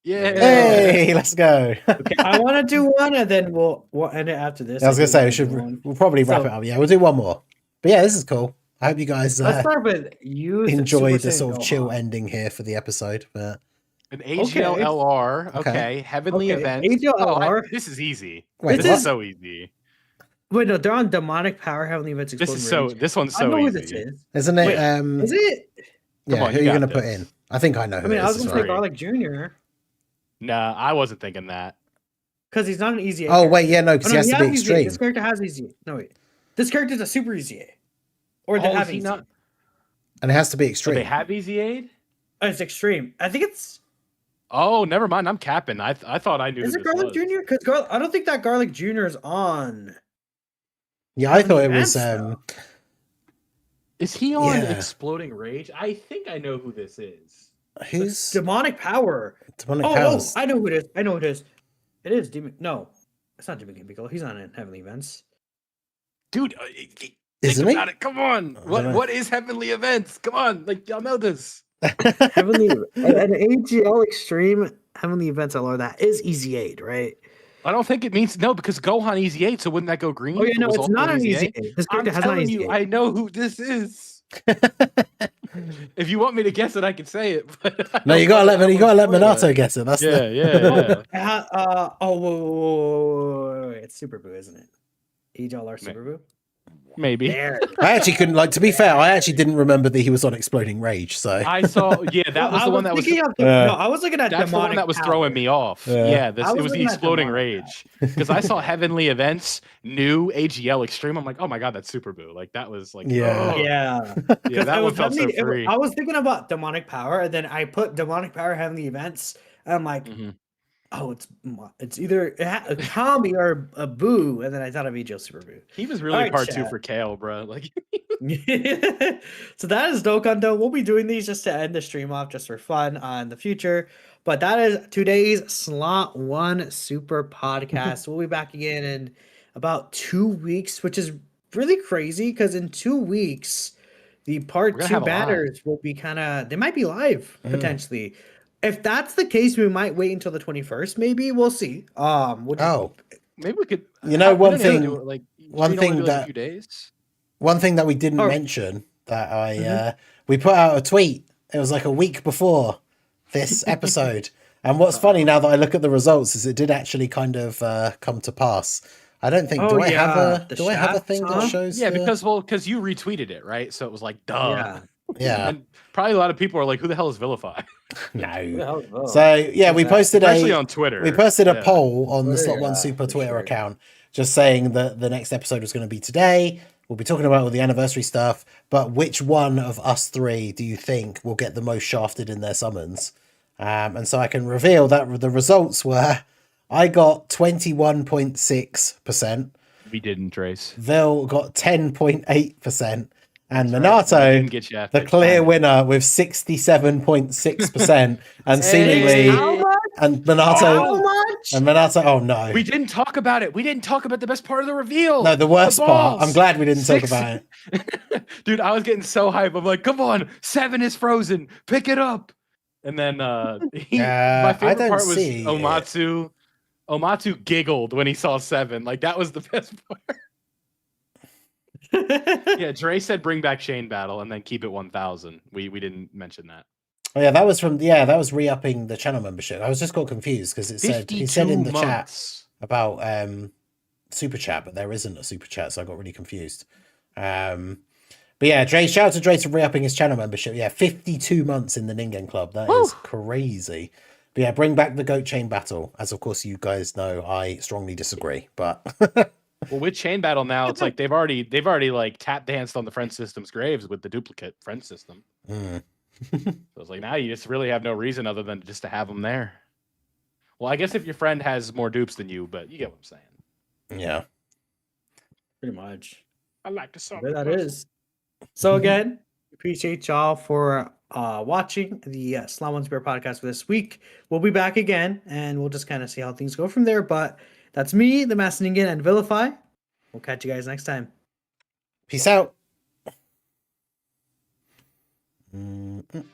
Yeah. Hey, let's go. Okay, I want to do one, and then we'll end it after this. I was gonna say one. we'll probably wrap So- it up. Yeah, we'll do one more. But yeah, this is cool. I hope you guys Let's start with you. enjoy the sort of chill ending here for the episode. But An AGLLR. Okay. Okay. Heavenly Okay, events. AGLLR. This is easy. wait, This what? is so easy. Wait, no, they're on demonic power heavenly events. This Exploding is so. Rage. This one's I so know who easy. this is. Isn't it? Wait, Is it? Yeah, Come on, who are you you got gonna put this. in? I think I know who I mean, it I is. was as gonna say well. Garlic Jr. Nah, I wasn't thinking that. because he's not an easy. Oh wait, yeah, no, because Oh, he no, has to be EZA. extreme. This character has easy. No wait, this character's a super easy. Or they Oh, have is he easy. not? And it has to be So extreme. they have easy aid? Oh, it's extreme. I think it's. Oh, never mind. I'm capping. I thought I knew. Is who it this Garlic was. Jr.? Because I don't think that Garlic Jr. is on. Yeah, I thought it was Advanced, Is he on Yeah. Exploding Rage? I think I know who this is. who's Demonic Power. demonic Oh, powers. I know who it is. I know who it is. It is Demon. No, it's not Demon Piccolo. He's on Heavenly Events. Dude, think Isn't he? about it. Come on. don't know. What is Heavenly Events? Come on. Like, y'all know this. Heavenly an AGL Extreme Heavenly Events LR. That is Easy Aid, right? I don't think it means no because Gohan Easy 8, so wouldn't that go green? Oh yeah, if it no, was it's also not an Easy Easy 8? Aid. This I'm character has not telling Easy you, Aid. I know who this is. If you want me to guess it, I can say it. But I No, you don't gotta let wanna spoil Minato it. guess it. That's Yeah, the... yeah. Whoa, it's Super Boo, isn't it? AGLR Super Boo. Maybe. There. I actually couldn't to be fair, I actually didn't remember that he was on Exploding Rage, so I saw. Yeah, that was the one that was. thinking of Yeah. no, I was looking at That's the one Demonic that was Power. throwing me off. Yeah. Yeah, this I it was was the looking at Exploding Demonic Rage because I saw Heavenly Events new AGL Extreme. I'm like, oh my god, that's Super Boo. Like that was like, Yeah. oh. Yeah. yeah, that It one was felt so Heavenly- free. I was thinking about Demonic Power, and then I put Demonic Power Heavenly Events, and I'm like, Mhm. oh, it's either a Tommy or a Boo, and then I thought of AGL Super Boo. He was really Alright, part 2 chat. for Kale, bro. Like, So that is Dokkan Do. We'll be doing these just to end the stream off, just for fun in the future. But that is today's Slot 1 Super Podcast. We'll be back again in about 2 weeks, which is really crazy because in 2 weeks, the part We're gonna 2 have a lot. banners will be they might be live potentially. If that's the case, we might wait until the 21st. Maybe we'll see. Oh, maybe we could. You know, we one don't have to thing- do it, like one we don't wanna thing do it in that- a few days. one thing that we didn't Oh. mention that we put out a tweet. It was like a week before this episode. And what's funny now that I look at the results is it did actually kind of come to pass. I don't think. Oh, Do I have yeah, the a shaft, thing huh? that shows? Yeah, the- because you retweeted it, right? So it was like, duh. Yeah. yeah, And probably a lot of people are like, who the hell is Vilify? no. So yeah, we Who's that? posted Especially a on Twitter. we posted a Yeah. poll on the Twitter, Slot One yeah, Super for Twitter sure. account, just saying that the next episode was going to be today. We'll be talking about all the anniversary stuff, but which one of us three do you think will get the most shafted in their summons? And so I can reveal that the results were: I got 21.6%, We didn't, Trace. Vil got 10.8%, and We Minato, didn't get you the clear winner, with 67.6%, and seemingly, How much? and Minato, How much? and Minato. Oh no! We didn't talk about it. We didn't talk about the best part of the reveal. No, the worst part. balls. I'm glad we didn't talk Six- about it. Dude, I was getting so hype. I'm like, come on, 7 is frozen. Pick it up. And then my I favorite don't part was see it. Omatsu. Omatsu giggled when he saw 7. Like that was the best part. Yeah, Dre said bring back Shane Battle and then keep it 1,000. We didn't mention that. Oh yeah, that was re-upping the channel membership. I was just got confused because he said in the 52 chat months. about super chat, but there isn't a super chat, so I got really confused. But yeah, Dre, shout out to Dre for re-upping his channel membership. Yeah, 52 months in the Ningen Club. That is crazy. But yeah, bring back the Goat Chain Battle. As of course you guys know, I strongly disagree. But Well, with chain battle now, it's like they've already like tap danced on the friend system's graves with the duplicate friend system. Mm. So it's like now you just really have no reason other than just to have them there. Well, I guess if your friend has more dupes than you, but you get what I'm saying. Yeah. Pretty much. I like to solve There that is. So again, appreciate y'all for watching the Slam One Spear podcast for this week. We'll be back again, and we'll just kind of see how things go from there. But that's me, the Massaningan, and Vilify. We'll catch you guys next time. Peace out. Mm-mm.